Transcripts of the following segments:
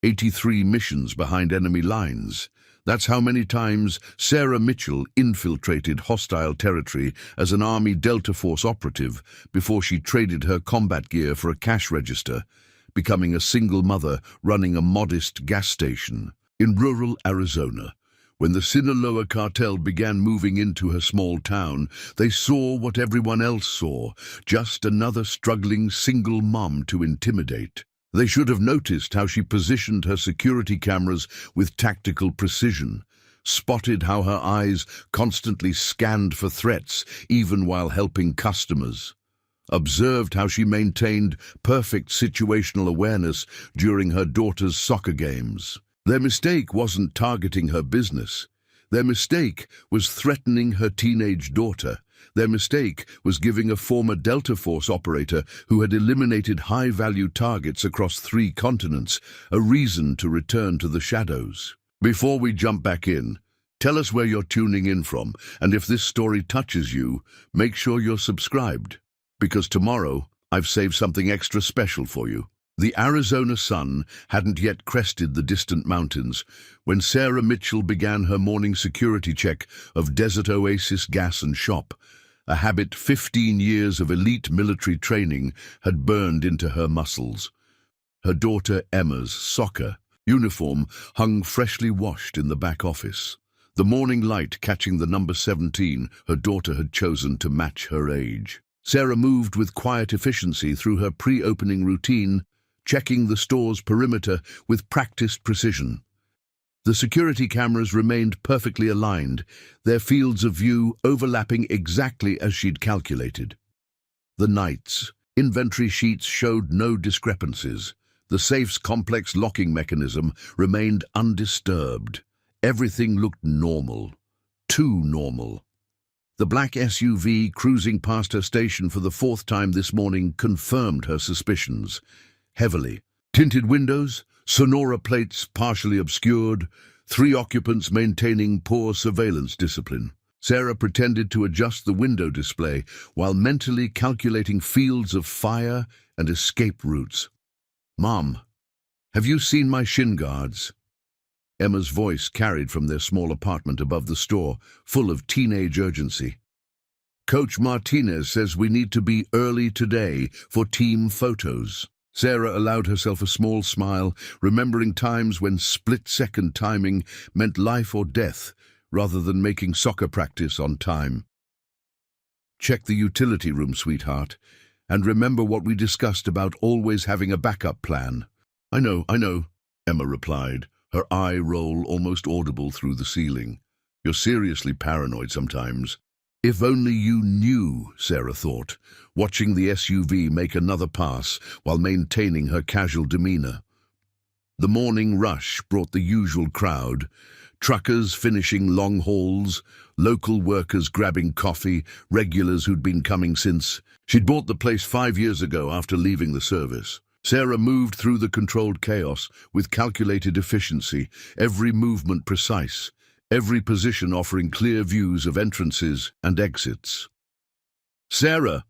83 missions behind enemy lines. That's how many times Sarah Mitchell infiltrated hostile territory as an Army Delta Force operative before she traded her combat gear for a cash register, becoming a single mother running a modest gas station. In rural Arizona, when the Sinaloa cartel began moving into her small town, they saw what everyone else saw, just another struggling single mom to intimidate. They should have noticed how she positioned her security cameras with tactical precision, spotted how her eyes constantly scanned for threats even while helping customers, observed how she maintained perfect situational awareness during her daughter's soccer games. Their mistake wasn't targeting her business. Their mistake was threatening her teenage daughter. Their mistake was giving a former Delta Force operator who had eliminated high-value targets across 3 continents a reason to return to the shadows. Before we jump back in, tell us where you're tuning in from, and if this story touches you, make sure you're subscribed, because tomorrow I've saved something extra special for you. The Arizona sun hadn't yet crested the distant mountains when Sarah Mitchell began her morning security check of Desert Oasis Gas and Shop, a habit 15 years of elite military training had burned into her muscles. Her daughter Emma's soccer uniform hung freshly washed in the back office, the morning light catching the number 17 her daughter had chosen to match her age. Sarah moved with quiet efficiency through her pre-opening routine, checking the store's perimeter with practiced precision. The security cameras remained perfectly aligned, their fields of view overlapping exactly as she'd calculated. The night's inventory sheets showed no discrepancies. The safe's complex locking mechanism remained undisturbed. Everything looked normal. Too normal. The black SUV cruising past her station for the 4th time this morning confirmed her suspicions. Heavily tinted windows, sonora plates partially obscured, 3 occupants maintaining poor surveillance discipline. Sarah pretended to adjust the window display while mentally calculating fields of fire and escape routes. "Mom, have you seen my shin guards?" Emma's voice carried from their small apartment above the store, full of teenage urgency. "Coach Martinez says we need to be early today for team photos." Sarah allowed herself a small smile, remembering times when split-second timing meant life or death, rather than making soccer practice on time. "Check the utility room, sweetheart, and remember what we discussed about always having a backup plan." I know, Emma replied, her eye roll almost audible through the ceiling. "You're seriously paranoid sometimes." If only you knew, Sarah thought, watching the SUV make another pass while maintaining her casual demeanor. The morning rush brought the usual crowd, truckers finishing long hauls, local workers grabbing coffee, regulars who'd been coming since. She'd bought the place 5 years ago after leaving the service. Sarah moved through the controlled chaos with calculated efficiency, every movement precise, every position offering clear views of entrances and exits. "Sarah!"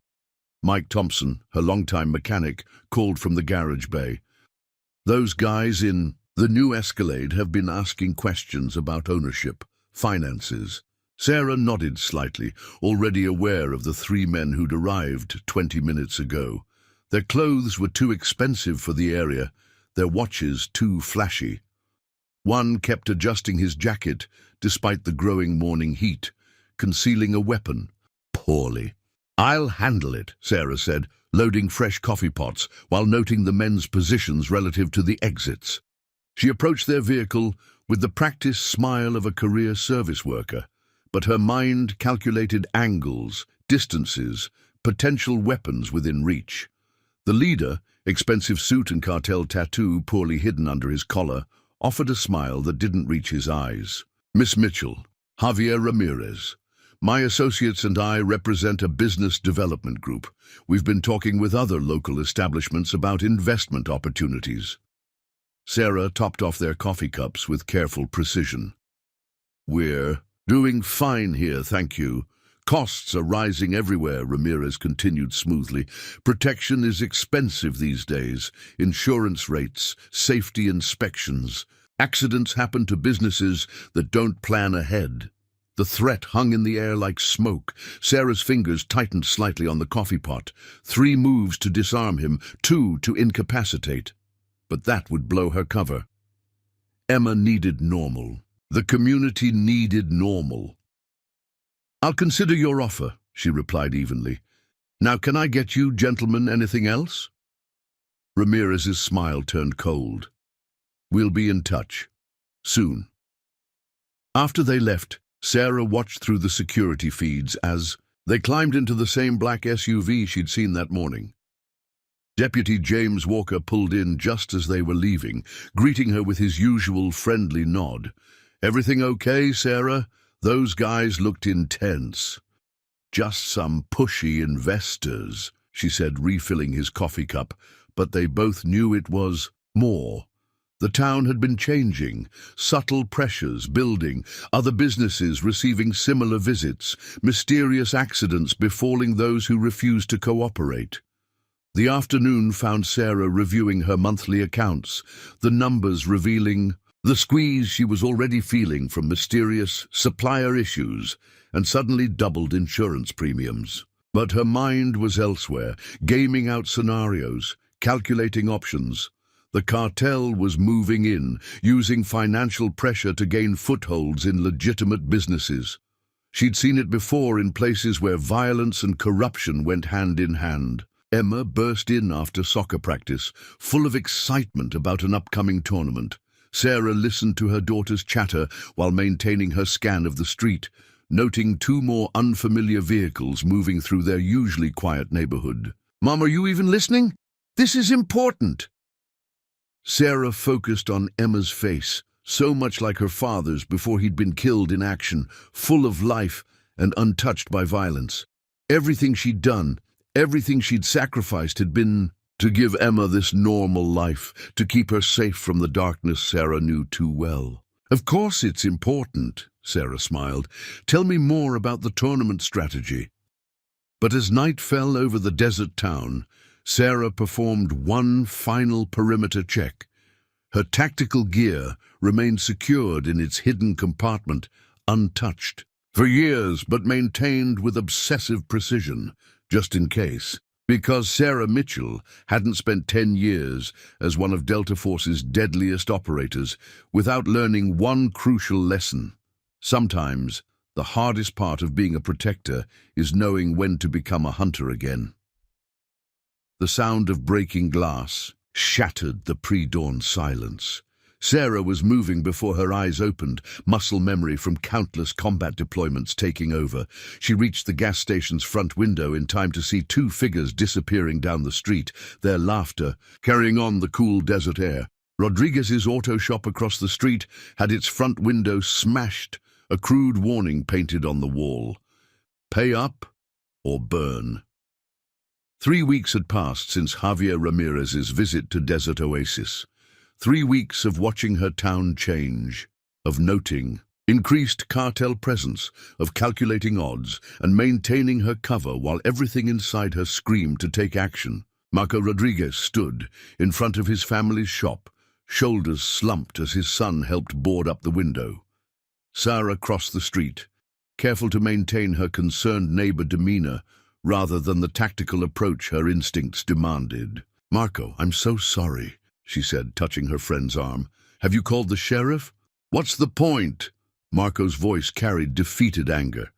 Mike Thompson, her longtime mechanic, called from the garage bay. "Those guys in the new Escalade have been asking questions about ownership, finances." Sarah nodded slightly, already aware of the 3 men who'd arrived 20 minutes ago. Their clothes were too expensive for the area, their watches too flashy. One kept adjusting his jacket despite the growing morning heat, concealing a weapon. Poorly. "I'll handle it," Sarah said, loading fresh coffee pots while noting the men's positions relative to the exits. She approached their vehicle with the practiced smile of a career service worker, but her mind calculated angles, distances, potential weapons within reach. The leader, expensive suit and cartel tattoo poorly hidden under his collar, offered a smile that didn't reach his eyes. "Miss Mitchell, Javier Ramirez. My associates and I represent a business development group. We've been talking with other local establishments about investment opportunities." Sarah topped off their coffee cups with careful precision. "We're doing fine here, thank you. Costs are rising everywhere, Ramirez continued smoothly. Protection is expensive these days. Insurance rates, safety inspections. Accidents happen to businesses that don't plan ahead. The threat hung in the air like smoke. Sarah's fingers tightened slightly on the coffee pot. 3 moves to disarm him, 2 to incapacitate. But that would blow her cover. Emma needed normal. The community needed normal. "I'll consider your offer," she replied evenly. "Now can I get you gentlemen anything else?" Ramirez's smile turned cold. "We'll be in touch. Soon." After they left, Sarah watched through the security feeds as they climbed into the same black SUV she'd seen that morning. Deputy James Walker pulled in just as they were leaving, greeting her with his usual friendly nod. "Everything okay, Sarah? Those guys looked intense." "Just some pushy investors," she said, refilling his coffee cup, but they both knew it was more. The town had been changing, subtle pressures building, other businesses receiving similar visits, mysterious accidents befalling those who refused to cooperate. The afternoon found Sarah reviewing her monthly accounts, the numbers revealing the squeeze she was already feeling from mysterious supplier issues and suddenly doubled insurance premiums. But her mind was elsewhere, gaming out scenarios, calculating options. The cartel was moving in, using financial pressure to gain footholds in legitimate businesses. She'd seen it before in places where violence and corruption went hand in hand. Emma burst in after soccer practice, full of excitement about an upcoming tournament. Sarah listened to her daughter's chatter while maintaining her scan of the street, noting 2 more unfamiliar vehicles moving through their usually quiet neighborhood. "Mom, are you even listening? This is important." Sarah focused on Emma's face, so much like her father's before he'd been killed in action, full of life and untouched by violence. Everything she'd done, everything she'd sacrificed had been to give Emma this normal life, to keep her safe from the darkness Sarah knew too well. "Of course it's important," Sarah smiled. "Tell me more about the tournament strategy." But as night fell over the desert town, Sarah performed one final perimeter check. Her tactical gear remained secured in its hidden compartment, untouched. For years, but maintained with obsessive precision, just in case. Because Sarah Mitchell hadn't spent 10 years as one of Delta Force's deadliest operators without learning one crucial lesson. Sometimes, the hardest part of being a protector is knowing when to become a hunter again. The sound of breaking glass shattered the pre-dawn silence. Sarah was moving before her eyes opened, muscle memory from countless combat deployments taking over. She reached the gas station's front window in time to see 2 figures disappearing down the street, their laughter carrying on the cool desert air. Rodriguez's auto shop across the street had its front window smashed, a crude warning painted on the wall. "Pay up or burn." 3 weeks had passed since Javier Ramirez's visit to Desert Oasis. 3 weeks of watching her town change, of noting increased cartel presence, of calculating odds, and maintaining her cover while everything inside her screamed to take action. Marco Rodriguez stood in front of his family's shop, shoulders slumped as his son helped board up the window. Sarah crossed the street, careful to maintain her concerned neighbor demeanor rather than the tactical approach her instincts demanded. "Marco, I'm so sorry," she said, touching her friend's arm. "Have you called the sheriff?" "What's the point?" Marco's voice carried defeated anger.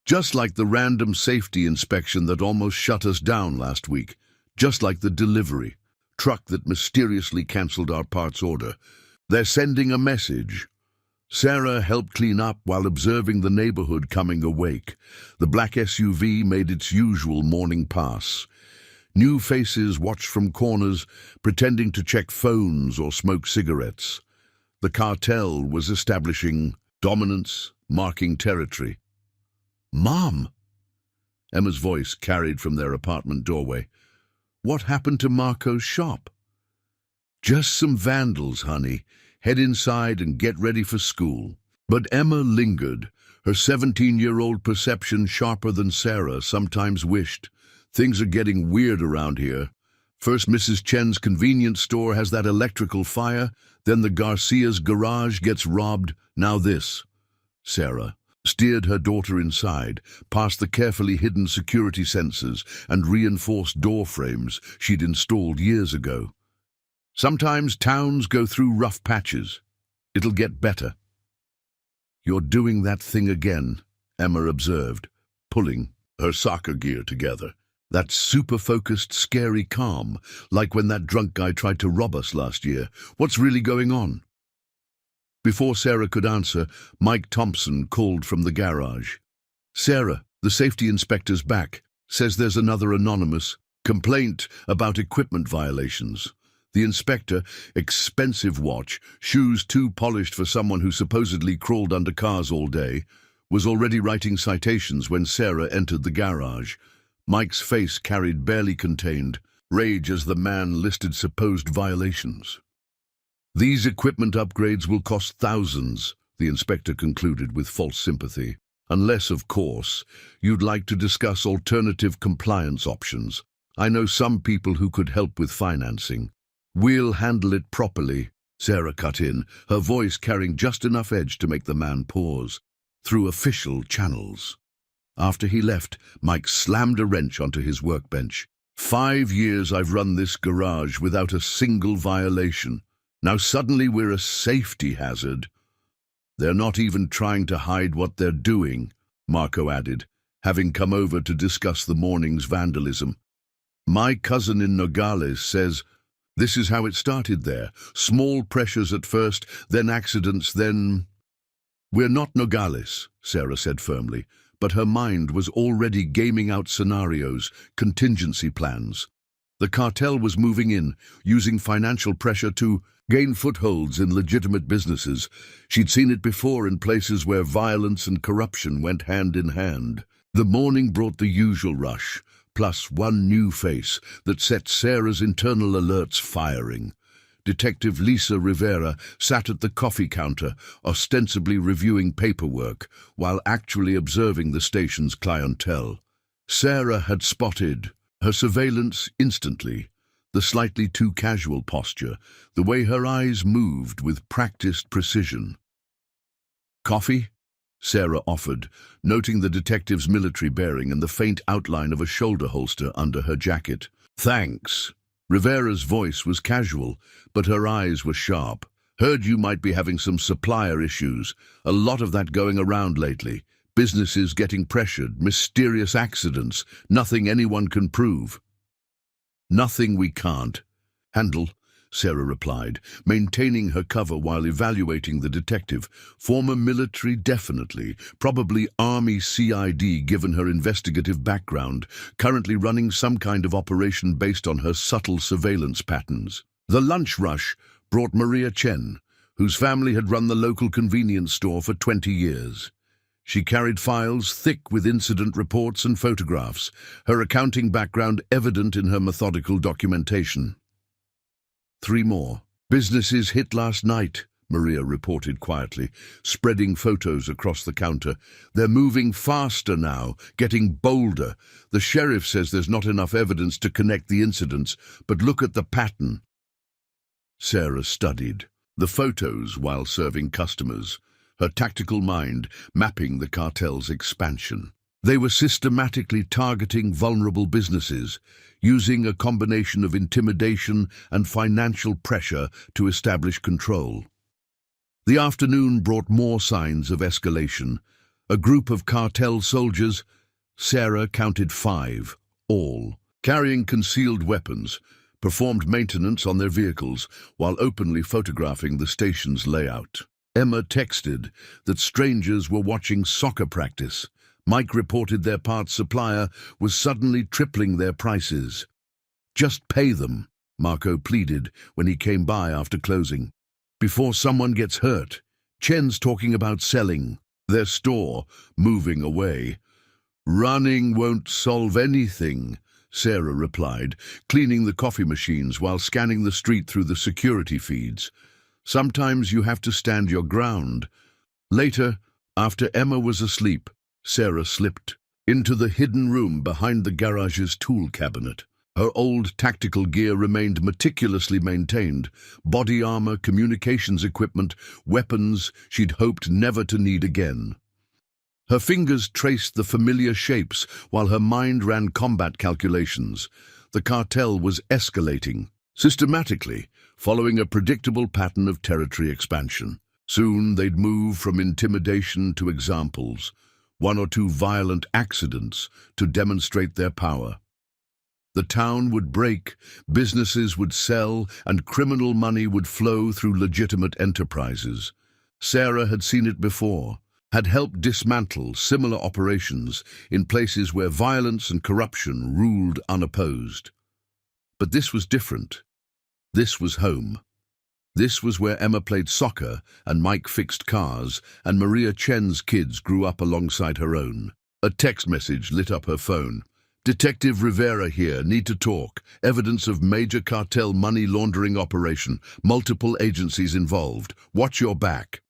"Just like the random safety inspection that almost shut us down last week. Just like the delivery truck that mysteriously canceled our parts order. They're sending a message." Sarah helped clean up while observing the neighborhood coming awake. The black SUV made its usual morning pass. New faces watched from corners, pretending to check phones or smoke cigarettes. The cartel was establishing dominance, marking territory. "Mom!" Emma's voice carried from their apartment doorway. "What happened to Marco's shop?" "Just some vandals, honey. Head inside and get ready for school." But Emma lingered, Her 17-year-old perception sharper than Sarah sometimes wished. Things are getting weird around here. First Mrs. Chen's convenience store has that electrical fire, then the Garcia's garage gets robbed, now this. Sarah steered her daughter inside, past the carefully hidden security sensors and reinforced door frames she'd installed years ago. Sometimes towns go through rough patches. It'll get better. You're doing that thing again, Emma observed, pulling her soccer gear together. That super-focused, scary calm, like when that drunk guy tried to rob us last year. What's really going on? Before Sarah could answer, Mike Thompson called from the garage. Sarah, the safety inspector's back, says there's another anonymous complaint about equipment violations. The inspector, expensive watch, shoes too polished for someone who supposedly crawled under cars all day, was already writing citations when Sarah entered the garage. Mike's face carried barely contained rage as the man listed supposed violations. These equipment upgrades will cost thousands, the inspector concluded with false sympathy. Unless, of course, you'd like to discuss alternative compliance options. I know some people who could help with financing. We'll handle it properly, Sarah cut in, her voice carrying just enough edge to make the man pause. Through official channels. After he left, Mike slammed a wrench onto his workbench. 5 years I've run this garage without a single violation. Now suddenly we're a safety hazard. They're not even trying to hide what they're doing, Marco added, having come over to discuss the morning's vandalism. My cousin in Nogales says this is how it started there. Small pressures at first, then accidents, then... We're not Nogales, Sarah said firmly, but her mind was already gaming out scenarios, contingency plans. The cartel was moving in, using financial pressure to gain footholds in legitimate businesses. She'd seen it before in places where violence and corruption went hand in hand. The morning brought the usual rush, plus one new face that set Sarah's internal alerts firing. Detective Lisa Rivera sat at the coffee counter, ostensibly reviewing paperwork, while actually observing the station's clientele. Sarah had spotted her surveillance instantly, the slightly too casual posture, the way her eyes moved with practiced precision. Coffee? Sarah offered, noting the detective's military bearing and the faint outline of a shoulder holster under her jacket. Thanks. Rivera's voice was casual, but her eyes were sharp. Heard you might be having some supplier issues. A lot of that going around lately. Businesses getting pressured, mysterious accidents, nothing anyone can prove. Nothing we can't handle, Sarah replied, maintaining her cover while evaluating the detective. Former military, definitely. Probably Army CID given her investigative background, currently running some kind of operation based on her subtle surveillance patterns. The lunch rush brought Maria Chen, whose family had run the local convenience store for 20 years. She carried files thick with incident reports and photographs, her accounting background evident in her methodical documentation. 3 more. Businesses hit last night, Maria reported quietly, spreading photos across the counter. They're moving faster now, getting bolder. The sheriff says there's not enough evidence to connect the incidents, but look at the pattern. Sarah studied the photos while serving customers, her tactical mind mapping the cartel's expansion. They were systematically targeting vulnerable businesses, using a combination of intimidation and financial pressure to establish control. The afternoon brought more signs of escalation. A group of cartel soldiers, Sarah counted 5, all, carrying concealed weapons, performed maintenance on their vehicles while openly photographing the station's layout. Emma texted that strangers were watching soccer practice. Mike reported their parts supplier was suddenly tripling their prices. Just pay them, Marco pleaded when he came by after closing. Before someone gets hurt. Chen's talking about selling their store, moving away. Running won't solve anything, Sarah replied, cleaning the coffee machines while scanning the street through the security feeds. Sometimes you have to stand your ground. Later, After Emma was asleep, Sarah slipped into the hidden room behind the garage's tool cabinet. Her old tactical gear remained meticulously maintained. Body armor, communications equipment, weapons she'd hoped never to need again. Her fingers traced the familiar shapes while her mind ran combat calculations. The cartel was escalating, systematically, following a predictable pattern of territory expansion. Soon they'd move from intimidation to examples, one or two violent accidents to demonstrate their power. The town would break, businesses would sell, and criminal money would flow through legitimate enterprises. Sarah had seen it before, had helped dismantle similar operations in places where violence and corruption ruled unopposed. But this was different. This was home. This was where Emma played soccer and Mike fixed cars, and Maria Chen's kids grew up alongside her own. A text message lit up her phone. "Detective Rivera here, need to talk. Evidence of major cartel money laundering operation. Multiple agencies involved. Watch your back."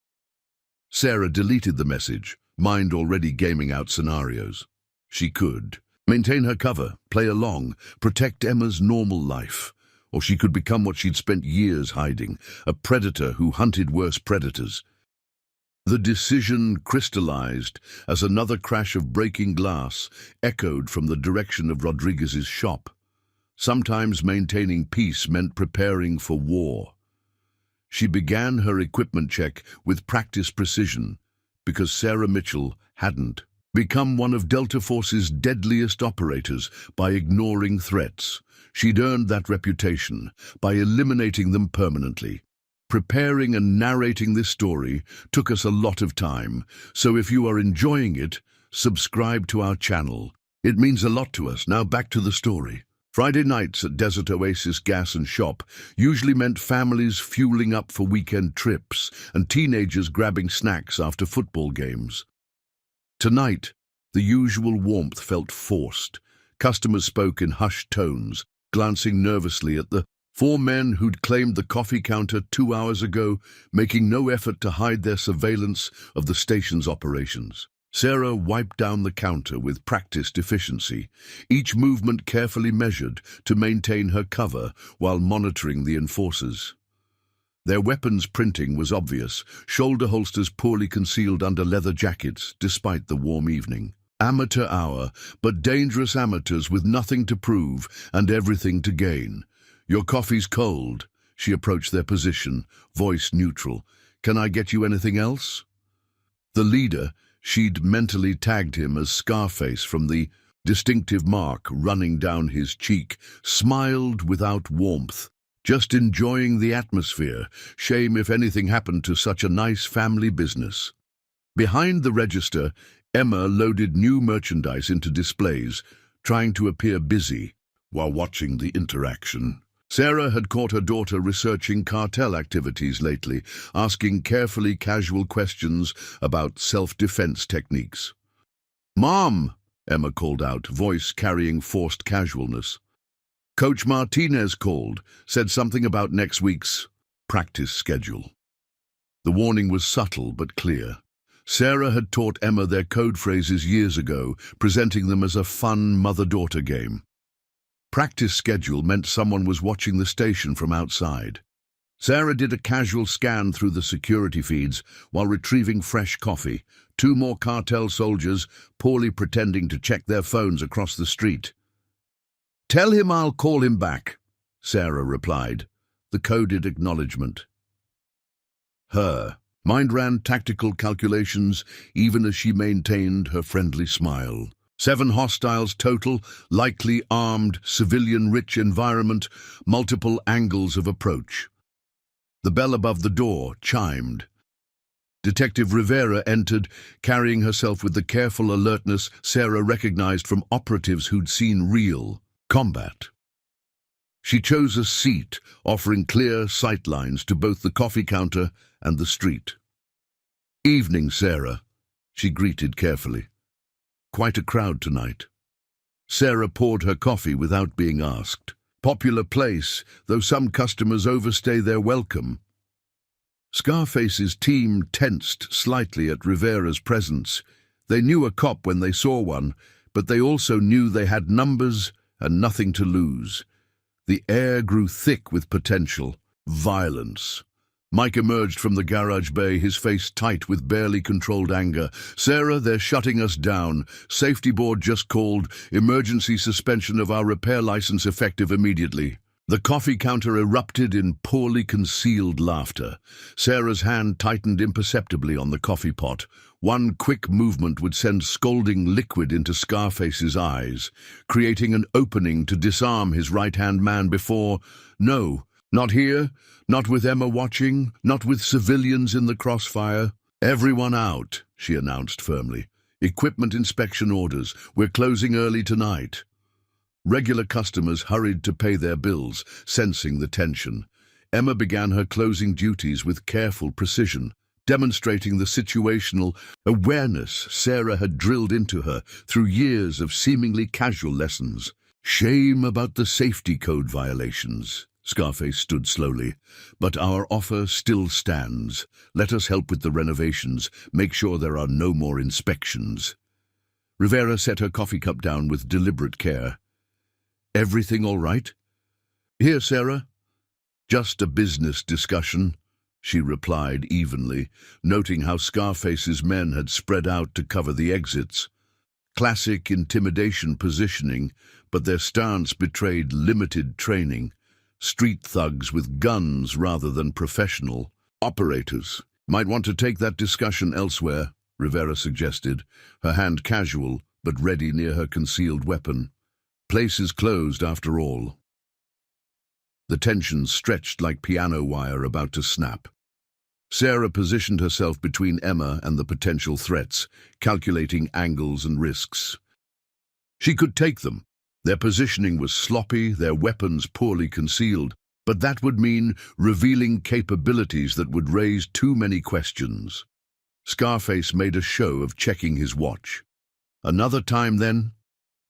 Sarah deleted the message, mind already gaming out scenarios. She could maintain her cover, play along, protect Emma's normal life. Or she could become what she'd spent years hiding, a predator who hunted worse predators. The decision crystallized as another crash of breaking glass echoed from the direction of Rodriguez's shop. Sometimes maintaining peace meant preparing for war. She began her equipment check with practiced precision, because Sarah Mitchell hadn't become one of Delta Force's deadliest operators by ignoring threats. She'd earned that reputation by eliminating them permanently. Preparing and narrating this story took us a lot of time, so if you are enjoying it, subscribe to our channel. It means a lot to us. Now back to the story. Friday nights at Desert Oasis Gas and Shop usually meant families fueling up for weekend trips and teenagers grabbing snacks after football games. Tonight, the usual warmth felt forced. Customers spoke in hushed tones, glancing nervously at the four men who'd claimed the coffee counter 2 hours ago, making no effort to hide their surveillance of the station's operations. Sarah wiped down the counter with practiced efficiency, each movement carefully measured to maintain her cover while monitoring the enforcers. Their weapons printing was obvious, shoulder holsters poorly concealed under leather jackets, despite the warm evening. Amateur hour, but dangerous amateurs with nothing to prove and everything to gain. "Your coffee's cold." She approached their position, voice neutral. "Can I get you anything else?" The leader, she'd mentally tagged him as Scarface from the distinctive mark running down his cheek, smiled without warmth, just enjoying the atmosphere. Shame if anything happened to such a nice family business. Behind the register, Emma loaded new merchandise into displays, trying to appear busy while watching the interaction. Sarah had caught her daughter researching cartel activities lately, asking carefully casual questions about self-defense techniques. "Mom," Emma called out, voice carrying forced casualness. "Coach Martinez called, said something about next week's practice schedule." The warning was subtle but clear. Sarah had taught Emma their code phrases years ago, presenting them as a fun mother-daughter game. Practice schedule meant someone was watching the station from outside. Sarah did a casual scan through the security feeds while retrieving fresh coffee. 2 more cartel soldiers poorly pretending to check their phones across the street. "Tell him I'll call him back," Sarah replied, the coded acknowledgement. Her mind ran tactical calculations even as she maintained her friendly smile. 7 hostiles total, likely armed, civilian-rich environment, multiple angles of approach. The bell above the door chimed. Detective Rivera entered, carrying herself with the careful alertness Sarah recognized from operatives who'd seen real combat. She chose a seat, offering clear sightlines to both the coffee counter and the street. "Evening, Sarah," she greeted carefully. "Quite a crowd tonight." Sarah poured her coffee without being asked. "Popular place, though some customers overstay their welcome." Scarface's team tensed slightly at Rivera's presence. They knew a cop when they saw one, but they also knew they had numbers and nothing to lose. The air grew thick with potential, violence. Mike emerged from the garage bay, his face tight with barely controlled anger. "Sarah, they're shutting us down. Safety board just called. Emergency suspension of our repair license effective immediately." The coffee counter erupted in poorly concealed laughter. Sarah's hand tightened imperceptibly on the coffee pot. One quick movement would send scalding liquid into Scarface's eyes, creating an opening to disarm his right-hand man before... No, not here, not with Emma watching, not with civilians in the crossfire. "Everyone out," she announced firmly. "Equipment inspection orders. We're closing early tonight." Regular customers hurried to pay their bills, sensing the tension. Emma began her closing duties with careful precision, demonstrating the situational awareness Sarah had drilled into her through years of seemingly casual lessons. "Shame about the safety code violations." Scarface stood slowly. "But our offer still stands. Let us help with the renovations. Make sure there are no more inspections." Rivera set her coffee cup down with deliberate care. "Everything all right?" "Here, Sarah." "Just a business discussion," she replied evenly, noting how Scarface's men had spread out to cover the exits. Classic intimidation positioning, but their stance betrayed limited training. Street thugs with guns rather than professional operators. "Might want to take that discussion elsewhere," Rivera suggested, her hand casual but ready near her concealed weapon. "Place is closed after all." The tension stretched like piano wire about to snap. Sarah positioned herself between Emma and the potential threats, calculating angles and risks. She could take them. Their positioning was sloppy, their weapons poorly concealed, but that would mean revealing capabilities that would raise too many questions. Scarface made a show of checking his watch. "Another time, then?"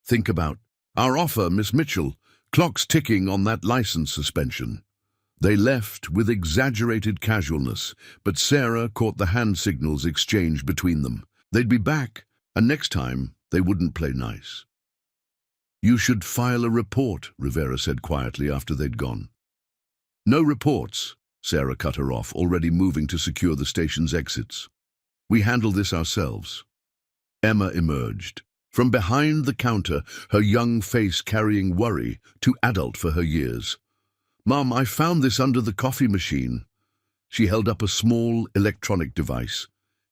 "Think about our offer, Miss Mitchell. Clock's ticking on that license suspension." They left with exaggerated casualness, but Sarah caught the hand signals exchanged between them. They'd be back, and next time they wouldn't play nice. "You should file a report," Rivera said quietly after they'd gone. "No reports," Sarah cut her off, already moving to secure the station's exits. "We handle this ourselves." Emma emerged. From behind the counter, her young face carrying worry, too adult for her years. "Mom, I found this under the coffee machine." She held up a small electronic device.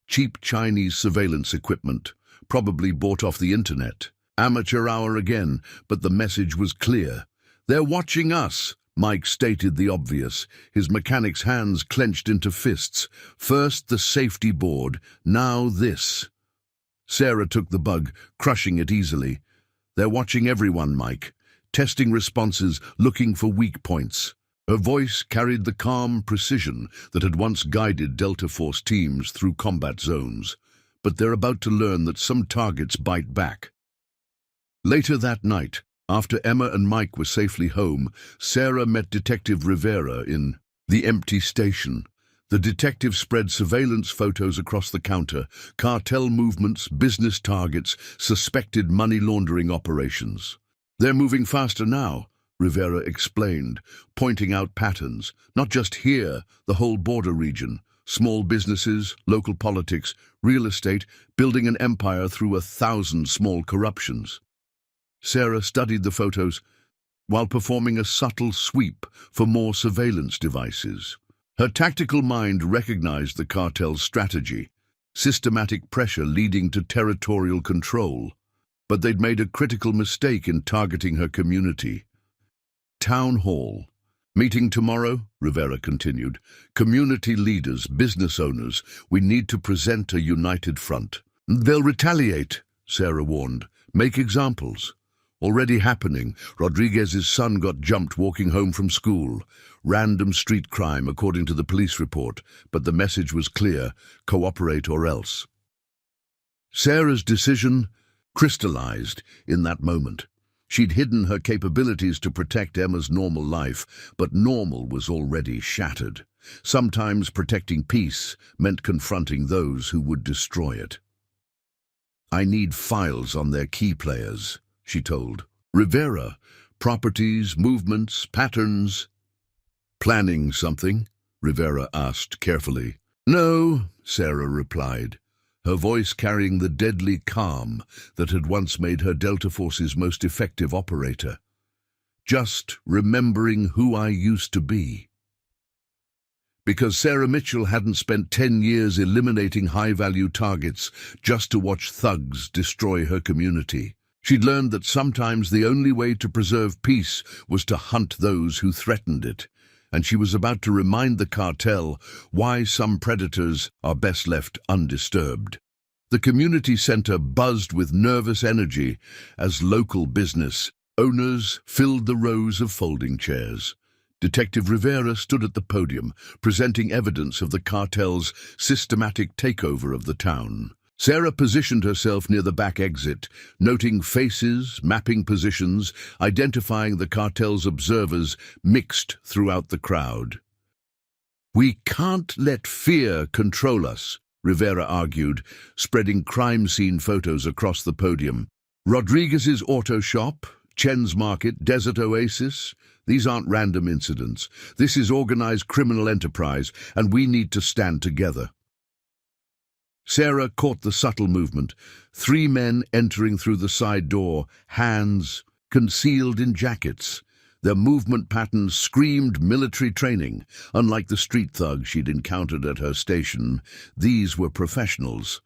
Cheap Chinese surveillance equipment, probably bought off the internet. Amateur hour again, but the message was clear. "They're watching us," Mike stated the obvious, his mechanic's hands clenched into fists. First the safety board, now this. Sarah took the bug, crushing it easily. "They're watching everyone, Mike. Testing responses, looking for weak points." Her voice carried the calm precision that had once guided Delta Force teams through combat zones. But they're about to learn that some targets bite back. Later that night, after Emma and Mike were safely home, Sarah met Detective Rivera in the empty station. The detective spread surveillance photos across the counter, cartel movements, business targets, suspected money laundering operations. "They're moving faster now," Rivera explained, pointing out patterns, not just here, the whole border region. Small businesses, local politics, real estate, building an empire through 1,000 small corruptions. Sarah studied the photos while performing a subtle sweep for more surveillance devices. Her tactical mind recognized the cartel's strategy, systematic pressure leading to territorial control. But they'd made a critical mistake in targeting her community. "Town hall. Meeting tomorrow," Rivera continued. "Community leaders, business owners, we need to present a united front." "They'll retaliate," Sarah warned. "Make examples." "Already happening. Rodriguez's son got jumped walking home from school. Random street crime, according to the police report, but the message was clear: cooperate or else." Sarah's decision crystallized in that moment. She'd hidden her capabilities to protect Emma's normal life, but normal was already shattered. Sometimes protecting peace meant confronting those who would destroy it. "I need files on their key players," she told. "Rivera, properties, movements, patterns." "Planning something?" Rivera asked carefully. "No," Sarah replied, her voice carrying the deadly calm that had once made her Delta Force's most effective operator. "Just remembering who I used to be." Because Sarah Mitchell hadn't spent 10 years eliminating high-value targets just to watch thugs destroy her community. She'd learned that sometimes the only way to preserve peace was to hunt those who threatened it, and she was about to remind the cartel why some predators are best left undisturbed. The community center buzzed with nervous energy as local business owners filled the rows of folding chairs. Detective Rivera stood at the podium, presenting evidence of the cartel's systematic takeover of the town. Sarah positioned herself near the back exit, noting faces, mapping positions, identifying the cartel's observers mixed throughout the crowd. "We can't let fear control us," Rivera argued, spreading crime scene photos across the podium. "Rodriguez's auto shop, Chen's Market, Desert Oasis, these aren't random incidents. This is organized criminal enterprise, and we need to stand together." Sarah caught the subtle movement. 3 men entering through the side door, hands concealed in jackets. Their movement patterns screamed military training. Unlike the street thugs she'd encountered at her station, these were professionals.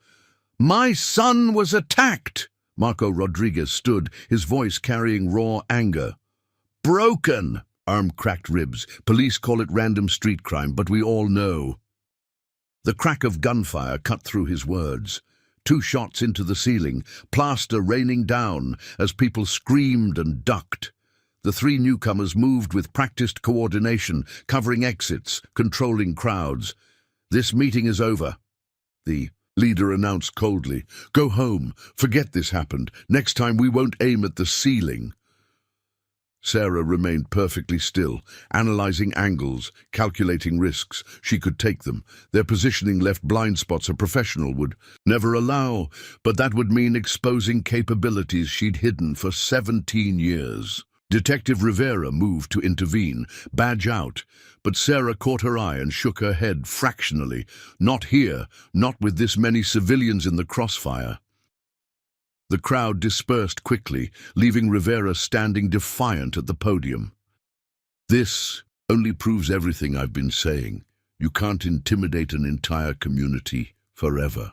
"My son was attacked!" Marco Rodriguez stood, his voice carrying raw anger. "Broken!" Arm cracked ribs. Police call it random street crime, but we all know. The crack of gunfire cut through his words. 2 shots into the ceiling, plaster raining down as people screamed and ducked. The 3 newcomers moved with practiced coordination, covering exits, controlling crowds. "This meeting is over," the leader announced coldly. "Go home. Forget this happened. Next time we won't aim at the ceiling." Sarah remained perfectly still, analyzing angles, calculating risks. She could take them. Their positioning left blind spots a professional would never allow, but that would mean exposing capabilities she'd hidden for 17 years. Detective Rivera moved to intervene, badge out, but Sarah caught her eye and shook her head fractionally. "Not here, not with this many civilians in the crossfire." The crowd dispersed quickly, leaving Rivera standing defiant at the podium. "This only proves everything I've been saying. You can't intimidate an entire community forever."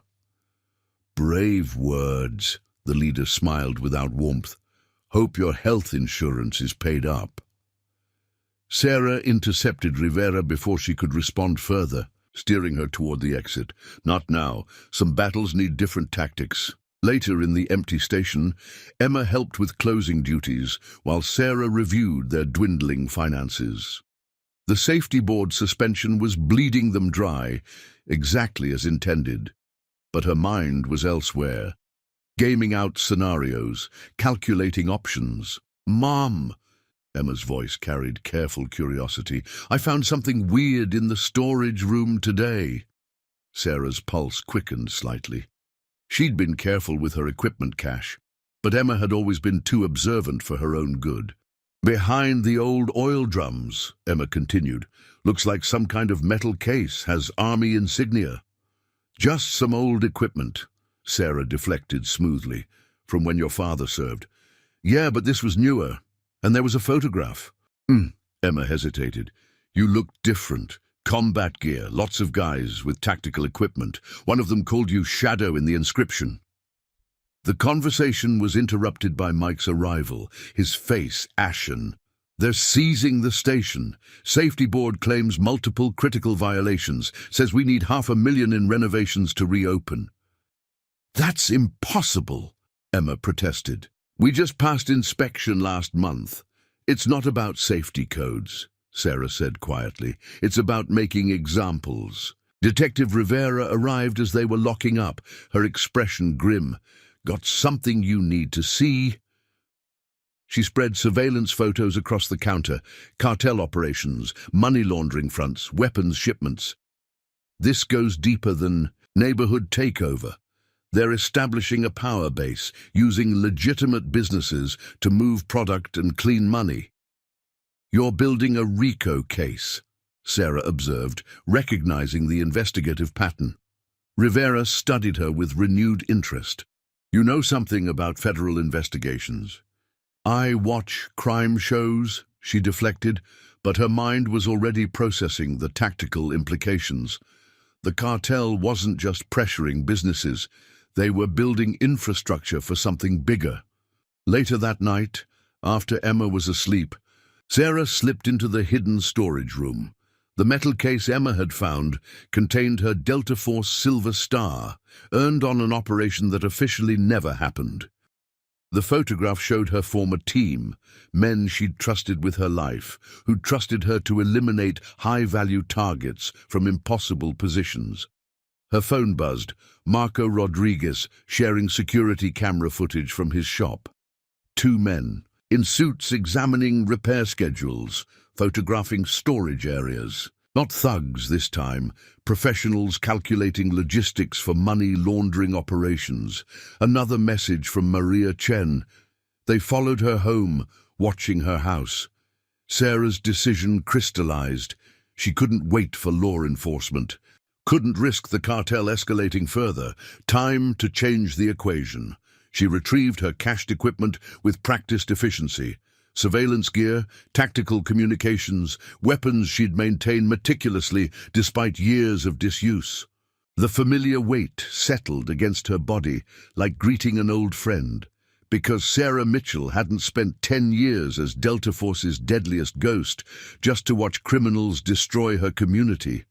"Brave words," the leader smiled without warmth. "Hope your health insurance is paid up." Sarah intercepted Rivera before she could respond further, steering her toward the exit. "Not now. Some battles need different tactics." Later in the empty station, Emma helped with closing duties while Sarah reviewed their dwindling finances. The safety board suspension was bleeding them dry, exactly as intended. But her mind was elsewhere, gaming out scenarios, calculating options. "Mom," Emma's voice carried careful curiosity, "I found something weird in the storage room today." Sarah's pulse quickened slightly. She'd been careful with her equipment cache, but Emma had always been too observant for her own good. "Behind the old oil drums," Emma continued, "looks like some kind of metal case, has army insignia." "Just some old equipment," Sarah deflected smoothly, "from when your father served." "Yeah, but this was newer, and there was a photograph." Emma hesitated. "You looked different. Combat gear, lots of guys with tactical equipment. One of them called you Shadow in the inscription." The conversation was interrupted by Mike's arrival, his face ashen. "They're seizing the station. Safety board claims multiple critical violations, says we need $500,000 in renovations to reopen." "That's impossible," Emma protested. "We just passed inspection last month. It's not about safety codes," Sarah said quietly. "It's about making examples." Detective Rivera arrived as they were locking up, her expression grim. "Got something you need to see?" She spread surveillance photos across the counter, cartel operations, money laundering fronts, weapons shipments. This goes deeper than neighborhood takeover. They're establishing a power base, using legitimate businesses to move product and clean money. You're building a RICO case, Sarah observed, recognizing the investigative pattern. Rivera studied her with renewed interest. You know something about federal investigations. I watch crime shows, she deflected, but her mind was already processing the tactical implications. The cartel wasn't just pressuring businesses, they were building infrastructure for something bigger. Later that night, after Emma was asleep, Sarah slipped into the hidden storage room. The metal case Emma had found contained her Delta Force Silver Star, earned on an operation that officially never happened. The photograph showed her former team, men she'd trusted with her life, who'd trusted her to eliminate high-value targets from impossible positions. Her phone buzzed, Marco Rodriguez sharing security camera footage from his shop. Two men, in suits examining repair schedules, photographing storage areas. Not thugs this time, professionals calculating logistics for money laundering operations. Another message from Maria Chen. They followed her home, watching her house. Sarah's decision crystallized. She couldn't wait for law enforcement. Couldn't risk the cartel escalating further. Time to change the equation. She retrieved her cached equipment with practiced efficiency. Surveillance gear, tactical communications, weapons she'd maintained meticulously despite years of disuse. The familiar weight settled against her body like greeting an old friend. Because Sarah Mitchell hadn't spent 10 years as Delta Force's deadliest ghost just to watch criminals destroy her community.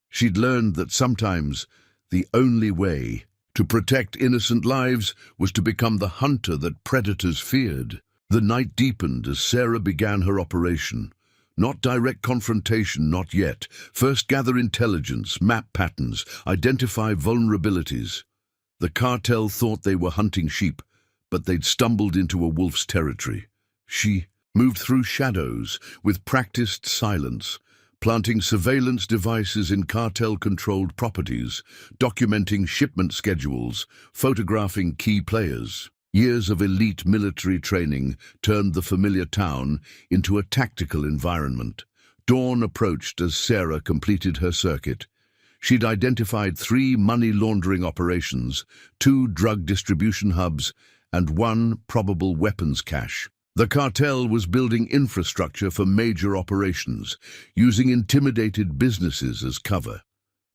She'd learned that sometimes the only way to protect innocent lives was to become the hunter that predators feared. The night deepened as Sarah began her operation. Not direct confrontation, not yet. First gather intelligence, map patterns, identify vulnerabilities. The cartel thought they were hunting sheep, but they'd stumbled into a wolf's territory. She moved through shadows with practiced silence, planting surveillance devices in cartel-controlled properties, documenting shipment schedules, photographing key players. Years of elite military training turned the familiar town into a tactical environment. Dawn approached as Sarah completed her circuit. She'd identified 3 money laundering operations, 2 drug distribution hubs, and 1 probable weapons cache. The cartel was building infrastructure for major operations, using intimidated businesses as cover.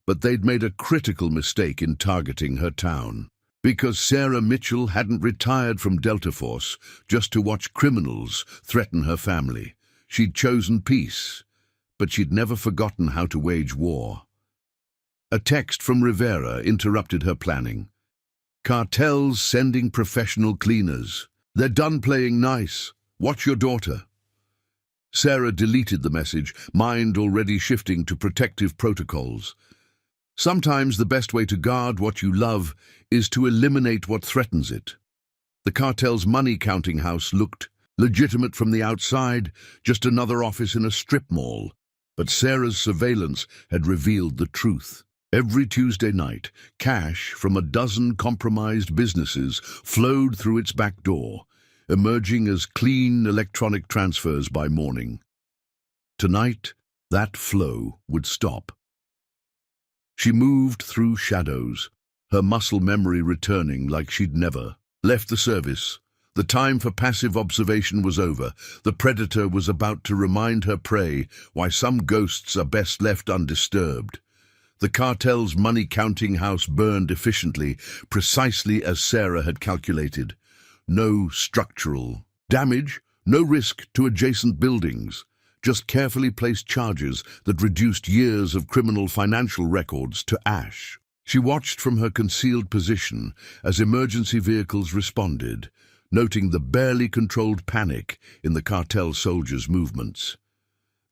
But they'd made a critical mistake in targeting her town. Because Sarah Mitchell hadn't retired from Delta Force just to watch criminals threaten her family. She'd chosen peace, but she'd never forgotten how to wage war. A text from Rivera interrupted her planning. Cartels sending professional cleaners. They're done playing nice. Watch your daughter. Sarah deleted the message, mind already shifting to protective protocols. Sometimes the best way to guard what you love is to eliminate what threatens it. The cartel's money-counting house looked legitimate from the outside, just another office in a strip mall. But Sarah's surveillance had revealed the truth. Every Tuesday night, cash from a dozen compromised businesses flowed through its back door, emerging as clean electronic transfers by morning. Tonight, that flow would stop. She moved through shadows, her muscle memory returning like she'd never left the service. The time for passive observation was over. The predator was about to remind her prey why some ghosts are best left undisturbed. The cartel's money-counting house burned efficiently, precisely as Sarah had calculated. No structural damage, no risk to adjacent buildings. Just carefully placed charges that reduced years of criminal financial records to ash. She watched from her concealed position as emergency vehicles responded, noting the barely controlled panic in the cartel soldiers' movements.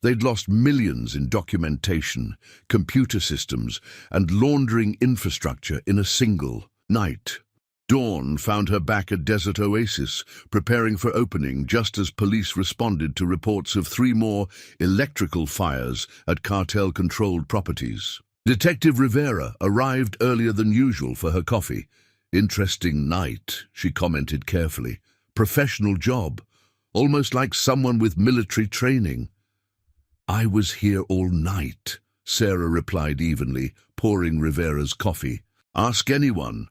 They'd lost millions in documentation, computer systems, and laundering infrastructure in a single night. Dawn found her back at Desert Oasis, preparing for opening just as police responded to reports of 3 more electrical fires at cartel-controlled properties. Detective Rivera arrived earlier than usual for her coffee. "Interesting night," she commented carefully. "Professional job, almost like someone with military training." "I was here all night," Sarah replied evenly, pouring Rivera's coffee. "Ask anyone."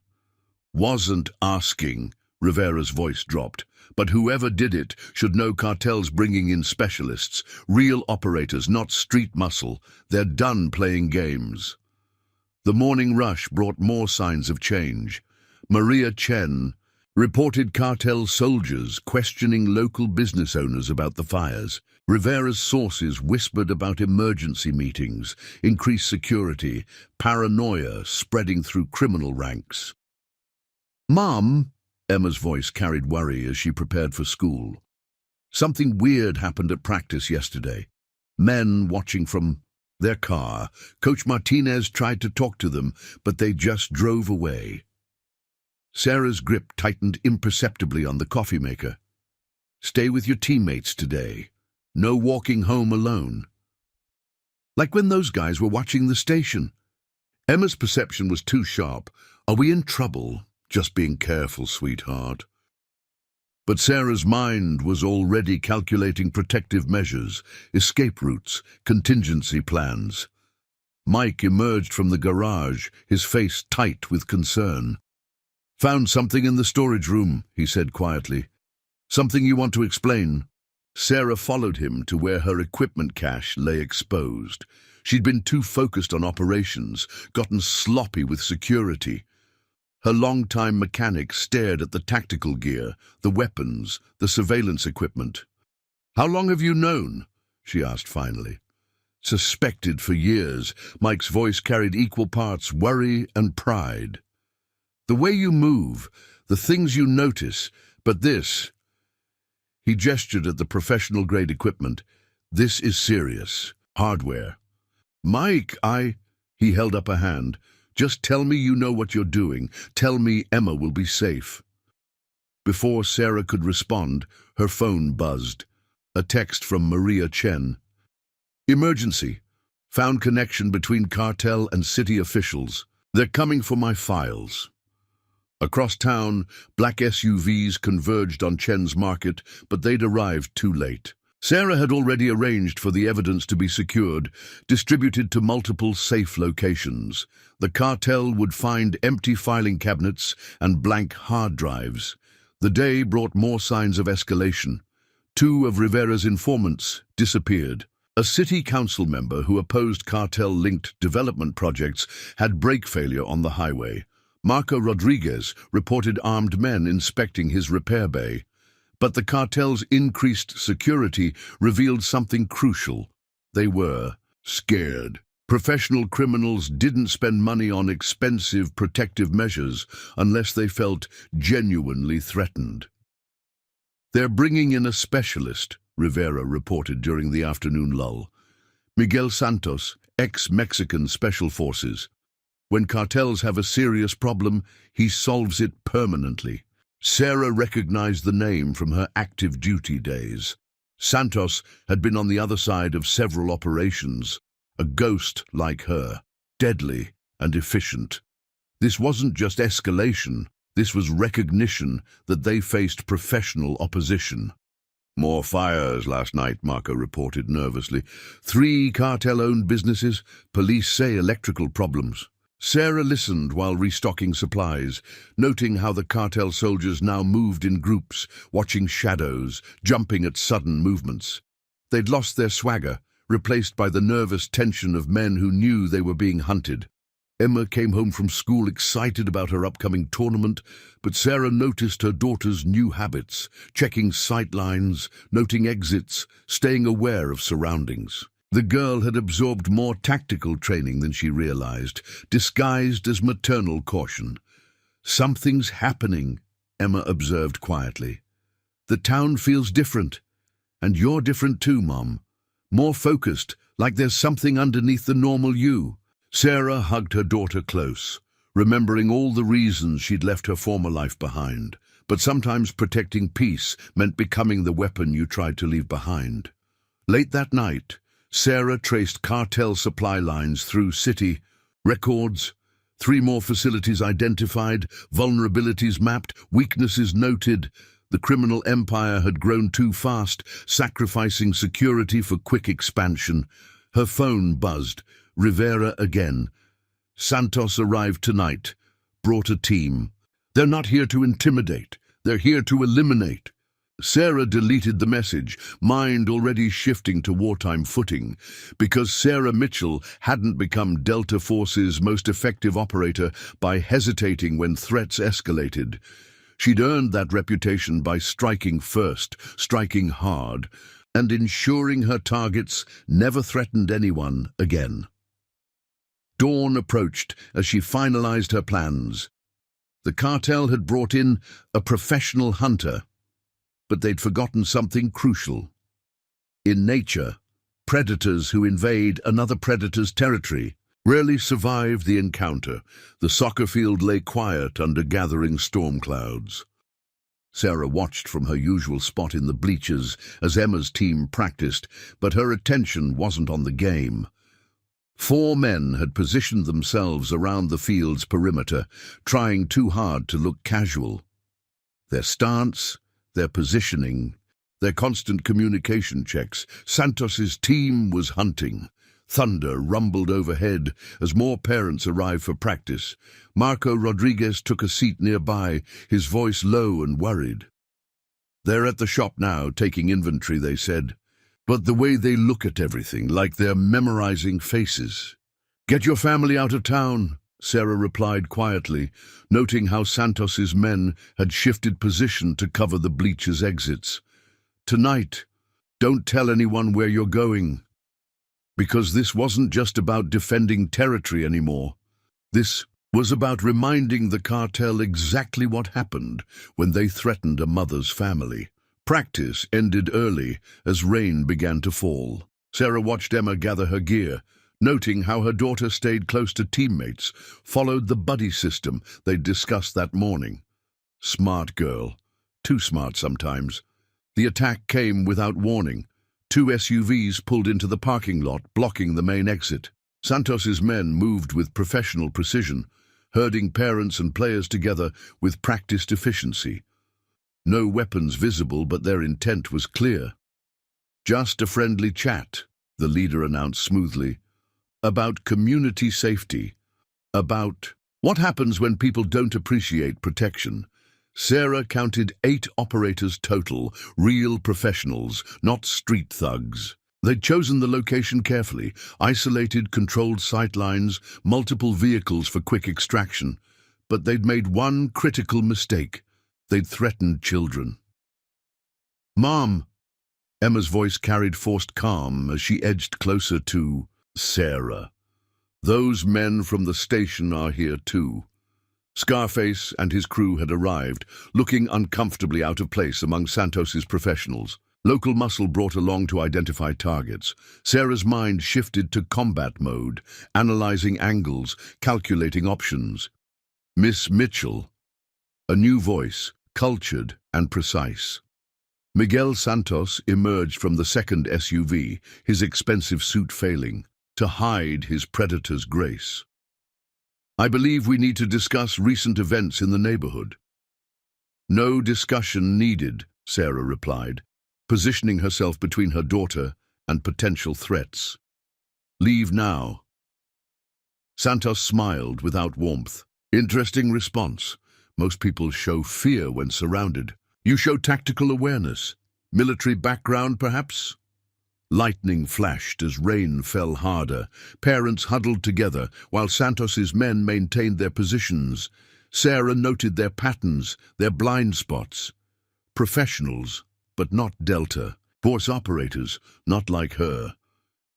"Wasn't asking," Rivera's voice dropped. "But whoever did it should know Cartel's bringing in specialists, real operators, not street muscle. They're done playing games." The morning rush brought more signs of change. Maria Chen reported cartel soldiers questioning local business owners about the fires. Rivera's sources whispered about emergency meetings, increased security, paranoia spreading through criminal ranks. "Mom," Emma's voice carried worry as she prepared for school. "Something weird happened at practice yesterday. Men watching from their car. Coach Martinez tried to talk to them, but they just drove away." Sarah's grip tightened imperceptibly on the coffee maker. "Stay with your teammates today. No walking home alone." Like when those guys were watching the station. Emma's perception was too sharp. "Are we in trouble?" "Just being careful, sweetheart." But Sarah's mind was already calculating protective measures, escape routes, contingency plans. Mike emerged from the garage, his face tight with concern. "Found something in the storage room," he said quietly. "Something you want to explain?" Sarah followed him to where her equipment cache lay exposed. She'd been too focused on operations, gotten sloppy with security. Her long-time mechanic stared at the tactical gear, the weapons, the surveillance equipment. "How long have you known?" she asked finally. "Suspected for years." Mike's voice carried equal parts worry and pride. "The way you move, the things you notice, but this..." He gestured at the professional-grade equipment. "This is serious. Hardware." "Mike, He held up a hand. "Just tell me you know what you're doing. Tell me Emma will be safe." Before Sarah could respond, her phone buzzed. A text from Maria Chen. "Emergency. Found connection between cartel and city officials. They're coming for my files." Across town, black SUVs converged on Chen's Market, but they'd arrived too late. Sarah had already arranged for the evidence to be secured, distributed to multiple safe locations. The cartel would find empty filing cabinets and blank hard drives. The day brought more signs of escalation. 2 of Rivera's informants disappeared. A city council member who opposed cartel-linked development projects had brake failure on the highway. Marco Rodriguez reported armed men inspecting his repair bay. But the cartel's increased security revealed something crucial. They were scared. Professional criminals didn't spend money on expensive protective measures unless they felt genuinely threatened. "They're bringing in a specialist," Rivera reported during the afternoon lull. "Miguel Santos, ex-Mexican Special Forces. When cartels have a serious problem, he solves it permanently." Sarah recognized the name from her active duty days. Santos had been on the other side of several operations, a ghost like her, deadly and efficient. This wasn't just escalation, this was recognition that they faced professional opposition. "More fires last night," Marco reported nervously. 3 cartel-owned businesses, police say electrical problems. Sarah listened while restocking supplies, noting how the cartel soldiers now moved in groups, watching shadows, jumping at sudden movements. They'd lost their swagger, replaced by the nervous tension of men who knew they were being hunted. Emma came home from school excited about her upcoming tournament, but Sarah noticed her daughter's new habits, checking sight lines, noting exits, staying aware of surroundings. The girl had absorbed more tactical training than she realized, disguised as maternal caution. "Something's happening," Emma observed quietly. "The town feels different. And you're different too, Mom. More focused, like there's something underneath the normal you." Sarah hugged her daughter close. remembering all the reasons she'd left her former life behind. But sometimes protecting peace meant becoming the weapon you tried to leave behind. Late that night, Sarah traced cartel supply lines through city records. 3 more facilities identified, vulnerabilities mapped, weaknesses noted. The criminal empire had grown too fast, sacrificing security for quick expansion. Her phone buzzed. Rivera again. Santos arrived tonight. Brought a team. They're not here to intimidate. They're here to eliminate. Sarah deleted the message, mind already shifting to wartime footing, because Sarah Mitchell hadn't become Delta Force's most effective operator by hesitating when threats escalated. She'd earned that reputation by striking first, striking hard, and ensuring her targets never threatened anyone again. Dawn approached as she finalized her plans. The cartel had brought in a professional hunter, but they'd forgotten something crucial. In nature, predators who invade another predator's territory rarely survive the encounter. The soccer field lay quiet under gathering storm clouds. Sarah watched from her usual spot in the bleachers as Emma's team practiced, but her attention wasn't on the game. 4 men had positioned themselves around the field's perimeter, trying too hard to look casual. Their stance, their positioning, their constant communication checks. Santos's team was hunting. Thunder rumbled overhead as more parents arrived for practice. Marco Rodriguez took a seat nearby, his voice low and worried. "They're at the shop now, taking inventory," they said. "But the way they look at everything, like they're memorizing faces." "Get your family out of town," Sarah replied quietly, noting how Santos's men had shifted position to cover the bleachers' exits. "Tonight, don't tell anyone where you're going." Because this wasn't just about defending territory anymore. This was about reminding the cartel exactly what happened when they threatened a mother's family. Practice ended early as rain began to fall. Sarah watched Emma gather her gear, noting how her daughter stayed close to teammates, followed the buddy system they'd discussed that morning. Smart girl. Too smart sometimes. The attack came without warning. 2 SUVs pulled into the parking lot, blocking the main exit. Santos's men moved with professional precision, herding parents and players together with practiced efficiency. No weapons visible, but their intent was clear. "Just a friendly chat," the leader announced smoothly. "About community safety. About what happens when people don't appreciate protection." Sarah counted 8 operators total, real professionals, not street thugs. They'd chosen the location carefully, isolated, controlled sightlines, multiple vehicles for quick extraction. But they'd made one critical mistake. They'd threatened children. "Mom!" Emma's voice carried forced calm as she edged closer to Sarah. "Those men from the station are here too." Scarface and his crew had arrived, looking uncomfortably out of place among Santos's professionals. Local muscle brought along to identify targets. Sarah's mind shifted to combat mode, analyzing angles, calculating options. Miss Mitchell. A new voice, cultured and precise. Miguel Santos emerged from the second SUV, his expensive suit failing, to hide his predator's grace. "I believe we need to discuss recent events in the neighborhood." "No discussion needed," Sarah replied, positioning herself between her daughter and potential threats. "Leave now." Santos smiled without warmth. "Interesting response. Most people show fear when surrounded. You show tactical awareness. Military background, perhaps?" Lightning flashed as rain fell harder. Parents huddled together while Santos's men maintained their positions. Sarah noted their patterns, their blind spots. Professionals, but not Delta. Force operators, not like her.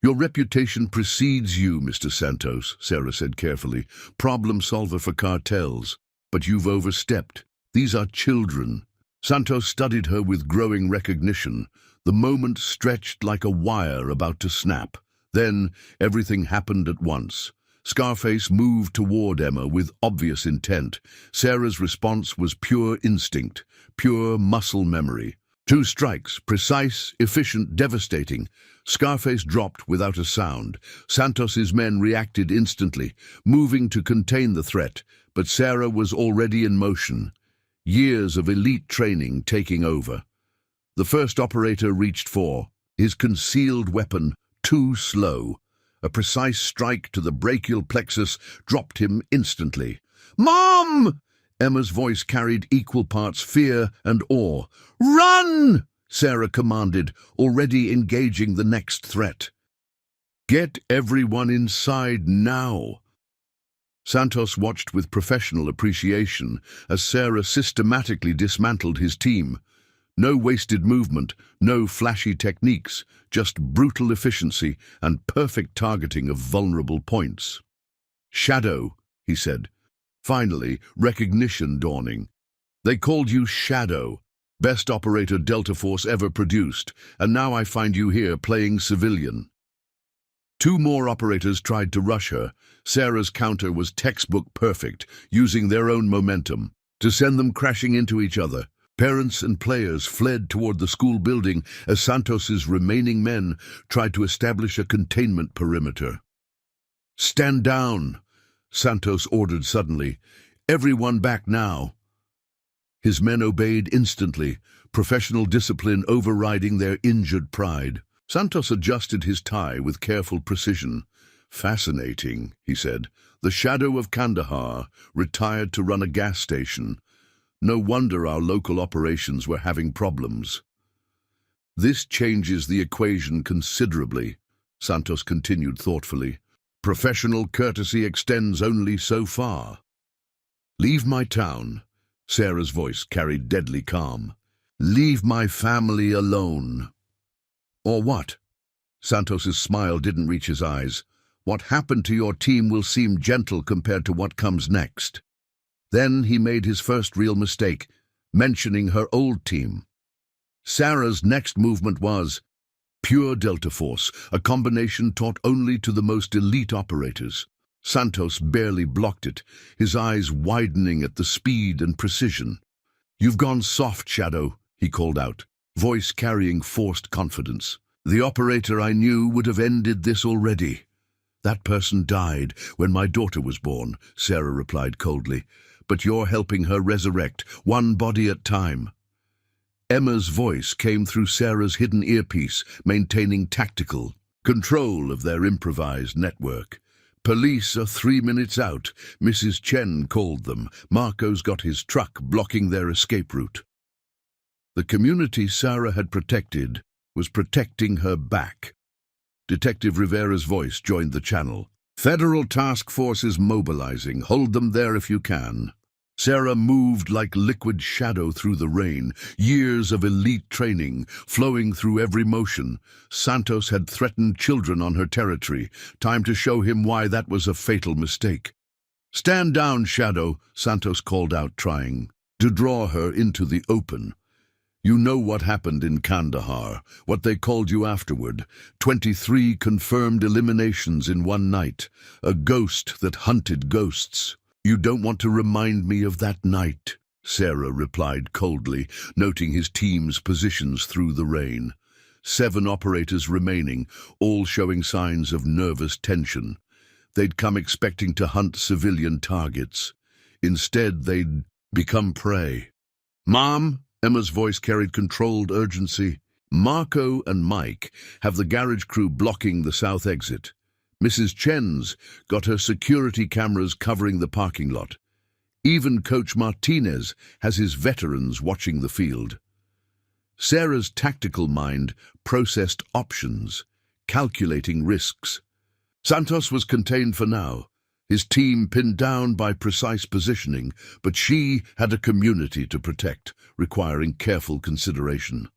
"Your reputation precedes you, Mr. Santos," Sarah said carefully. "Problem solver for cartels. But you've overstepped. These are children." Santos studied her with growing recognition. The moment stretched like a wire about to snap. Then everything happened at once. Scarface moved toward Emma with obvious intent. Sarah's response was pure instinct, pure muscle memory. 2 strikes, precise, efficient, devastating. Scarface dropped without a sound. Santos's men reacted instantly, moving to contain the threat, but Sarah was already in motion. Years of elite training taking over. The first operator reached for his concealed weapon, too slow. A precise strike to the brachial plexus dropped him instantly. "Mom!" Emma's voice carried equal parts fear and awe. "Run!" Sarah commanded, already engaging the next threat. "Get everyone inside now." Santos watched with professional appreciation as Sarah systematically dismantled his team. No wasted movement, no flashy techniques, just brutal efficiency and perfect targeting of vulnerable points. "Shadow," he said. Finally, recognition dawning. "They called you Shadow, best operator Delta Force ever produced, and now I find you here playing civilian." 2 more operators tried to rush her. Sarah's counter was textbook perfect, using their own momentum to send them crashing into each other. Parents and players fled toward the school building as Santos's remaining men tried to establish a containment perimeter. "Stand down," Santos ordered suddenly. "Everyone back now." His men obeyed instantly, professional discipline overriding their injured pride. Santos adjusted his tie with careful precision. "Fascinating," he said. "The Shadow of Kandahar, retired to run a gas station. No wonder our local operations were having problems." "This changes the equation considerably," Santos continued thoughtfully. "Professional courtesy extends only so far." "Leave my town," Sarah's voice carried deadly calm. "Leave my family alone." "Or what?" Santos's smile didn't reach his eyes. "What happened to your team will seem gentle compared to what comes next." Then he made his first real mistake, mentioning her old team. Sarah's next movement was pure Delta Force, a combination taught only to the most elite operators. Santos barely blocked it, his eyes widening at the speed and precision. "You've gone soft, Shadow," he called out, voice carrying forced confidence. "The operator I knew would have ended this already." "That person died when my daughter was born," Sarah replied coldly. "But you're helping her resurrect, one body at a time." Emma's voice came through Sarah's hidden earpiece, maintaining tactical control of their improvised network. "Police are 3 minutes out. Mrs. Chen called them. Marco's got his truck blocking their escape route." The community Sarah had protected was protecting her back. Detective Rivera's voice joined the channel. "Federal task force is mobilizing. Hold them there if you can." Sarah moved like liquid shadow through the rain, years of elite training flowing through every motion. Santos had threatened children on her territory. Time to show him why that was a fatal mistake. "Stand down, Shadow," Santos called out, trying to draw her into the open. "You know what happened in Kandahar, what they called you afterward. 23 confirmed eliminations in one night, a ghost that hunted ghosts." "You don't want to remind me of that night," Sarah replied coldly, noting his team's positions through the rain. 7 operators remaining, all showing signs of nervous tension. They'd come expecting to hunt civilian targets. Instead, they'd become prey. "Mom," Emma's voice carried controlled urgency. "Marco and Mike have the garage crew blocking the south exit. Mrs. Chen's got her security cameras covering the parking lot. Even Coach Martinez has his veterans watching the field." Sarah's tactical mind processed options, calculating risks. Santos was contained for now, his team pinned down by precise positioning, but she had a community to protect, requiring careful consideration.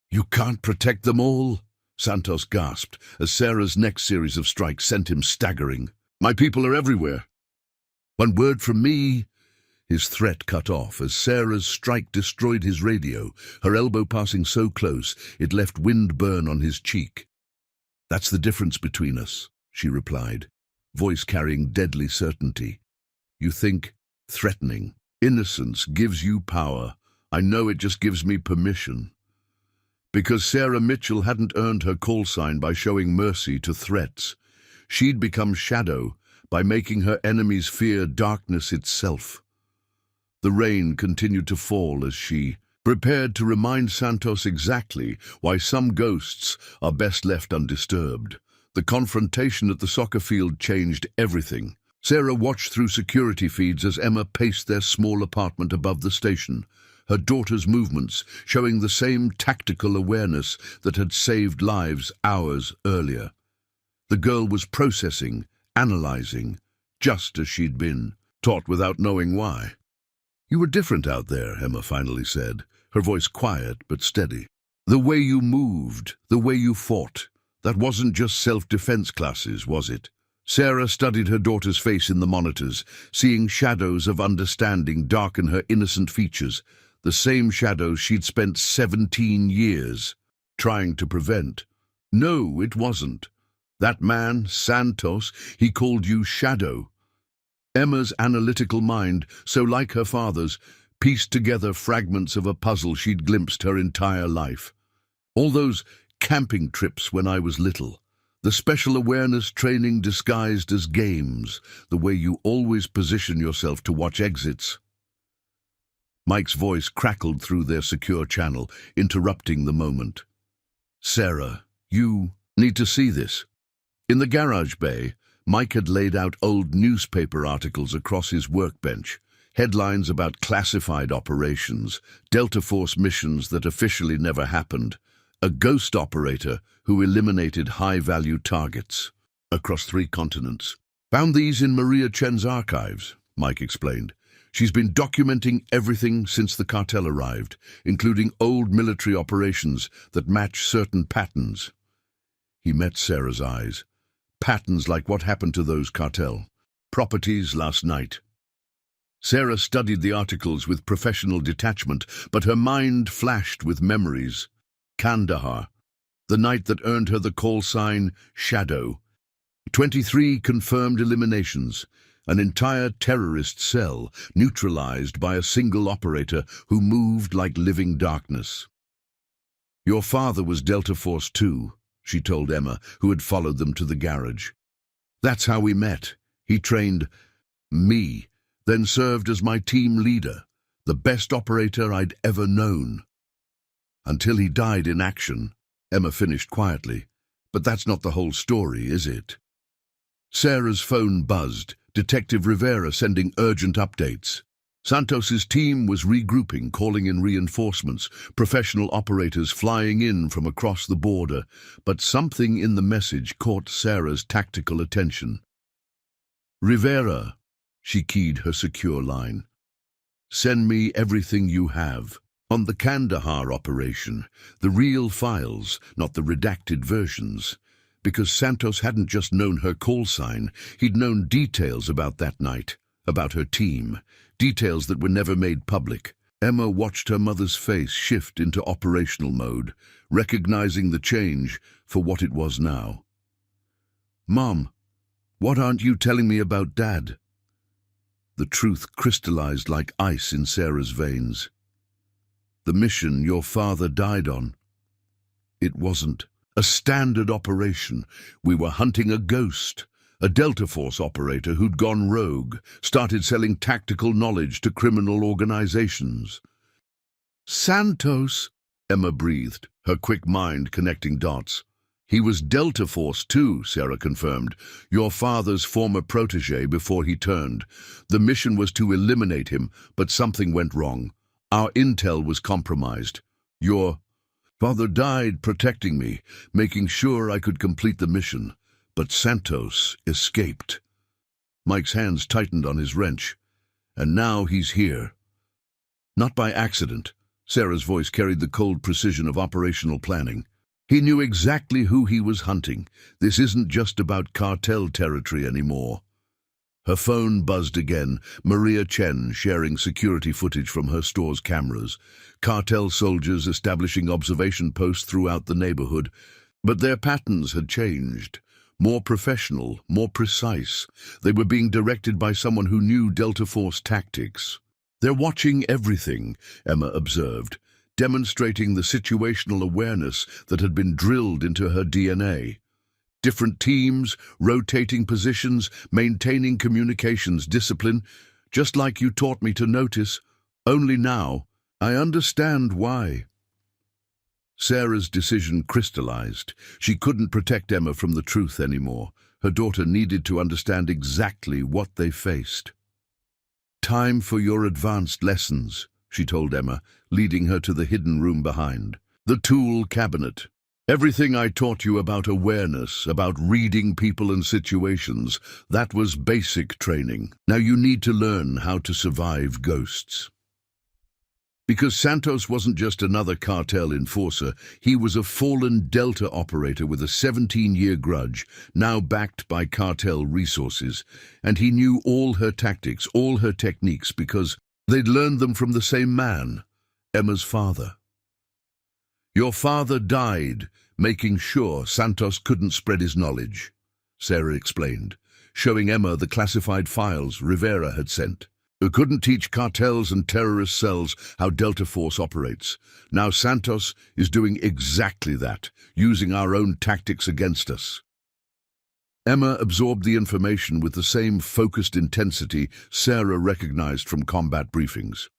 "You can't protect them all," Santos gasped as Sarah's next series of strikes sent him staggering. "My people are everywhere." "One word from me." His threat cut off as Sarah's strike destroyed his radio, her elbow passing so close it left wind burn on his cheek. "That's the difference between us," she replied. voice carrying deadly certainty. You think, threatening. Innocence gives you power. I know it just gives me permission. Because Sarah Mitchell hadn't earned her call sign by showing mercy to threats. She'd become shadow by making her enemies fear darkness itself. The rain continued to fall as she prepared to remind Santos exactly why some ghosts are best left undisturbed. The confrontation at the soccer field changed everything. Sarah watched through security feeds as Emma paced their small apartment above the station, her daughter's movements showing the same tactical awareness that had saved lives hours earlier. The girl was processing, analyzing, just as she'd been, taught without knowing why. "You were different out there," Emma finally said, her voice quiet but steady. "The way you moved, the way you fought, that wasn't just self-defense classes, was it?" Sarah studied her daughter's face in the monitors, seeing shadows of understanding darken her innocent features, the same shadows she'd spent 17 years trying to prevent. "No, it wasn't. That man, Santos, he called you Shadow." Emma's analytical mind, so like her father's, pieced together fragments of a puzzle she'd glimpsed her entire life. All those camping trips when I was little, the special awareness training disguised as games, the way you always position yourself to watch exits. Mike's voice crackled through their secure channel, interrupting the moment. "Sarah, you need to see this." In the garage bay, Mike had laid out old newspaper articles across his workbench, headlines about classified operations, Delta Force missions that officially never happened, a ghost operator who eliminated high-value targets across 3 continents. "Found these in Maria Chen's archives," Mike explained. "She's been documenting everything since the cartel arrived, including old military operations that match certain patterns." He met Sarah's eyes. "Patterns like what happened to those cartel properties last night." Sarah studied the articles with professional detachment, but her mind flashed with memories. Kandahar, the night that earned her the call sign Shadow. 23 confirmed eliminations, an entire terrorist cell neutralized by a single operator who moved like living darkness. "Your father was Delta Force too," she told Emma, who had followed them to the garage. "That's how we met. He trained me, then served as my team leader, the best operator I'd ever known. Until he died in action," Emma finished quietly. "But that's not the whole story, is it?" Sarah's phone buzzed, Detective Rivera sending urgent updates. Santos's team was regrouping, calling in reinforcements, professional operators flying in from across the border, but something in the message caught Sarah's tactical attention. "Rivera," she keyed her secure line. "Send me everything you have. On the Kandahar operation, the real files, not the redacted versions." Because Santos hadn't just known her call sign, he'd known details about that night, about her team, details that were never made public. Emma watched her mother's face shift into operational mode, recognizing the change for what it was now. "Mom, what aren't you telling me about Dad?" The truth crystallized like ice in Sarah's veins. "The mission your father died on. It wasn't a standard operation. We were hunting a ghost, a Delta Force operator who'd gone rogue, started selling tactical knowledge to criminal organizations." "Santos," Emma breathed, her quick mind connecting dots. "He was Delta Force too," Sarah confirmed, "your father's former protege before he turned. The mission was to eliminate him, but something went wrong. Our intel was compromised. Your father died protecting me, making sure I could complete the mission, but Santos escaped." Mike's hands tightened on his wrench. "And now he's here." "Not by accident." Sarah's voice carried the cold precision of operational planning. "He knew exactly who he was hunting. This isn't just about cartel territory anymore." Her phone buzzed again, Maria Chen sharing security footage from her store's cameras. Cartel soldiers establishing observation posts throughout the neighborhood, but their patterns had changed. More professional, more precise. They were being directed by someone who knew Delta Force tactics. "They're watching everything," Emma observed, demonstrating the situational awareness that had been drilled into her DNA. Different teams, rotating positions, maintaining communications discipline, just like you taught me to notice. Only now, I understand why. Sarah's decision crystallized. She couldn't protect Emma from the truth anymore. Her daughter needed to understand exactly what they faced. "Time for your advanced lessons," she told Emma, leading her to the hidden room behind. "The tool cabinet. Everything I taught you about awareness, about reading people and situations, that was basic training. Now you need to learn how to survive ghosts." Because Santos wasn't just another cartel enforcer, he was a fallen Delta operator with a 17-year grudge, now backed by cartel resources, and he knew all her tactics, all her techniques, because they'd learned them from the same man, Emma's father. "Your father died, making sure Santos couldn't spread his knowledge," Sarah explained, showing Emma the classified files Rivera had sent. "Who couldn't teach cartels and terrorist cells how Delta Force operates. Now Santos is doing exactly that, using our own tactics against us." Emma absorbed the information with the same focused intensity Sarah recognized from combat briefings.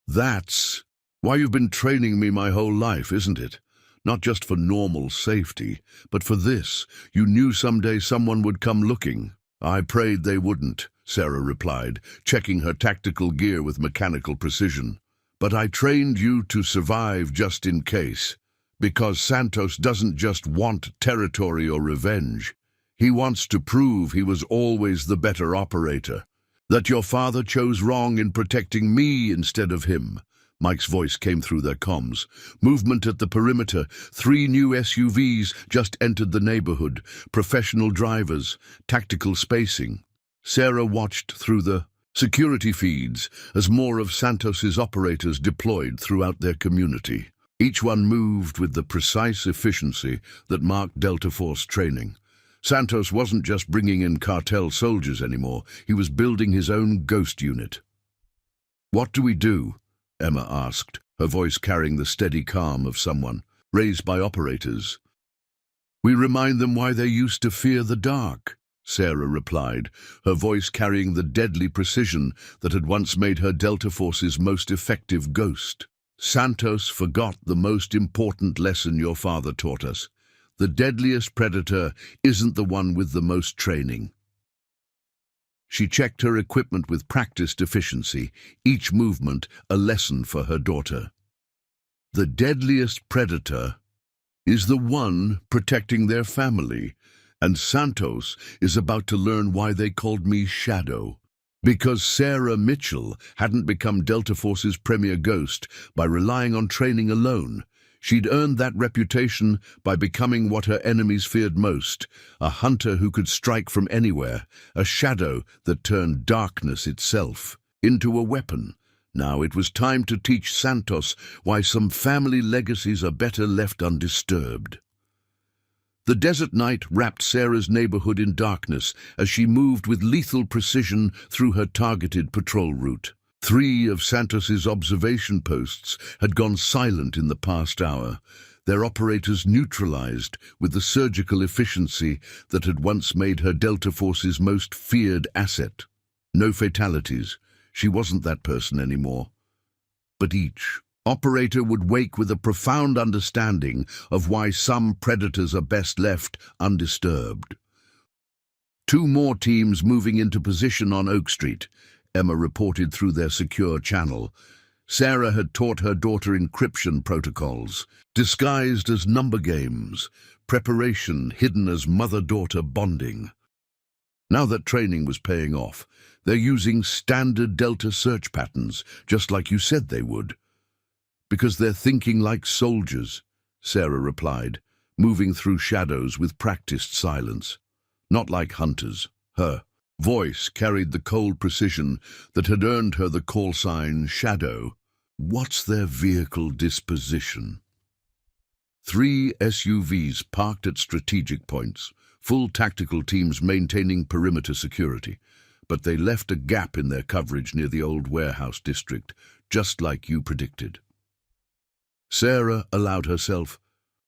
"That's why you've been training me my whole life, isn't it? Not just for normal safety, but for this. You knew someday someone would come looking." "I prayed they wouldn't," Sarah replied, checking her tactical gear with mechanical precision. "But I trained you to survive just in case, because Santos doesn't just want territory or revenge. He wants to prove he was always the better operator, that your father chose wrong in protecting me instead of him." Mike's voice came through their comms. "Movement at the perimeter. 3 new SUVs just entered the neighborhood. Professional drivers. Tactical spacing." Sarah watched through the security feeds as more of Santos's operators deployed throughout their community. Each one moved with the precise efficiency that marked Delta Force training. Santos wasn't just bringing in cartel soldiers anymore. He was building his own ghost unit. "What do we do?" Emma asked, her voice carrying the steady calm of someone raised by operators. "We remind them why they used to fear the dark," Sarah replied, her voice carrying the deadly precision that had once made her Delta Force's most effective ghost. "Santos forgot the most important lesson your father taught us. The deadliest predator isn't the one with the most training." She checked her equipment with practiced efficiency, each movement a lesson for her daughter. "The deadliest predator is the one protecting their family, and Santos is about to learn why they called me Shadow. Because Sarah Mitchell hadn't become Delta Force's premier ghost by relying on training alone. She'd earned that reputation by becoming what her enemies feared most, a hunter who could strike from anywhere, a shadow that turned darkness itself into a weapon. Now it was time to teach Santos why some family legacies are better left undisturbed. The desert night wrapped Sarah's neighborhood in darkness as she moved with lethal precision through her targeted patrol route. 3 of Santos's observation posts had gone silent in the past hour, their operators neutralized with the surgical efficiency that had once made her Delta Force's most feared asset. No fatalities. She wasn't that person anymore. But each operator would wake with a profound understanding of why some predators are best left undisturbed. 2 more teams moving into position on Oak Street, Emma reported through their secure channel. Sarah had taught her daughter encryption protocols, disguised as number games, preparation hidden as mother-daughter bonding. Now that training was paying off, they're using standard Delta search patterns, just like you said they would. "Because they're thinking like soldiers," Sarah replied, moving through shadows with practiced silence. "Not like hunters." Her voice carried the cold precision that had earned her the call sign Shadow. "What's their vehicle disposition?" 3 SUVs parked at strategic points, full tactical teams maintaining perimeter security, but they left a gap in their coverage near the old warehouse district, just like you predicted. Sarah allowed herself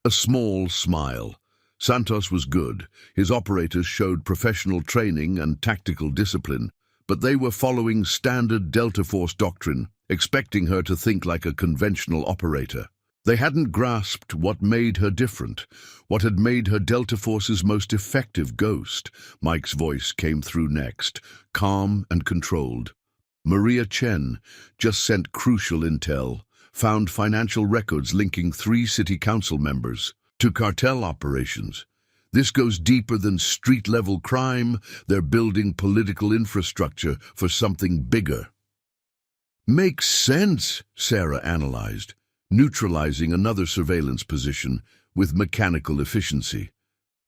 a small smile. Santos was good. His operators showed professional training and tactical discipline, but they were following standard Delta Force doctrine, expecting her to think like a conventional operator. They hadn't grasped what made her different, what had made her Delta Force's most effective ghost. Mike's voice came through next, calm and controlled. Maria Chen just sent crucial intel, found financial records linking 3 city council members to cartel operations. This goes deeper than street-level crime. They're building political infrastructure for something bigger. Makes sense, Sarah analyzed, neutralizing another surveillance position with mechanical efficiency.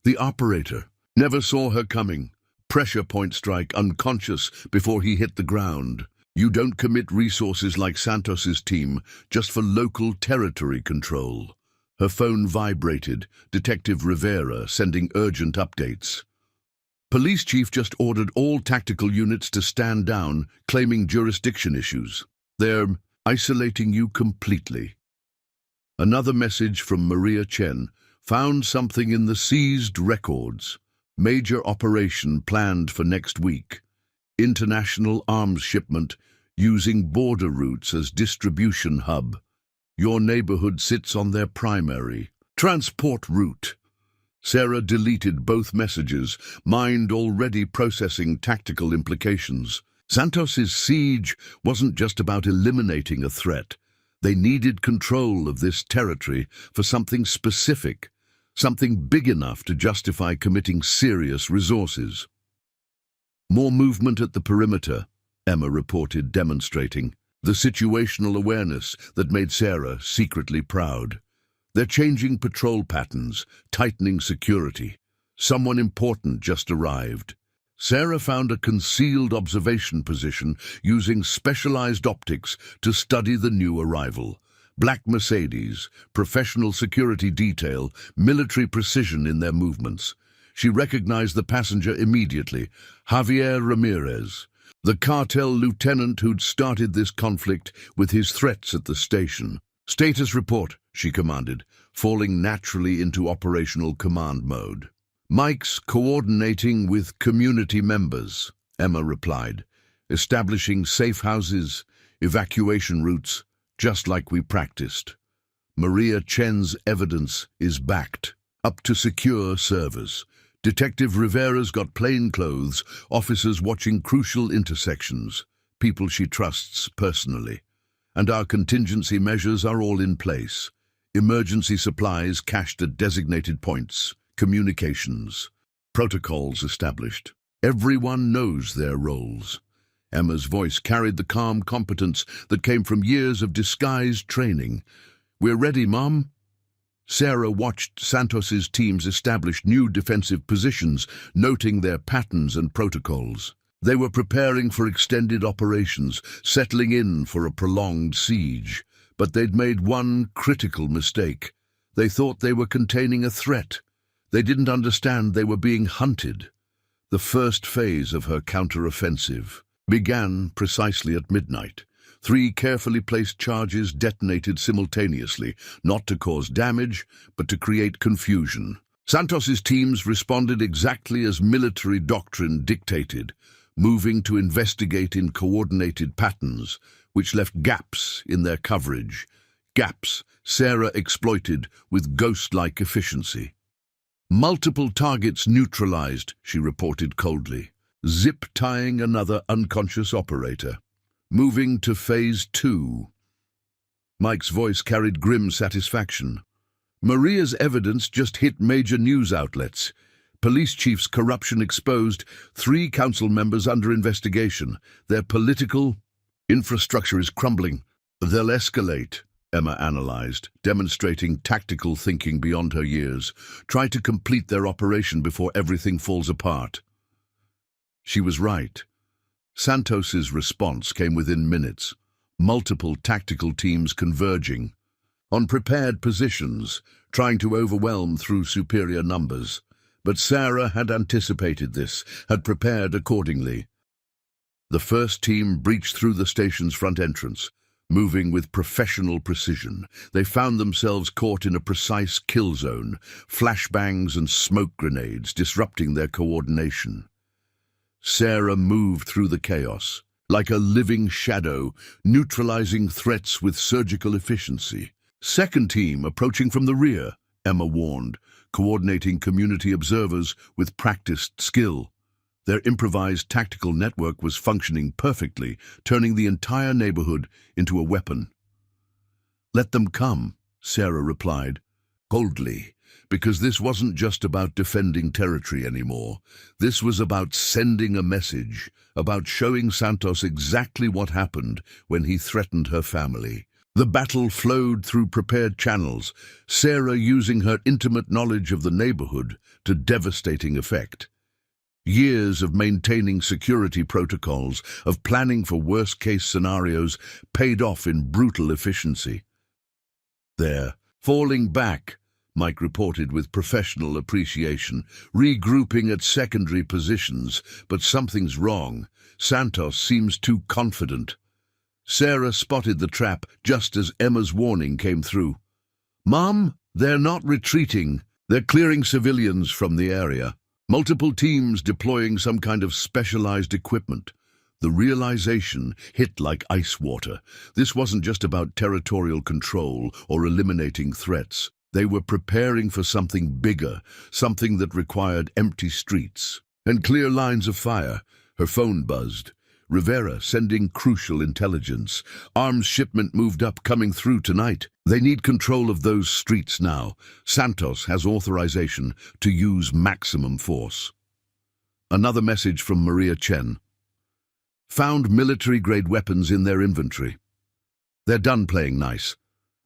The operator never saw her coming. Pressure point strike, unconscious before he hit the ground. You don't commit resources like Santos's team just for local territory control. Her phone vibrated, Detective Rivera sending urgent updates. Police chief just ordered all tactical units to stand down, claiming jurisdiction issues. They're isolating you completely. Another message from Maria Chen found something in the seized records. Major operation planned for next week. International arms shipment using border routes as distribution hub. Your neighborhood sits on their primary transport route. Sarah deleted both messages, mind already processing tactical implications. Santos's siege wasn't just about eliminating a threat. They needed control of this territory for something specific, something big enough to justify committing serious resources. More movement at the perimeter, Emma reported, demonstrating the situational awareness that made Sarah secretly proud. They're changing patrol patterns, tightening security. Someone important just arrived. Sarah found a concealed observation position using specialized optics to study the new arrival. Black Mercedes, professional security detail, military precision in their movements. She recognized the passenger immediately, Javier Ramirez, the cartel lieutenant who'd started this conflict with his threats at the station. Status report, she commanded, falling naturally into operational command mode. Mike's coordinating with community members, Emma replied, establishing safe houses, evacuation routes, just like we practiced. Maria Chen's evidence is backed, up to secure servers. Detective Rivera's got plainclothes, officers watching crucial intersections, people she trusts personally. And our contingency measures are all in place. Emergency supplies cached at designated points, communications, protocols established. Everyone knows their roles. Emma's voice carried the calm competence that came from years of disguised training. We're ready, Mom. Sarah watched Santos's teams establish new defensive positions, noting their patterns and protocols. They were preparing for extended operations, settling in for a prolonged siege. But they'd made one critical mistake. They thought they were containing a threat. They didn't understand they were being hunted. The first phase of her counter-offensive began precisely at midnight. 3 carefully placed charges detonated simultaneously, not to cause damage, but to create confusion. Santos's teams responded exactly as military doctrine dictated, moving to investigate in coordinated patterns, which left gaps in their coverage. Gaps Sarah exploited with ghost-like efficiency. Multiple targets neutralized, she reported coldly, zip-tying another unconscious operator. Moving to Phase 2. Mike's voice carried grim satisfaction. Maria's evidence just hit major news outlets. Police chief's corruption exposed, 3 council members under investigation. Their political infrastructure is crumbling. They'll escalate, Emma analyzed, demonstrating tactical thinking beyond her years. Try to complete their operation before everything falls apart. She was right. Santos's response came within minutes, multiple tactical teams converging on prepared positions, trying to overwhelm through superior numbers. But Sarah had anticipated this, had prepared accordingly. The first team breached through the station's front entrance. Moving with professional precision, they found themselves caught in a precise kill zone, flashbangs and smoke grenades disrupting their coordination. Sarah moved through the chaos, like a living shadow, neutralizing threats with surgical efficiency. Second team approaching from the rear, Emma warned, coordinating community observers with practiced skill. Their improvised tactical network was functioning perfectly, turning the entire neighborhood into a weapon. "Let them come," Sarah replied, coldly, because this wasn't just about defending territory anymore. This was about sending a message, about showing Santos exactly what happened when he threatened her family. The battle flowed through prepared channels, Sarah using her intimate knowledge of the neighborhood to devastating effect. Years of maintaining security protocols, of planning for worst-case scenarios, paid off in brutal efficiency. "They're falling back," Mike reported with professional appreciation, regrouping at secondary positions, "but something's wrong. Santos seems too confident." Sarah spotted the trap just as Emma's warning came through. "Mom, they're not retreating. They're clearing civilians from the area. Multiple teams deploying some kind of specialized equipment." The realization hit like ice water. This wasn't just about territorial control or eliminating threats. They were preparing for something bigger, something that required empty streets and clear lines of fire. Her phone buzzed. Rivera sending crucial intelligence. Arms shipment moved up, coming through tonight. They need control of those streets now. Santos has authorization to use maximum force. Another message from Maria Chen. Found military-grade weapons in their inventory. They're done playing nice.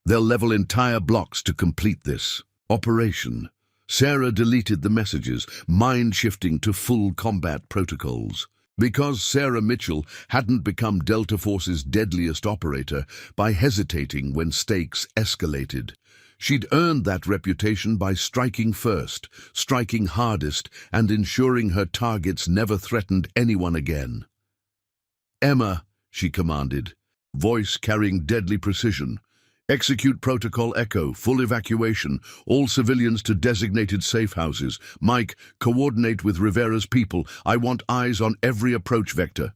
They'll level entire blocks to complete this operation. Sarah deleted the messages, mind-shifting to full combat protocols. Because Sarah Mitchell hadn't become Delta Force's deadliest operator by hesitating when stakes escalated. She'd earned that reputation by striking first, striking hardest, and ensuring her targets never threatened anyone again. "Emma," she commanded, voice carrying deadly precision. "Execute Protocol Echo, full evacuation, all civilians to designated safe houses. Mike, coordinate with Rivera's people. I want eyes on every approach vector."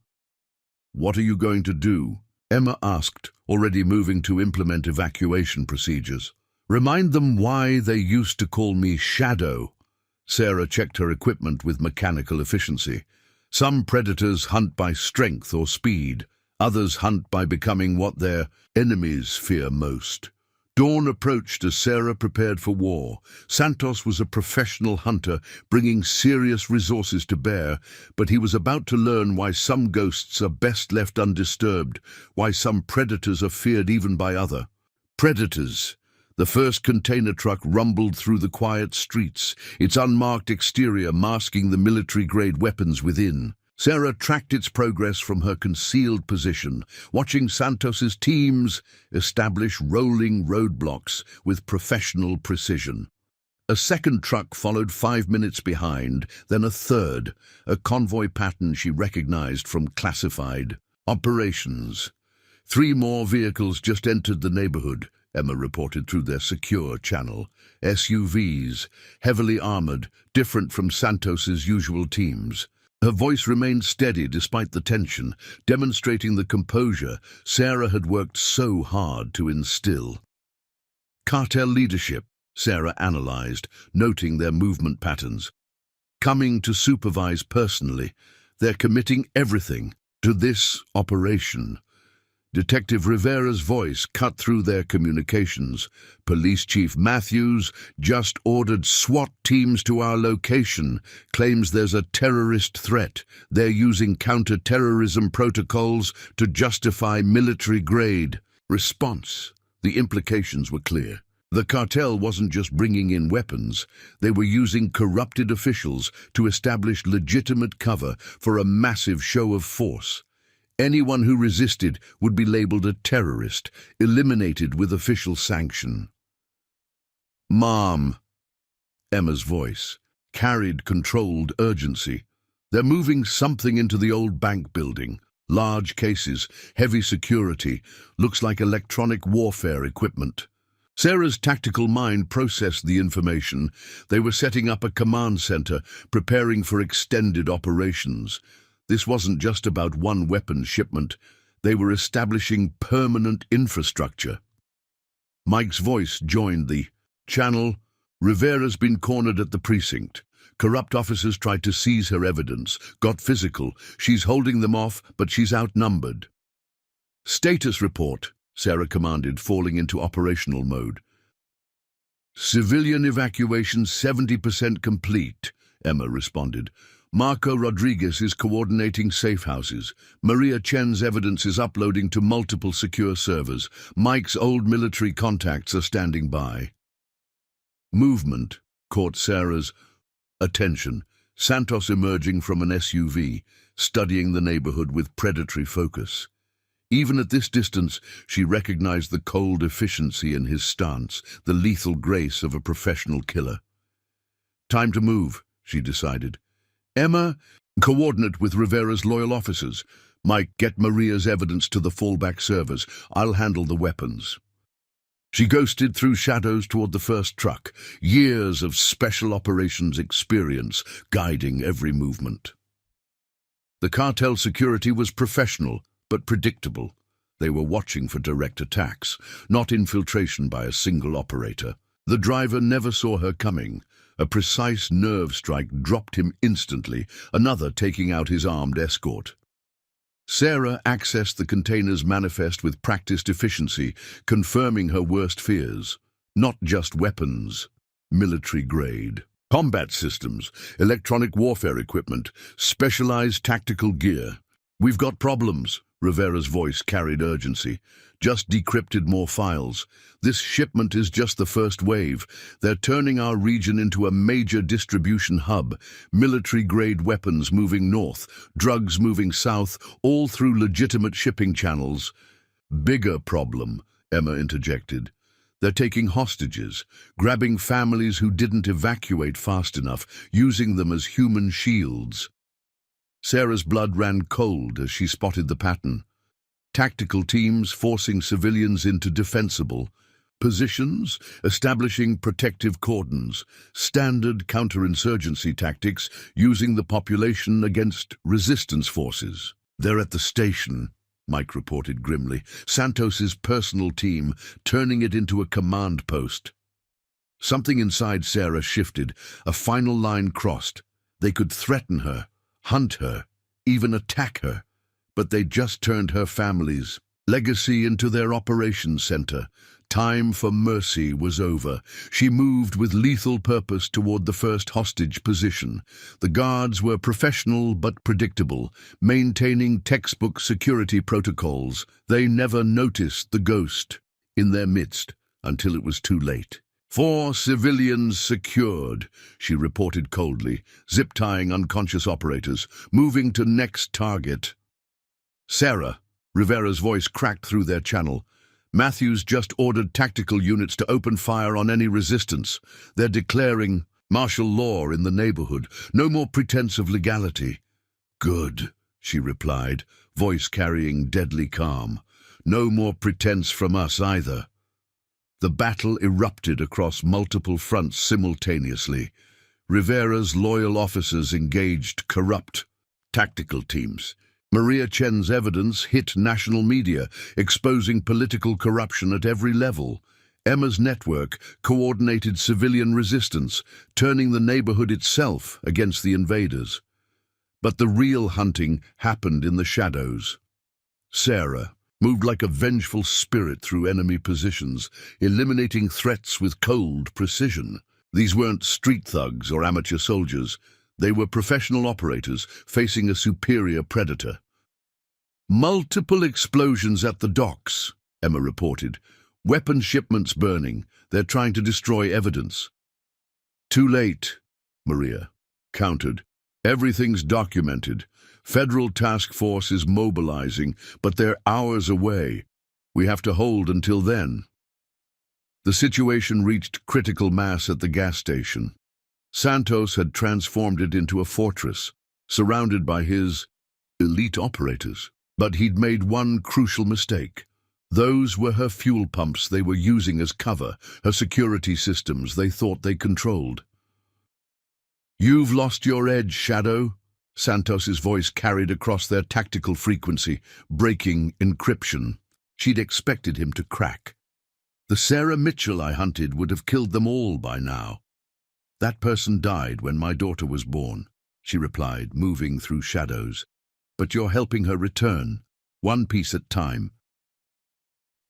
"What are you going to do?" Emma asked, already moving to implement evacuation procedures. "Remind them why they used to call me Shadow." Sarah checked her equipment with mechanical efficiency. Some predators hunt by strength or speed. Others hunt by becoming what their enemies fear most. Dawn approached as Sarah prepared for war. Santos was a professional hunter, bringing serious resources to bear, but he was about to learn why some ghosts are best left undisturbed, why some predators are feared even by other predators. The first container truck rumbled through the quiet streets, its unmarked exterior masking the military-grade weapons within. Sarah tracked its progress from her concealed position, watching Santos's teams establish rolling roadblocks with professional precision. A second truck followed 5 minutes behind, then a third, a convoy pattern she recognized from classified operations. 3 more vehicles just entered the neighborhood, Emma reported through their secure channel. SUVs, heavily armored, different from Santos's usual teams. Her voice remained steady despite the tension, demonstrating the composure Sarah had worked so hard to instill. Cartel leadership, Sarah analyzed, noting their movement patterns. Coming to supervise personally, they're committing everything to this operation. Detective Rivera's voice cut through their communications. Police Chief Matthews just ordered SWAT teams to our location, claims there's a terrorist threat. They're using counter-terrorism protocols to justify military-grade response. The implications were clear. The cartel wasn't just bringing in weapons, they were using corrupted officials to establish legitimate cover for a massive show of force. Anyone who resisted would be labeled a terrorist, eliminated with official sanction. "Mom," Emma's voice, carried controlled urgency. They're moving something into the old bank building. Large cases, heavy security, looks like electronic warfare equipment. Sarah's tactical mind processed the information. They were setting up a command center, preparing for extended operations. This wasn't just about one weapon shipment. They were establishing permanent infrastructure. Mike's voice joined the channel. Rivera's been cornered at the precinct. Corrupt officers tried to seize her evidence, got physical. She's holding them off, but she's outnumbered. Status report, Sarah commanded, falling into operational mode. Civilian evacuation 70% complete, Emma responded. Marco Rodriguez is coordinating safe houses. Maria Chen's evidence is uploading to multiple secure servers. Mike's old military contacts are standing by. Movement caught Sarah's attention. Santos emerging from an SUV, studying the neighborhood with predatory focus. Even at this distance, she recognized the cold efficiency in his stance, the lethal grace of a professional killer. Time to move, she decided. Emma, coordinate with Rivera's loyal officers. Mike, get Maria's evidence to the fallback servers. I'll handle the weapons. She ghosted through shadows toward the first truck, years of special operations experience guiding every movement. The cartel security was professional, but predictable. They were watching for direct attacks, not infiltration by a single operator. The driver never saw her coming. A precise nerve strike dropped him instantly, another taking out his armed escort. Sarah accessed the container's manifest with practiced efficiency, confirming her worst fears. Not just weapons, military grade. Combat systems, electronic warfare equipment, specialized tactical gear. We've got problems, Rivera's voice carried urgency. Just decrypted more files. This shipment is just the first wave. They're turning our region into a major distribution hub. Military-grade weapons moving north, drugs moving south, all through legitimate shipping channels. Bigger problem, Emma interjected. They're taking hostages, grabbing families who didn't evacuate fast enough, using them as human shields. Sarah's blood ran cold as she spotted the pattern. Tactical teams forcing civilians into defensible positions, establishing protective cordons, standard counterinsurgency tactics using the population against resistance forces. They're at the station, Mike reported grimly. Santos's personal team, turning it into a command post. Something inside Sarah shifted, a final line crossed. They could threaten her, hunt her, even attack her. But they just turned her family's legacy into their operations center. Time for mercy was over. She moved with lethal purpose toward the first hostage position. The guards were professional but predictable, maintaining textbook security protocols. They never noticed the ghost in their midst until it was too late. 4 civilians secured, she reported coldly, zip-tying unconscious operators, moving to next target. Sarah, Rivera's voice cracked through their channel. Matthews just ordered tactical units to open fire on any resistance. They're declaring martial law in the neighborhood. No more pretense of legality. Good, she replied, voice carrying deadly calm. No more pretense from us either. The battle erupted across multiple fronts simultaneously. Rivera's loyal officers engaged corrupt tactical teams. Maria Chen's evidence hit national media, exposing political corruption at every level. Emma's network coordinated civilian resistance, turning the neighborhood itself against the invaders. But the real hunting happened in the shadows. Sarah moved like a vengeful spirit through enemy positions, eliminating threats with cold precision. These weren't street thugs or amateur soldiers. They were professional operators facing a superior predator. Multiple explosions at the docks, Emma reported. Weapon shipments burning. They're trying to destroy evidence. Too late, Maria countered. Everything's documented. Federal task force is mobilizing, but they're hours away. We have to hold until then. The situation reached critical mass at the gas station. Santos had transformed it into a fortress, surrounded by his elite operators. But he'd made one crucial mistake. Those were her fuel pumps they were using as cover, her security systems they thought they controlled. "You've lost your edge, Shadow," Santos's voice carried across their tactical frequency, breaking encryption. She'd expected him to crack. "The Sarah Mitchell I hunted would have killed them all by now." "That person died when my daughter was born," she replied, moving through shadows. "But you're helping her return, one piece at a time."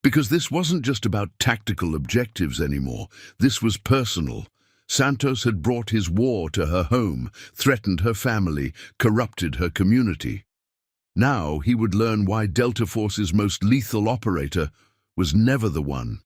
Because this wasn't just about tactical objectives anymore. This was personal. Santos had brought his war to her home, threatened her family, corrupted her community. Now he would learn why Delta Force's most lethal operator was never the one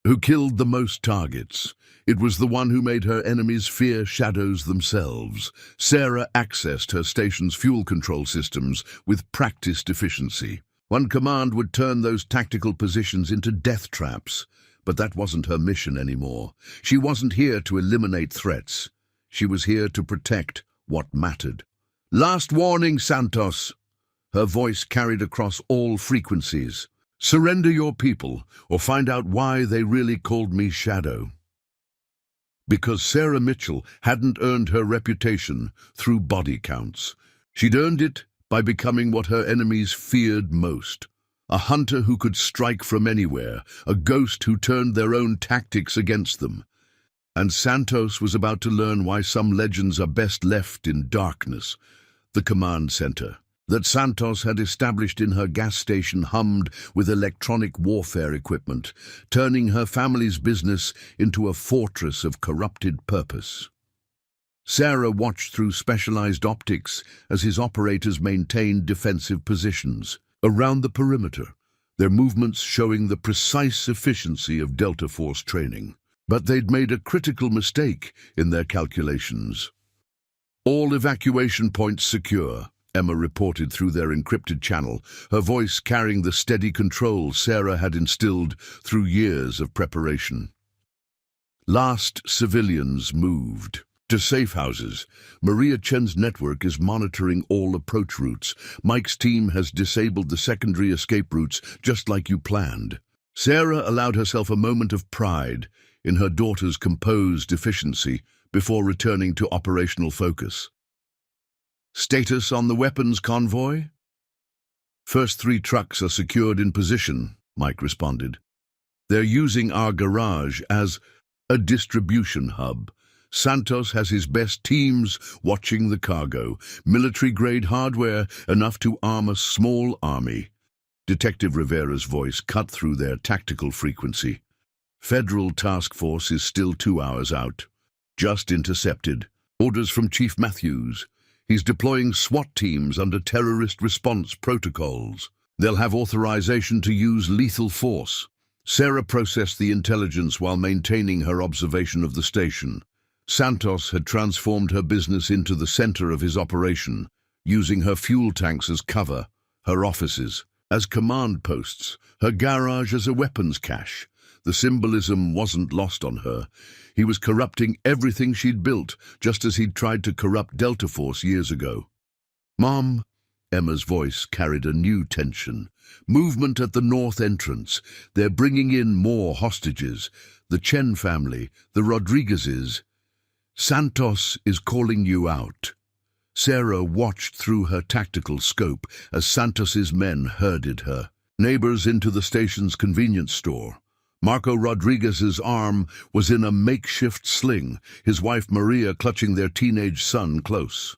who killed the most targets. It was the one who made her enemies fear shadows themselves. Sarah accessed her station's fuel control systems with practiced efficiency. One command would turn those tactical positions into death traps. But that wasn't her mission anymore. She wasn't here to eliminate threats. She was here to protect what mattered. "Last warning, Santos." Her voice carried across all frequencies. "Surrender your people, or find out why they really called me Shadow." Because Sarah Mitchell hadn't earned her reputation through body counts. She'd earned it by becoming what her enemies feared most. A hunter who could strike from anywhere, a ghost who turned their own tactics against them. And Santos was about to learn why some legends are best left in darkness. The command center that Santos had established in her gas station hummed with electronic warfare equipment, turning her family's business into a fortress of corrupted purpose. Sarah watched through specialized optics as his operators maintained defensive positions around the perimeter, their movements showing the precise efficiency of Delta Force training. But they'd made a critical mistake in their calculations. "All evacuation points secure," Emma reported through their encrypted channel, her voice carrying the steady control Sarah had instilled through years of preparation. Last civilians moved to safe houses. Maria Chen's network is monitoring all approach routes. Mike's team has disabled the secondary escape routes just like you planned. Sarah allowed herself a moment of pride in her daughter's composed efficiency before returning to operational focus. "Status on the weapons convoy?" "First 3 trucks are secured in position," Mike responded. "They're using our garage as a distribution hub. Santos has his best teams watching the cargo, military-grade hardware enough to arm a small army." Detective Rivera's voice cut through their tactical frequency. "Federal task force is still 2 hours out. Just intercepted. Orders from Chief Matthews. He's deploying SWAT teams under terrorist response protocols. They'll have authorization to use lethal force." Sarah processed the intelligence while maintaining her observation of the station. Santos had transformed her business into the center of his operation, using her fuel tanks as cover, her offices as command posts, her garage as a weapons cache. The symbolism wasn't lost on her. He was corrupting everything she'd built, just as he'd tried to corrupt Delta Force years ago. "Mom," Emma's voice carried a new tension. "Movement at the north entrance. They're bringing in more hostages. The Chen family, the Rodriguezes. Santos is calling you out." Sarah watched through her tactical scope as Santos's men herded her. Neighbors into the station's convenience store. Marco Rodriguez's arm was in a makeshift sling, his wife Maria clutching their teenage son close.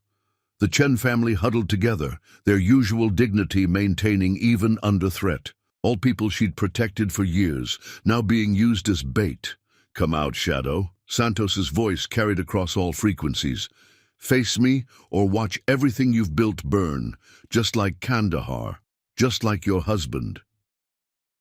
The Chen family huddled together, their usual dignity maintaining even under threat. All people she'd protected for years, now being used as bait. "Come out, Shadow." Santos's voice carried across all frequencies. "Face me or watch everything you've built burn, just like Kandahar, just like your husband."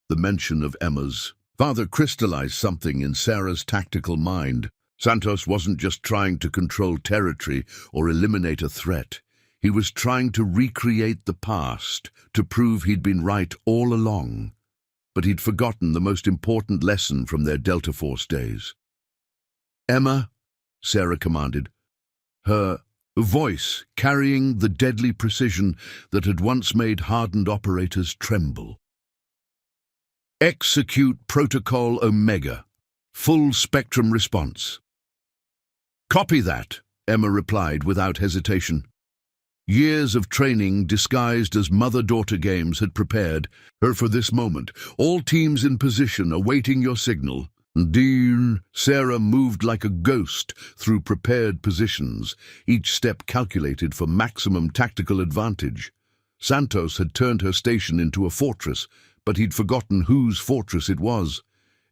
The mention of Emma's father crystallized something in Sarah's tactical mind. Santos wasn't just trying to control territory or eliminate a threat. He was trying to recreate the past, to prove he'd been right all along. But he'd forgotten the most important lesson from their Delta Force days. "Emma," Sarah commanded, her voice carrying the deadly precision that had once made hardened operators tremble. Execute Protocol Omega. Full spectrum response. Copy that, Emma replied without hesitation. Years of training disguised as mother-daughter games had prepared her for this moment. All teams in position awaiting your signal. Dean. Sarah moved like a ghost through prepared positions, each step calculated for maximum tactical advantage. Santos had turned her station into a fortress, but he'd forgotten whose fortress it was.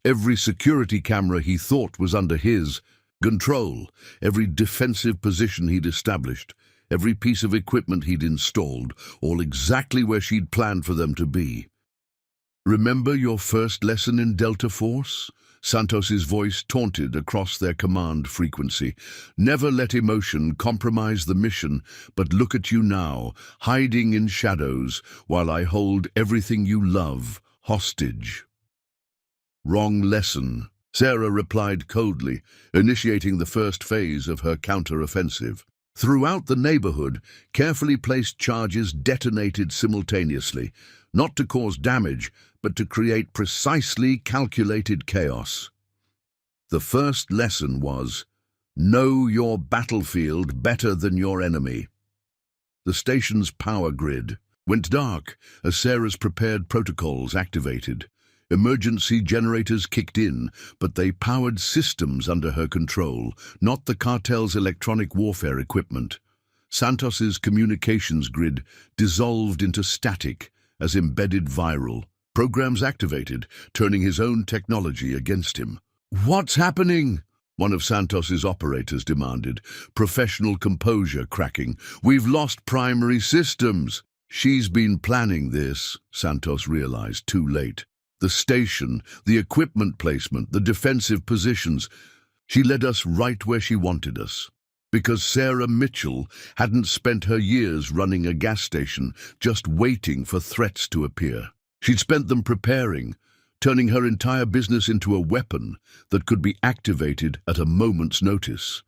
Every security camera he thought was under his control, every defensive position he'd established, every piece of equipment he'd installed, all exactly where she'd planned for them to be. Remember your first lesson in Delta Force? Santos's voice taunted across their command frequency. Never let emotion compromise the mission, but look at you now, hiding in shadows, while I hold everything you love hostage. Wrong lesson, Sarah replied coldly, initiating the first phase of her counter-offensive. Throughout the neighborhood, carefully placed charges detonated simultaneously, not to cause damage, but to create precisely calculated chaos. The first lesson was, know your battlefield better than your enemy. The station's power grid went dark as Sarah's prepared protocols activated. Emergency generators kicked in, but they powered systems under her control, not the cartel's electronic warfare equipment. Santos's communications grid dissolved into static as embedded viral. Programs activated, turning his own technology against him. What's happening? One of Santos's operators demanded, professional composure cracking. We've lost primary systems. She's been planning this, Santos realized too late. The station, the equipment placement, the defensive positions. She led us right where she wanted us. Because Sarah Mitchell hadn't spent her years running a gas station, just waiting for threats to appear. She'd spent them preparing, turning her entire business into a weapon that could be activated at a moment's notice.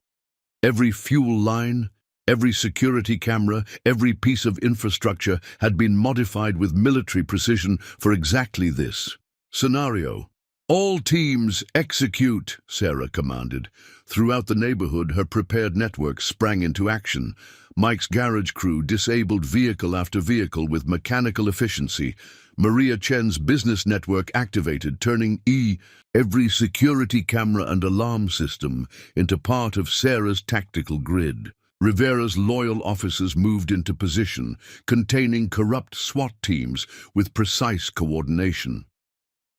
Every fuel line, every security camera, every piece of infrastructure had been modified with military precision for exactly this. Scenario. All teams execute, Sarah commanded. Throughout the neighborhood, her prepared network sprang into action. Mike's garage crew disabled vehicle after vehicle with mechanical efficiency. Maria Chen's business network activated, turning every security camera and alarm system into part of Sarah's tactical grid. Rivera's loyal officers moved into position, containing corrupt SWAT teams with precise coordination.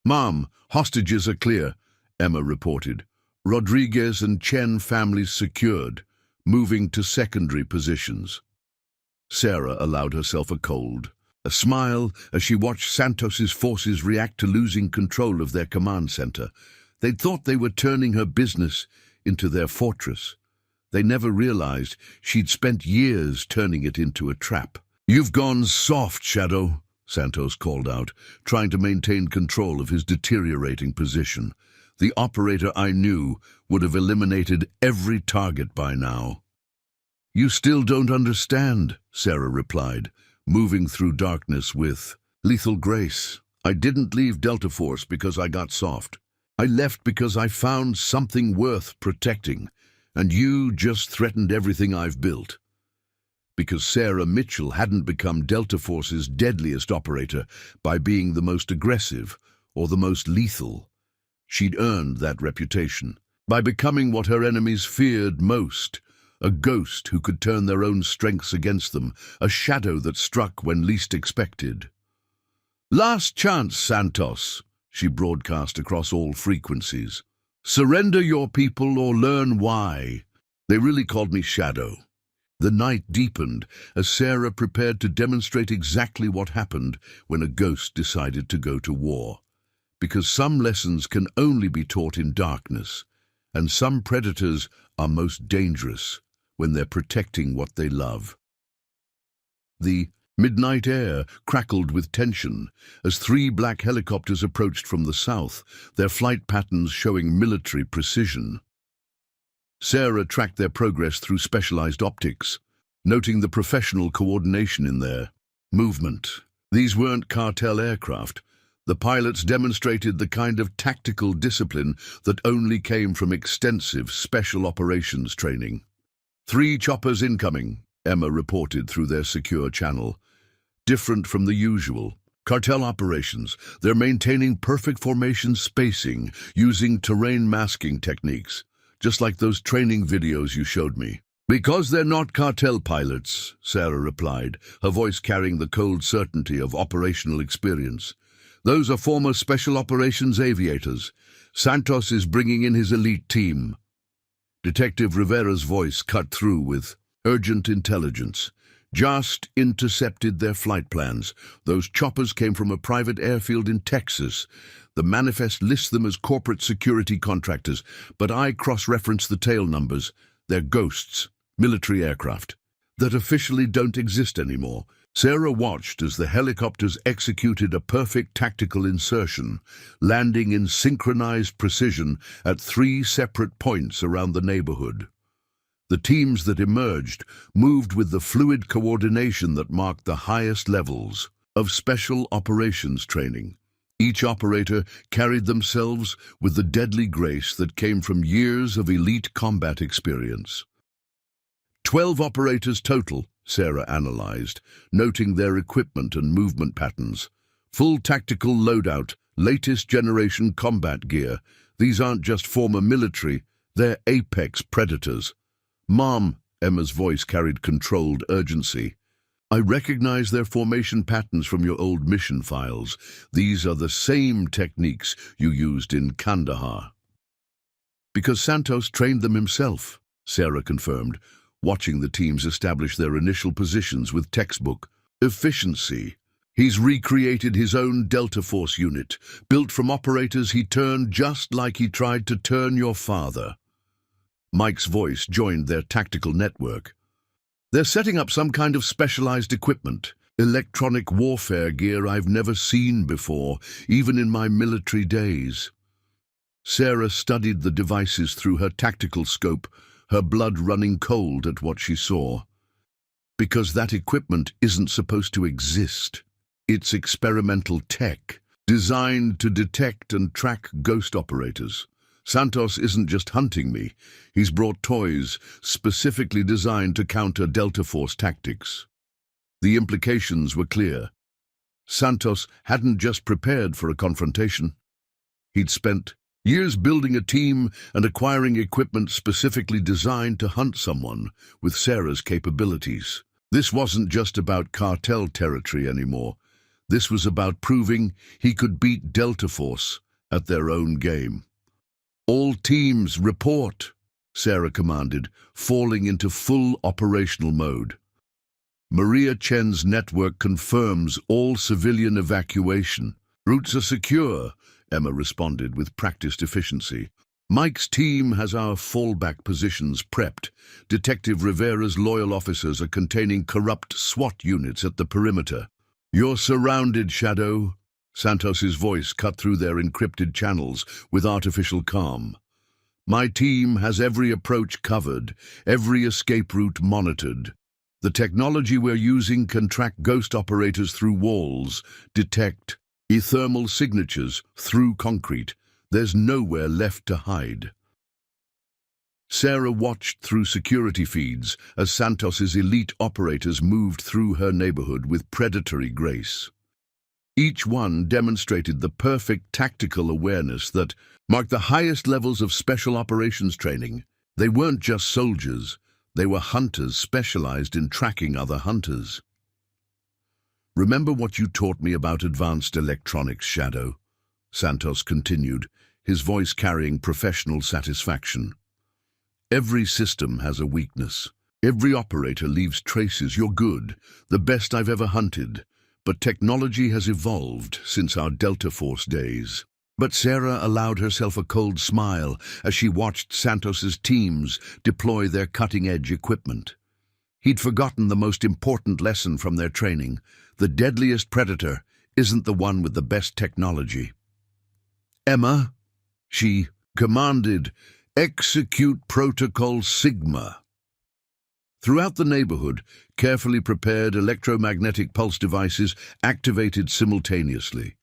Mom, hostages are clear, Emma reported. Rodriguez and Chen families secured, moving to secondary positions. Sarah allowed herself a cold, a smile as she watched Santos's forces react to losing control of their command center. They'd thought they were turning her business into their fortress. They never realized she'd spent years turning it into a trap. You've gone soft, Shadow, Santos called out, trying to maintain control of his deteriorating position. The operator I knew would have eliminated every target by now. You still don't understand, Sarah replied, moving through darkness with lethal grace. I didn't leave Delta Force because I got soft. I left because I found something worth protecting, and you just threatened everything I've built. Because Sarah Mitchell hadn't become Delta Force's deadliest operator by being the most aggressive or the most lethal. She'd earned that reputation by becoming what her enemies feared most, a ghost who could turn their own strengths against them, a shadow that struck when least expected. Last chance, Santos, she broadcast across all frequencies. Surrender your people or learn why. They really called me Shadow. The night deepened as Sarah prepared to demonstrate exactly what happened when a ghost decided to go to war. Because some lessons can only be taught in darkness, and some predators are most dangerous when they're protecting what they love. The midnight air crackled with tension as 3 black helicopters approached from the south, their flight patterns showing military precision. Sarah tracked their progress through specialized optics, noting the professional coordination in their movement. These weren't Cartel aircraft. The pilots demonstrated the kind of tactical discipline that only came from extensive special operations training. 3 choppers incoming, Emma reported through their secure channel. Different from the usual Cartel operations, they're maintaining perfect formation spacing using terrain masking techniques, just like those training videos you showed me. Because they're not Cartel pilots, Sarah replied, her voice carrying the cold certainty of operational experience. Those are former special operations aviators. Santos is bringing in his elite team. Detective Rivera's voice cut through with urgent intelligence. Just intercepted their flight plans. Those choppers came from a private airfield in Texas. The manifest lists them as corporate security contractors, but I cross-referenced the tail numbers. They're ghosts, military aircraft, that officially don't exist anymore. Sarah watched as the helicopters executed a perfect tactical insertion, landing in synchronized precision at 3 separate points around the neighborhood. The teams that emerged moved with the fluid coordination that marked the highest levels of special operations training. Each operator carried themselves with the deadly grace that came from years of elite combat experience. 12 operators total, Sarah analyzed, noting their equipment and movement patterns. Full tactical loadout, latest generation combat gear. These aren't just former military, they're apex predators. Mom, Emma's voice carried controlled urgency. I recognize their formation patterns from your old mission files. These are the same techniques you used in Kandahar. Because Santos trained them himself, Sarah confirmed, watching the teams establish their initial positions with textbook efficiency. He's recreated his own Delta Force unit, built from operators he turned just like he tried to turn your father. Mike's voice joined their tactical network. They're setting up some kind of specialized equipment, electronic warfare gear I've never seen before, even in my military days. Sarah studied the devices through her tactical scope, her blood running cold at what she saw. Because that equipment isn't supposed to exist. It's experimental tech, designed to detect and track ghost operators. Santos isn't just hunting me. He's brought toys specifically designed to counter Delta Force tactics. The implications were clear. Santos hadn't just prepared for a confrontation. He'd spent years building a team and acquiring equipment specifically designed to hunt someone with Sarah's capabilities. This wasn't just about Cartel territory anymore. This was about proving he could beat Delta Force at their own game. All teams report, Sarah commanded, falling into full operational mode. Maria Chen's network confirms all civilian evacuation. Routes are secure, Emma responded with practiced efficiency. Mike's team has our fallback positions prepped. Detective Rivera's loyal officers are containing corrupt SWAT units at the perimeter. You're surrounded, Shadow. Santos's voice cut through their encrypted channels with artificial calm. My team has every approach covered, every escape route monitored. The technology we're using can track ghost operators through walls, detect thermal signatures through concrete. There's nowhere left to hide. Sarah watched through security feeds as Santos's elite operators moved through her neighborhood with predatory grace. Each one demonstrated the perfect tactical awareness that marked the highest levels of special operations training. They weren't just soldiers, they were hunters specialized in tracking other hunters. Remember what you taught me about advanced electronics, Shadow? Santos continued, his voice carrying professional satisfaction. Every system has a weakness. Every operator leaves traces. You're good, the best I've ever hunted. But technology has evolved since our Delta Force days. But Sarah allowed herself a cold smile as she watched Santos's teams deploy their cutting-edge equipment. He'd forgotten the most important lesson from their training. The deadliest predator isn't the one with the best technology. Emma, she commanded, Execute Protocol Sigma. Throughout the neighborhood, carefully prepared electromagnetic pulse devices activated simultaneously.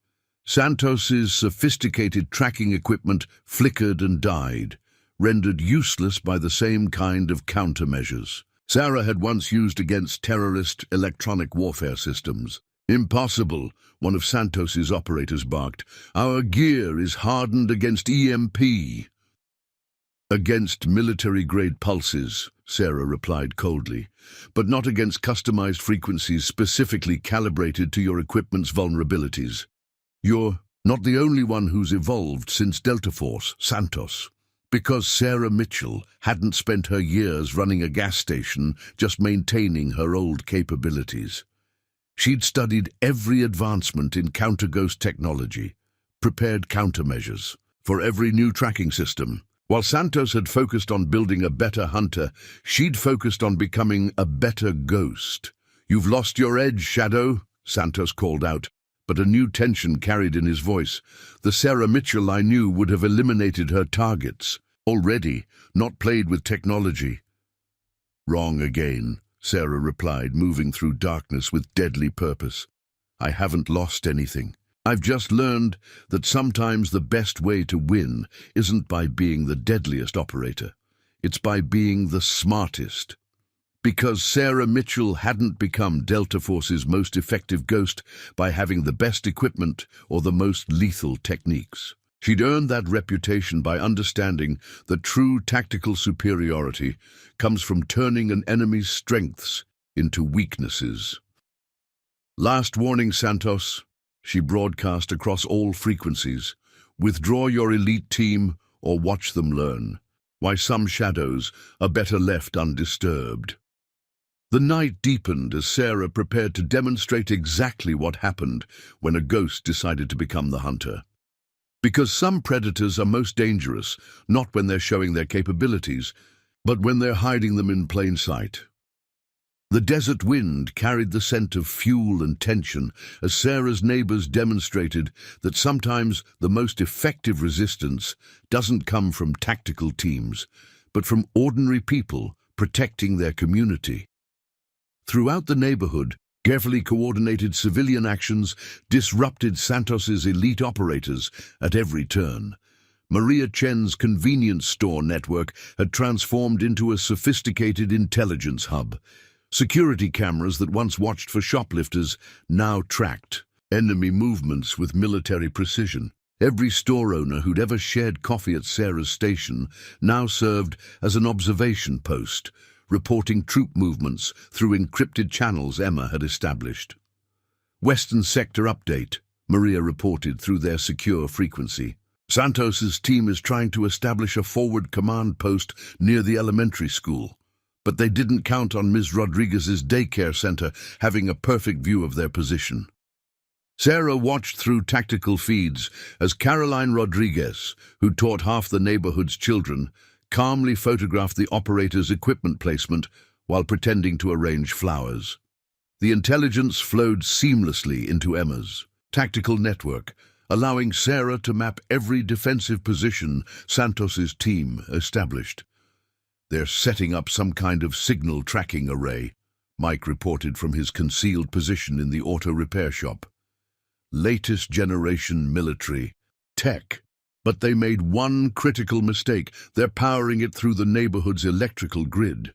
Santos's sophisticated tracking equipment flickered and died, rendered useless by the same kind of countermeasures Sarah had once used against terrorist electronic warfare systems. "Impossible," one of Santos's operators barked. "Our gear is hardened against EMP." "Against military-grade pulses," Sarah replied coldly, "but not against customized frequencies specifically calibrated to your equipment's vulnerabilities. You're not the only one who's evolved since Delta Force, Santos." Because Sarah Mitchell hadn't spent her years running a gas station just maintaining her old capabilities. She'd studied every advancement in counter-ghost technology, prepared countermeasures for every new tracking system. While Santos had focused on building a better hunter, she'd focused on becoming a better ghost. "You've lost your edge, Shadow," Santos called out, but a new tension carried in his voice. "The Sarah Mitchell I knew would have eliminated her targets. Already, not played with technology." "Wrong again," Sarah replied, moving through darkness with deadly purpose. "I haven't lost anything. I've just learned that sometimes the best way to win isn't by being the deadliest operator. It's by being the smartest." Because Sarah Mitchell hadn't become Delta Force's most effective ghost by having the best equipment or the most lethal techniques. She'd earned that reputation by understanding that true tactical superiority comes from turning an enemy's strengths into weaknesses. "Last warning, Santos," she broadcast across all frequencies. "Withdraw your elite team or watch them learn why some shadows are better left undisturbed." The night deepened as Sarah prepared to demonstrate exactly what happened when a ghost decided to become the hunter. Because some predators are most dangerous, not when they're showing their capabilities, but when they're hiding them in plain sight. The desert wind carried the scent of fuel and tension as Sarah's neighbors demonstrated that sometimes the most effective resistance doesn't come from tactical teams, but from ordinary people protecting their community. Throughout the neighborhood, carefully coordinated civilian actions disrupted Santos's elite operators at every turn. Maria Chen's convenience store network had transformed into a sophisticated intelligence hub. Security cameras that once watched for shoplifters now tracked enemy movements with military precision. Every store owner who'd ever shared coffee at Sarah's station now served as an observation post, reporting troop movements through encrypted channels Emma had established. "Western Sector update," Maria reported through their secure frequency. "Santos's team is trying to establish a forward command post near the elementary school, but they didn't count on Ms. Rodriguez's daycare center having a perfect view of their position." Sarah watched through tactical feeds as Caroline Rodriguez, who taught half the neighborhood's children, calmly photographed the operator's equipment placement while pretending to arrange flowers. The intelligence flowed seamlessly into Emma's tactical network, allowing Sarah to map every defensive position Santos's team established. "They're setting up some kind of signal tracking array," Mike reported from his concealed position in the auto repair shop. "Latest generation military tech. But they made one critical mistake. They're powering it through the neighborhood's electrical grid.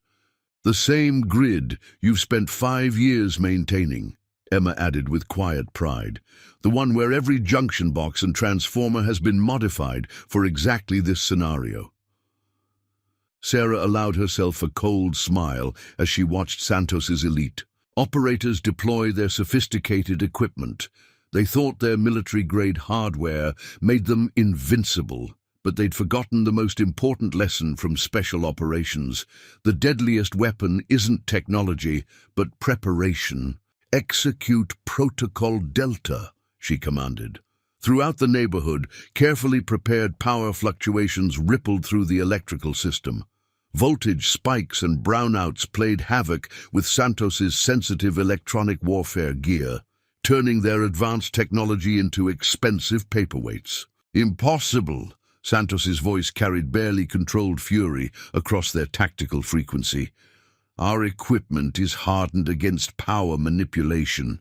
The same grid you've spent 5 years maintaining," Emma added with quiet pride. "The one where every junction box and transformer has been modified for exactly this scenario." Sarah allowed herself a cold smile as she watched Santos's elite operators deploy their sophisticated equipment. They thought their military-grade hardware made them invincible, but they'd forgotten the most important lesson from special operations. The deadliest weapon isn't technology, but preparation. "Execute Protocol Delta," she commanded. Throughout the neighborhood, carefully prepared power fluctuations rippled through the electrical system. Voltage spikes and brownouts played havoc with Santos's sensitive electronic warfare gear, turning their advanced technology into expensive paperweights. "Impossible," Santos's voice carried barely controlled fury across their tactical frequency. "Our equipment is hardened against power manipulation."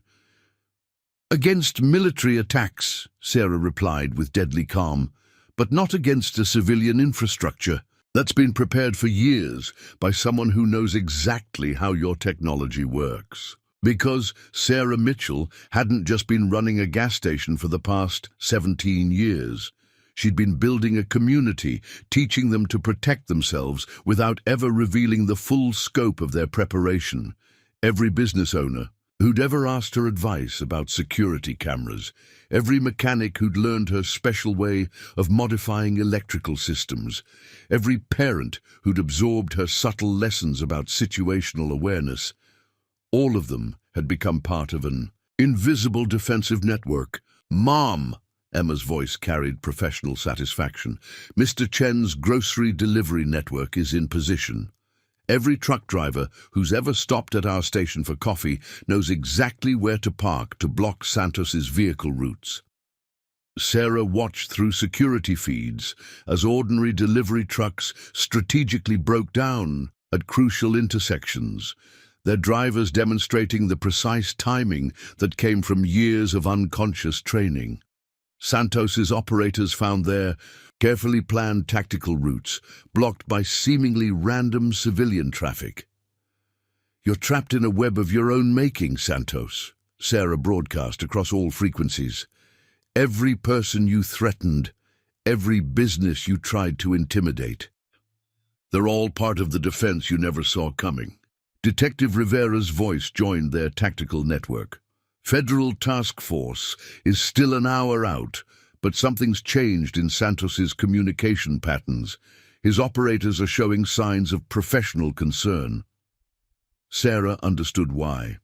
"Against military attacks," Sarah replied with deadly calm, "but not against a civilian infrastructure that's been prepared for years by someone who knows exactly how your technology works." Because Sarah Mitchell hadn't just been running a gas station for the past 17 years. She'd been building a community, teaching them to protect themselves without ever revealing the full scope of their preparation. Every business owner who'd ever asked her advice about security cameras, every mechanic who'd learned her special way of modifying electrical systems, every parent who'd absorbed her subtle lessons about situational awareness, all of them had become part of an invisible defensive network. "Mom," Emma's voice carried professional satisfaction, "Mr. Chen's grocery delivery network is in position. Every truck driver who's ever stopped at our station for coffee knows exactly where to park to block Santos's vehicle routes." Sarah watched through security feeds as ordinary delivery trucks strategically broke down at crucial intersections, their drivers demonstrating the precise timing that came from years of unconscious training. Santos's operators found their carefully planned tactical routes blocked by seemingly random civilian traffic. "You're trapped in a web of your own making, Santos," Sarah broadcast across all frequencies. "Every person you threatened, every business you tried to intimidate, they're all part of the defense you never saw coming." Detective Rivera's voice joined their tactical network. "Federal task force is still an hour out, but something's changed in Santos's communication patterns. His operators are showing signs of professional concern." Sarah understood why.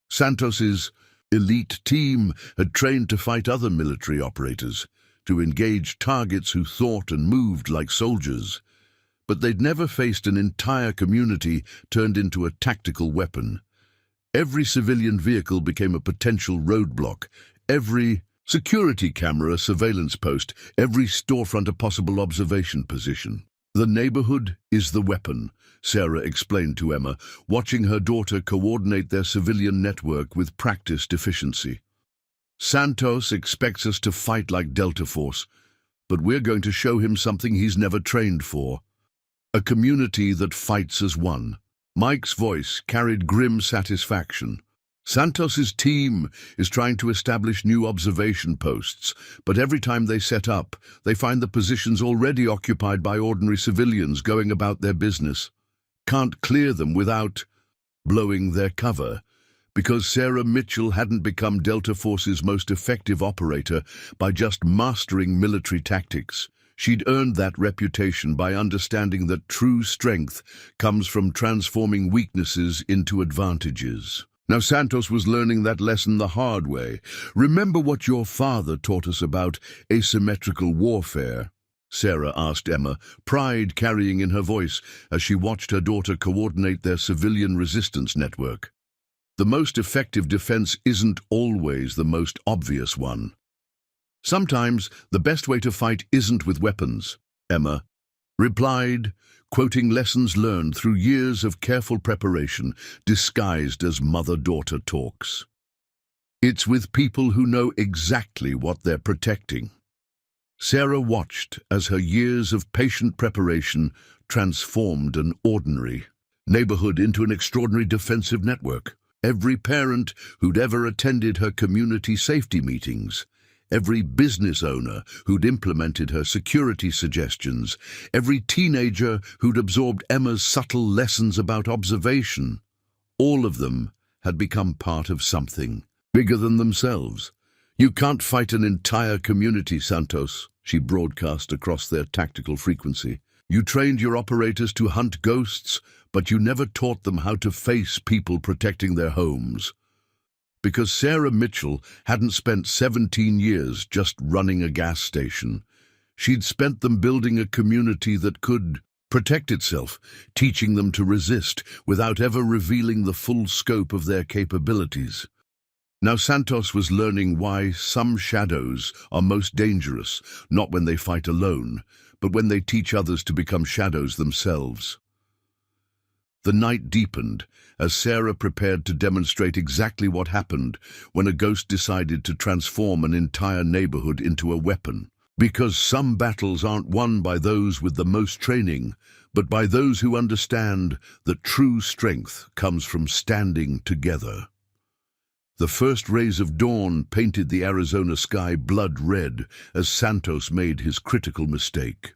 Santos's elite team had trained to fight other military operators, to engage targets who thought and moved like soldiers. But they'd never faced an entire community turned into a tactical weapon. Every civilian vehicle became a potential roadblock, every security camera a surveillance post, every storefront a possible observation position. "The neighborhood is the weapon," Sarah explained to Emma, watching her daughter coordinate their civilian network with practiced efficiency. "Santos expects us to fight like Delta Force, but we're going to show him something he's never trained for. A community that fights as one." Mike's voice carried grim satisfaction. "Santos's team is trying to establish new observation posts, but every time they set up, they find the positions already occupied by ordinary civilians going about their business. Can't clear them without blowing their cover." Because Sarah Mitchell hadn't become Delta Force's most effective operator by just mastering military tactics. She'd earned that reputation by understanding that true strength comes from transforming weaknesses into advantages. Now Santos was learning that lesson the hard way. "Remember what your father taught us about asymmetrical warfare?" Sarah asked Emma, pride carrying in her voice as she watched her daughter coordinate their civilian resistance network. "The most effective defense isn't always the most obvious one. Sometimes the best way to fight isn't with weapons," Emma replied, quoting lessons learned through years of careful preparation disguised as mother-daughter talks. "It's with people who know exactly what they're protecting." Sarah watched as her years of patient preparation transformed an ordinary neighborhood into an extraordinary defensive network. Every parent who'd ever attended her community safety meetings, every business owner who'd implemented her security suggestions, every teenager who'd absorbed Emma's subtle lessons about observation, all of them had become part of something bigger than themselves. "You can't fight an entire community, Santos," she broadcast across their tactical frequency. "You trained your operators to hunt ghosts, but you never taught them how to face people protecting their homes." Because Sarah Mitchell hadn't spent 17 years just running a gas station. She'd spent them building a community that could protect itself, teaching them to resist without ever revealing the full scope of their capabilities. Now Santos was learning why some shadows are most dangerous, not when they fight alone, but when they teach others to become shadows themselves. The night deepened as Sarah prepared to demonstrate exactly what happened when a ghost decided to transform an entire neighborhood into a weapon. Because some battles aren't won by those with the most training, but by those who understand that true strength comes from standing together. The first rays of dawn painted the Arizona sky blood red as Santos made his critical mistake.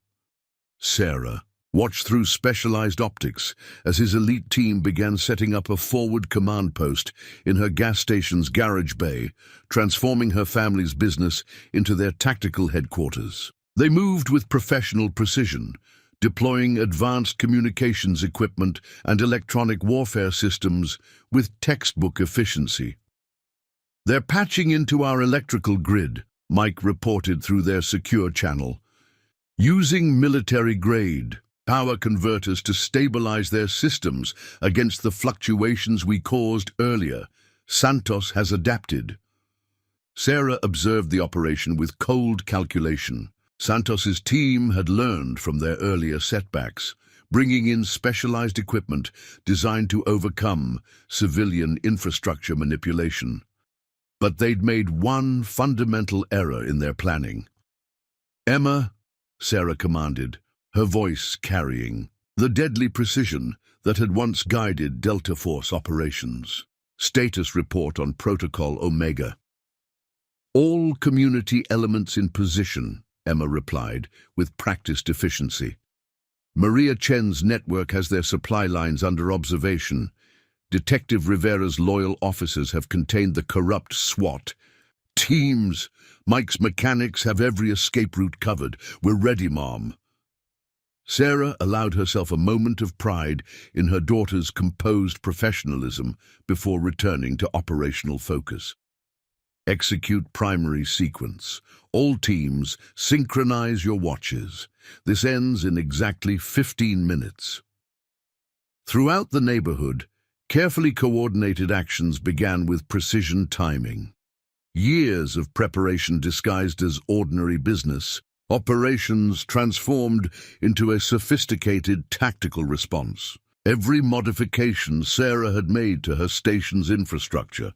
Sarah watched through specialized optics as his elite team began setting up a forward command post in her gas station's garage bay, transforming her family's business into their tactical headquarters. They moved with professional precision, deploying advanced communications equipment and electronic warfare systems with textbook efficiency. "They're patching into our electrical grid," Mike reported through their secure channel, "using military-grade power converters to stabilize their systems against the fluctuations we caused earlier. Santos has adapted." Sarah observed the operation with cold calculation. Santos's team had learned from their earlier setbacks, bringing in specialized equipment designed to overcome civilian infrastructure manipulation. But they'd made one fundamental error in their planning. "Emma," Sarah commanded, her voice carrying the deadly precision that had once guided Delta Force operations. "Status report on Protocol Omega." "All community elements in position," Emma replied, with practiced efficiency. "Maria Chen's network has their supply lines under observation. Detective Rivera's loyal officers have contained the corrupt SWAT teams. Mike's mechanics have every escape route covered. We're ready, Mom." Sarah allowed herself a moment of pride in her daughter's composed professionalism before returning to operational focus. "Execute primary sequence. All teams, synchronize your watches. This ends in exactly 15 minutes. Throughout the neighborhood, carefully coordinated actions began with precision timing. Years of preparation disguised as ordinary business, operations transformed into a sophisticated tactical response. Every modification Sarah had made to her station's infrastructure,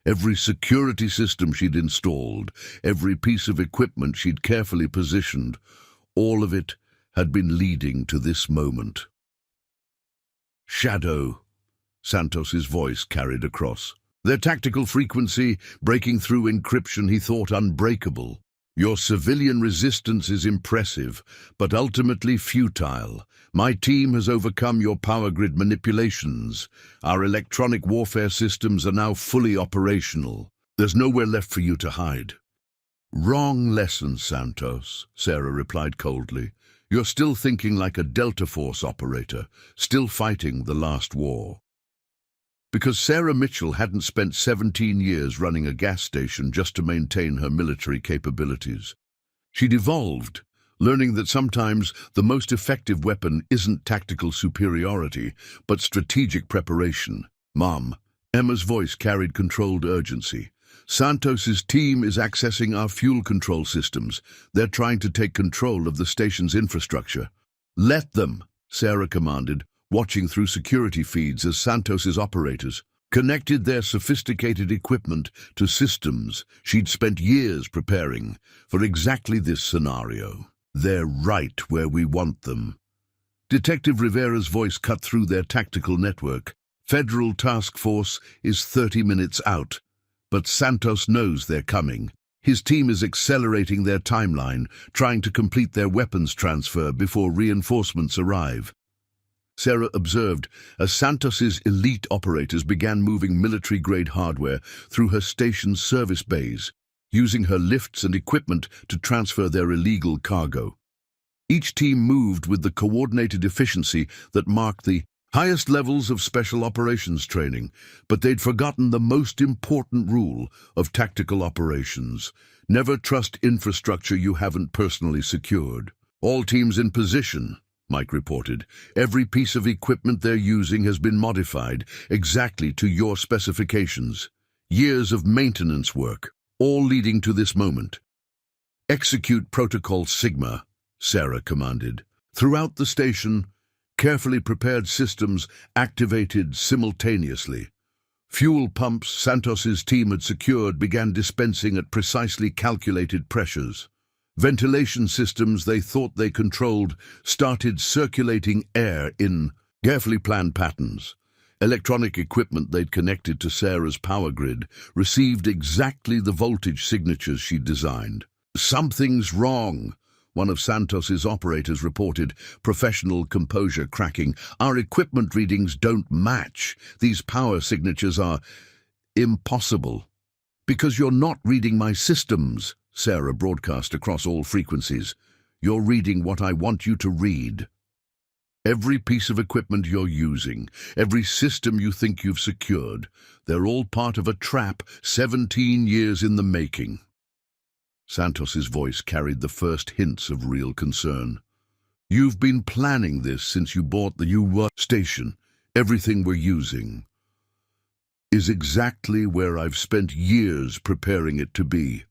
every security system she'd installed, every piece of equipment she'd carefully positioned, all of it had been leading to this moment. "Shadow," Santos's voice carried across. Their tactical frequency, breaking through encryption he thought unbreakable. "Your civilian resistance is impressive, but ultimately futile. My team has overcome your power grid manipulations. Our electronic warfare systems are now fully operational. There's nowhere left for you to hide." "Wrong lesson, Santos," Sarah replied coldly. "You're still thinking like a Delta Force operator, still fighting the last war." Because Sarah Mitchell hadn't spent 17 years running a gas station just to maintain her military capabilities. She'd evolved, learning that sometimes the most effective weapon isn't tactical superiority, but strategic preparation. "Mom," Emma's voice carried controlled urgency. "Santos's team is accessing our fuel control systems. They're trying to take control of the station's infrastructure." "Let them," Sarah commanded, watching through security feeds as Santos's operators connected their sophisticated equipment to systems she'd spent years preparing for exactly this scenario. "They're right where we want them." Detective Rivera's voice cut through their tactical network. "Federal task force is 30 minutes out, but Santos knows they're coming. His team is accelerating their timeline, trying to complete their weapons transfer before reinforcements arrive." Sarah observed as Santos's elite operators began moving military-grade hardware through her station's service bays, using her lifts and equipment to transfer their illegal cargo. Each team moved with the coordinated efficiency that marked the highest levels of special operations training, but they'd forgotten the most important rule of tactical operations: never trust infrastructure you haven't personally secured. "All teams in position," Mike reported. "Every piece of equipment they're using has been modified exactly to your specifications. years of maintenance work, all leading to this moment. Execute Protocol Sigma, Sarah commanded. Throughout the station, carefully prepared systems activated simultaneously. Fuel pumps Santos's team had secured began dispensing at precisely calculated pressures. Ventilation systems they thought they controlled started circulating air in carefully planned patterns. Electronic equipment they'd connected to Sarah's power grid received exactly the voltage signatures she'd designed. "Something's wrong," one of Santos's operators reported, professional composure cracking. "Our equipment readings don't match. These power signatures are impossible." "Because you're not reading my systems," Sarah broadcast across all frequencies. "You're reading what I want you to read. Every piece of equipment you're using, every system you think you've secured, they're all part of a trap 17 years in the making." Santos's voice carried the first hints of real concern. "You've been planning this since you bought the new station. Everything we're using is exactly where I've spent years preparing it to be,"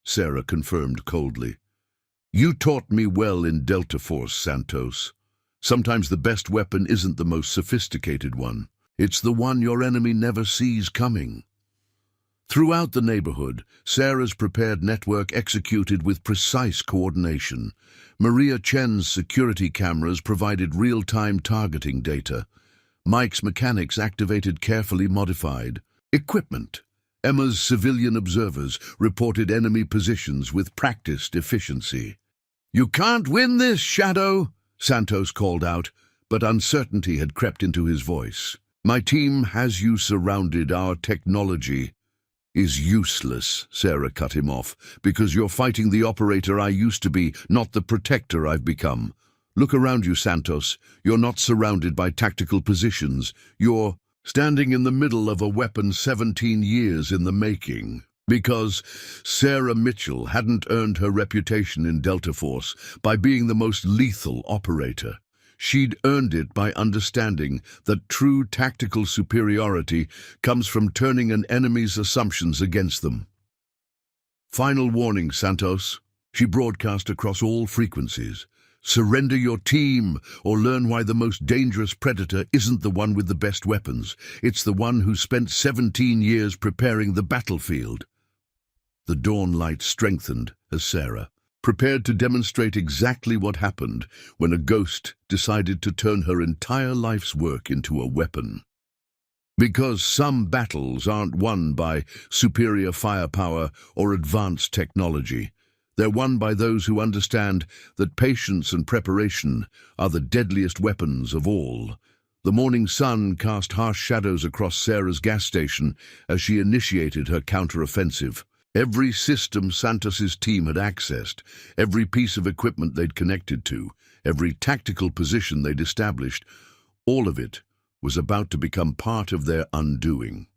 Sarah confirmed coldly. "You taught me well in Delta Force, Santos. Sometimes the best weapon isn't the most sophisticated one. It's the one your enemy never sees coming." Throughout the neighborhood, Sarah's prepared network executed with precise coordination. Maria Chen's security cameras provided real-time targeting data. Mike's mechanics activated carefully modified equipment. Emma's civilian observers reported enemy positions with practiced efficiency. "You can't win this, Shadow," Santos called out, but uncertainty had crept into his voice. "My team has you surrounded. Our technology is useless," Sarah cut him off, "because you're fighting the operator I used to be, not the protector I've become. Look around you, Santos. You're not surrounded by tactical positions. You're standing in the middle of a weapon 17 years in the making." Because Sarah Mitchell hadn't earned her reputation in Delta Force by being the most lethal operator. She'd earned it by understanding that true tactical superiority comes from turning an enemy's assumptions against them. "Final warning, Santos," she broadcast across all frequencies. "Surrender your team, or learn why the most dangerous predator isn't the one with the best weapons. It's the one who spent 17 years preparing the battlefield." The dawn light strengthened as Sarah prepared to demonstrate exactly what happened when a ghost decided to turn her entire life's work into a weapon. Because some battles aren't won by superior firepower or advanced technology. They're won by those who understand that patience and preparation are the deadliest weapons of all. The morning sun cast harsh shadows across Sarah's gas station as she initiated her counter-offensive. Every system Santos's team had accessed, every piece of equipment they'd connected to, every tactical position they'd established, all of it was about to become part of their undoing.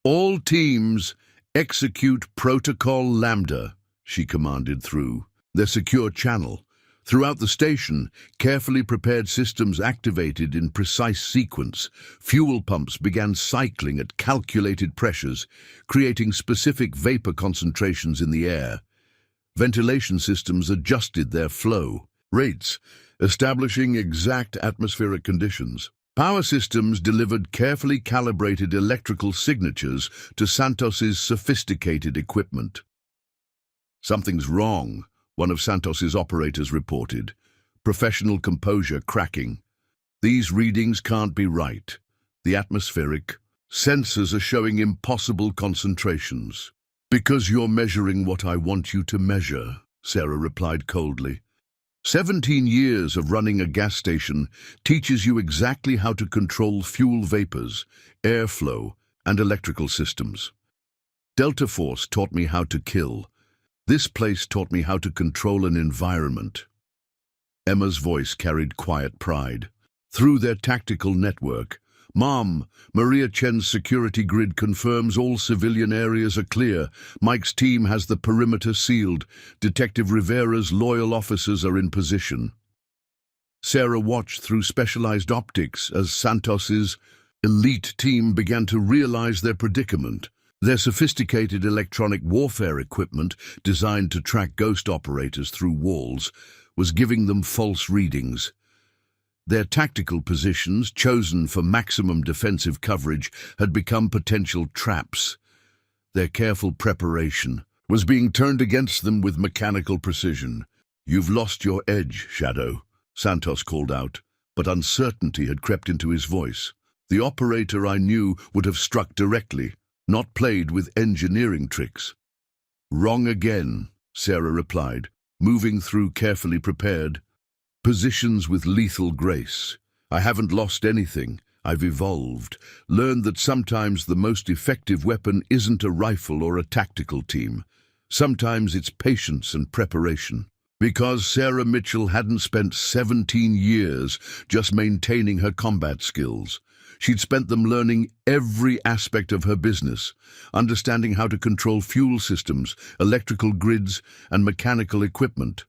"All teams execute Protocol Lambda," she commanded through their secure channel. Throughout the station, carefully prepared systems activated in precise sequence. Fuel pumps began cycling at calculated pressures, creating specific vapor concentrations in the air. Ventilation systems adjusted their flow rates, establishing exact atmospheric conditions. Power systems delivered carefully calibrated electrical signatures to Santos's sophisticated equipment. "Something's wrong," one of Santos's operators reported, professional composure cracking. "These readings can't be right. The atmospheric sensors are showing impossible concentrations." "Because you're measuring what I want you to measure," Sarah replied coldly. 17 years of running a gas station teaches you exactly how to control fuel vapors, airflow, and electrical systems. Delta Force taught me how to kill. This place taught me how to control an environment. Emma's voice carried quiet pride. "Through their tactical network, Mom, Maria Chen's security grid confirms all civilian areas are clear. Mike's team has the perimeter sealed. Detective Rivera's loyal officers are in position." Sarah watched through specialized optics as Santos's elite team began to realize their predicament. Their sophisticated electronic warfare equipment, designed to track ghost operators through walls, was giving them false readings. Their tactical positions, chosen for maximum defensive coverage, had become potential traps. Their careful preparation was being turned against them with mechanical precision. "You've lost your edge, Shadow," Santos called out, but uncertainty had crept into his voice. "The operator I knew would have struck directly, not played with engineering tricks." "Wrong again," Sarah replied, moving through carefully prepared positions with lethal grace. "I haven't lost anything. I've evolved, learned that sometimes the most effective weapon isn't a rifle or a tactical team. Sometimes it's patience and preparation." Because Sarah Mitchell hadn't spent 17 years just maintaining her combat skills. She'd spent them learning every aspect of her business, understanding how to control fuel systems, electrical grids, and mechanical equipment.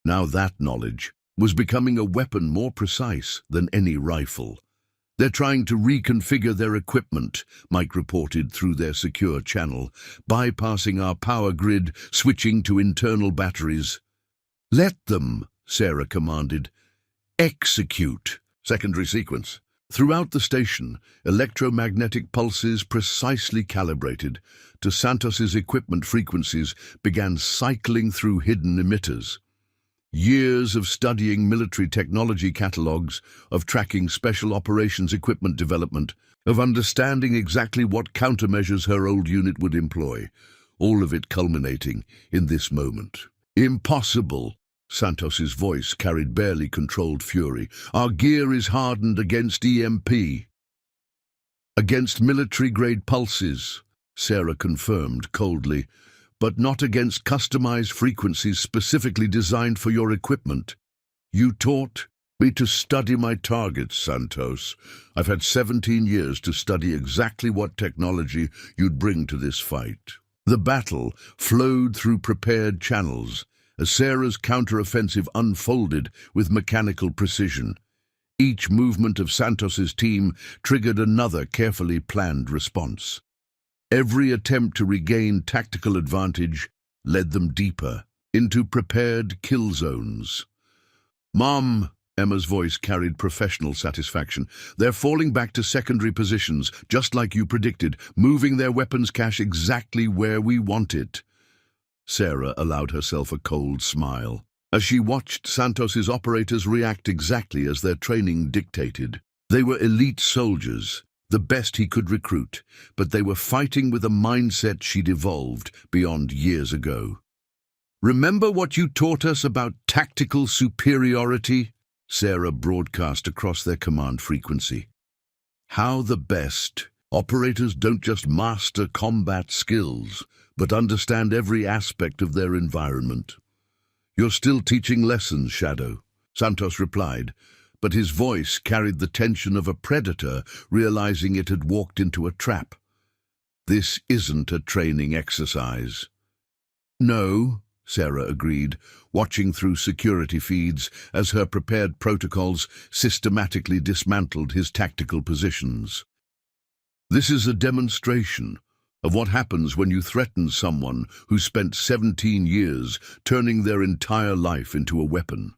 Now that knowledge was becoming a weapon more precise than any rifle. "They're trying to reconfigure their equipment," Mike reported through their secure channel, "bypassing our power grid, switching to internal batteries." "Let them," Sarah commanded. "Execute." Secondary sequence. Throughout the station, electromagnetic pulses precisely calibrated to Santos's equipment frequencies began cycling through hidden emitters. Years of studying military technology catalogs, of tracking special operations equipment development, of understanding exactly what countermeasures her old unit would employ, all of it culminating in this moment. "Impossible," Santos's voice carried barely controlled fury. "Our gear is hardened against EMP." "Against military-grade pulses," Sarah confirmed coldly, "but not against customized frequencies specifically designed for your equipment." "You taught me to study my targets, Santos. I've had 17 years to study exactly what technology you'd bring to this fight." The battle flowed through prepared channels as Sarah's counteroffensive unfolded with mechanical precision. Each movement of Santos's team triggered another carefully planned response. Every attempt to regain tactical advantage led them deeper into prepared kill zones. "Mom," Emma's voice carried professional satisfaction, "they're falling back to secondary positions, just like you predicted, moving their weapons cache exactly where we want it." Sarah allowed herself a cold smile as she watched Santos's operators react exactly as their training dictated. They were elite soldiers, the best he could recruit, but they were fighting with a mindset she'd evolved beyond years ago. "Remember what you taught us about tactical superiority?" Sarah broadcast across their command frequency. "How the best operators don't just master combat skills, but understand every aspect of their environment." "You're still teaching lessons, Shadow," Santos replied, but his voice carried the tension of a predator realizing it had walked into a trap. "This isn't a training exercise." "No," Sarah agreed, watching through security feeds as her prepared protocols systematically dismantled his tactical positions. "This is a demonstration of what happens when you threaten someone who spent 17 years turning their entire life into a weapon."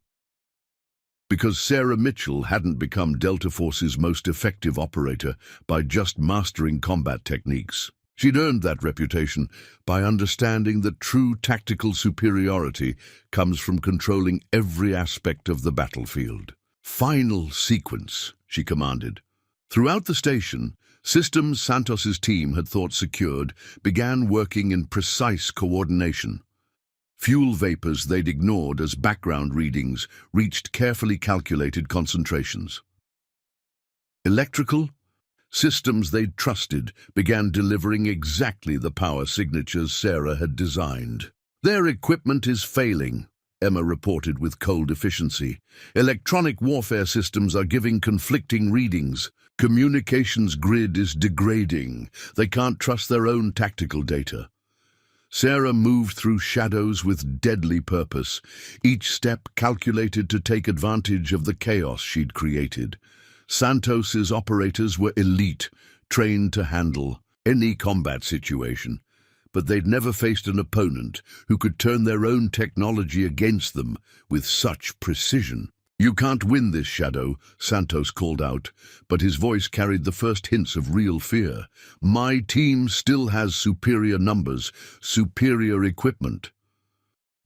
Because Sarah Mitchell hadn't become Delta Force's most effective operator by just mastering combat techniques. She'd earned that reputation by understanding that true tactical superiority comes from controlling every aspect of the battlefield. "Final sequence," she commanded. Throughout the station, systems Santos's team had thought secured began working in precise coordination. Fuel vapors they'd ignored as background readings reached carefully calculated concentrations. Electrical systems they'd trusted began delivering exactly the power signatures Sarah had designed. "Their equipment is failing," Emma reported with cold efficiency. "Electronic warfare systems are giving conflicting readings. Communications grid is degrading. They can't trust their own tactical data." Sarah moved through shadows with deadly purpose, each step calculated to take advantage of the chaos she'd created. Santos's operators were elite, trained to handle any combat situation, but they'd never faced an opponent who could turn their own technology against them with such precision. "You can't win this, Shadow," Santos called out, but his voice carried the first hints of real fear. "My team still has superior numbers, superior equipment."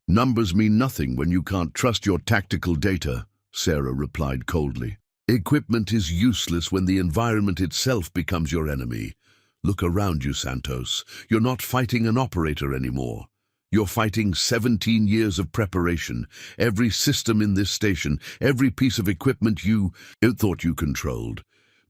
"Numbers mean nothing when you can't trust your tactical data," Sarah replied coldly. "Equipment is useless when the environment itself becomes your enemy. Look around you, Santos. You're not fighting an operator anymore. You're fighting 17 years of preparation. Every system in this station, every piece of equipment you thought you controlled.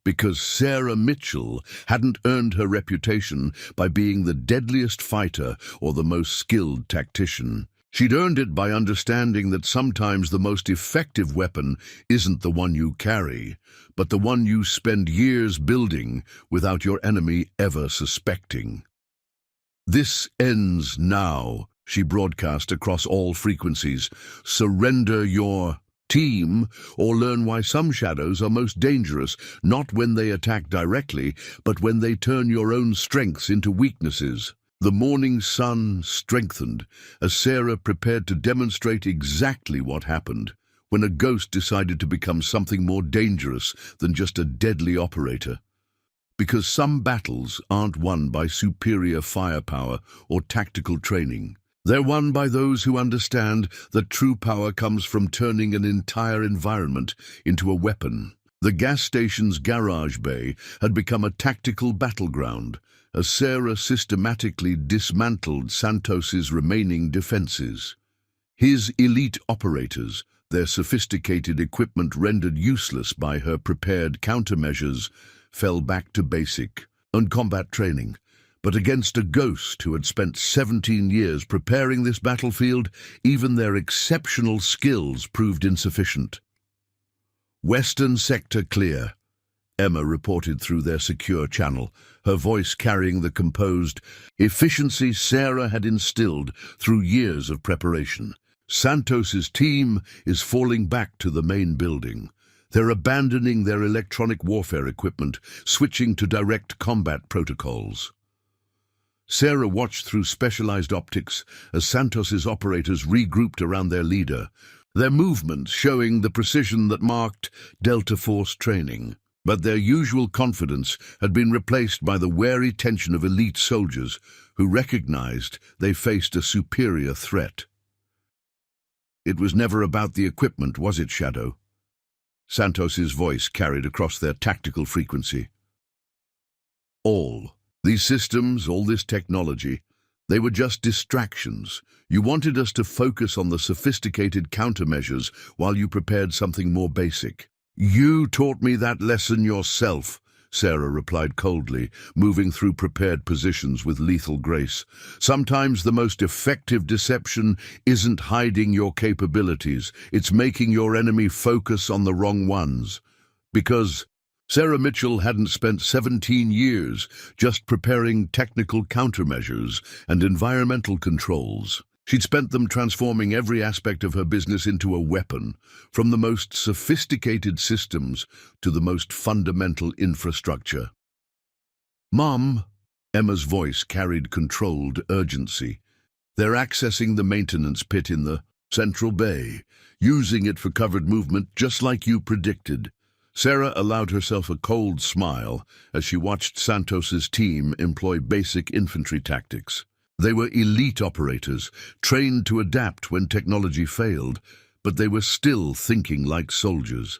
Because Sarah Mitchell hadn't earned her reputation by being the deadliest fighter or the most skilled tactician. She'd earned it by understanding that sometimes the most effective weapon isn't the one you carry, but the one you spend years building without your enemy ever suspecting. "This ends now," she broadcast across all frequencies. "Surrender your team, or learn why some shadows are most dangerous, not when they attack directly, but when they turn your own strengths into weaknesses." The morning sun strengthened as Sarah prepared to demonstrate exactly what happened when a ghost decided to become something more dangerous than just a deadly operator. Because some battles aren't won by superior firepower or tactical training. They're won by those who understand that true power comes from turning an entire environment into a weapon. The gas station's garage bay had become a tactical battleground as Sarah systematically dismantled Santos's remaining defenses. His elite operators, their sophisticated equipment rendered useless by her prepared countermeasures, fell back to basic and combat training. But against a ghost who had spent 17 years preparing this battlefield, even their exceptional skills proved insufficient. "Western sector clear," Emma reported through their secure channel, her voice carrying the composed efficiency Sarah had instilled through years of preparation. "Santos's team is falling back to the main building. They're abandoning their electronic warfare equipment, switching to direct combat protocols." Sarah watched through specialized optics as Santos's operators regrouped around their leader, their movements showing the precision that marked Delta Force training. But their usual confidence had been replaced by the wary tension of elite soldiers who recognized they faced a superior threat. "It was never about the equipment, was it, Shadow?" Santos's voice carried across their tactical frequency. "All these systems, all this technology, they were just distractions. You wanted us to focus on the sophisticated countermeasures while you prepared something more basic." "You taught me that lesson yourself," Sarah replied coldly, moving through prepared positions with lethal grace. "Sometimes the most effective deception isn't hiding your capabilities, it's making your enemy focus on the wrong ones." Because Sarah Mitchell hadn't spent 17 years just preparing technical countermeasures and environmental controls. She'd spent them transforming every aspect of her business into a weapon, from the most sophisticated systems to the most fundamental infrastructure. "Mom," Emma's voice carried controlled urgency. "They're accessing the maintenance pit in the central bay, using it for covered movement just like you predicted." Sarah allowed herself a cold smile as she watched Santos's team employ basic infantry tactics. They were elite operators, trained to adapt when technology failed, but they were still thinking like soldiers,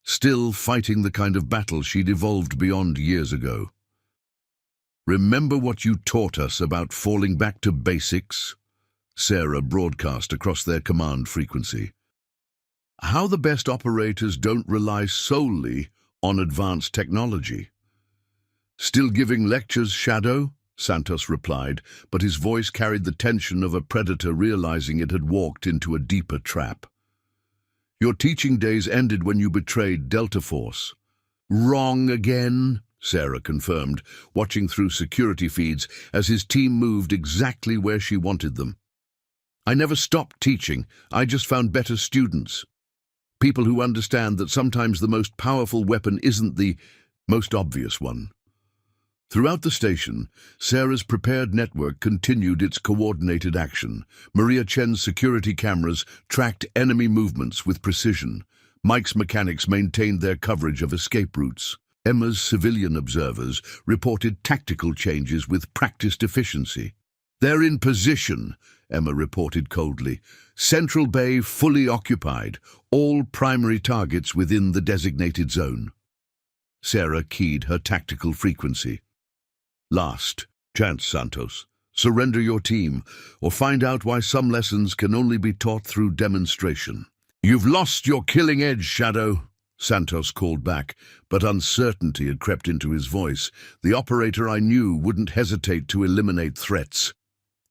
still fighting the kind of battle she'd evolved beyond years ago. "Remember what you taught us about falling back to basics?" Sarah broadcast across their command frequency. "How the best operators don't rely solely on advanced technology." "Still giving lectures, Shadow?" Santos replied, but his voice carried the tension of a predator realizing it had walked into a deeper trap. "Your teaching days ended when you betrayed Delta Force." "Wrong again," Sarah confirmed, watching through security feeds as his team moved exactly where she wanted them. "I never stopped teaching, I just found better students." People who understand that sometimes the most powerful weapon isn't the most obvious one. Throughout the station, Sarah's prepared network continued its coordinated action. Maria Chen's security cameras tracked enemy movements with precision. Mike's mechanics maintained their coverage of escape routes. Emma's civilian observers reported tactical changes with practiced efficiency. "They're in position," Emma reported coldly. "Central Bay fully occupied, all primary targets within the designated zone." Sarah keyed her tactical frequency. "Last chance, Santos. Surrender your team, or find out why some lessons can only be taught through demonstration." "You've lost your killing edge, Shadow," Santos called back, but uncertainty had crept into his voice. "The operator I knew wouldn't hesitate to eliminate threats."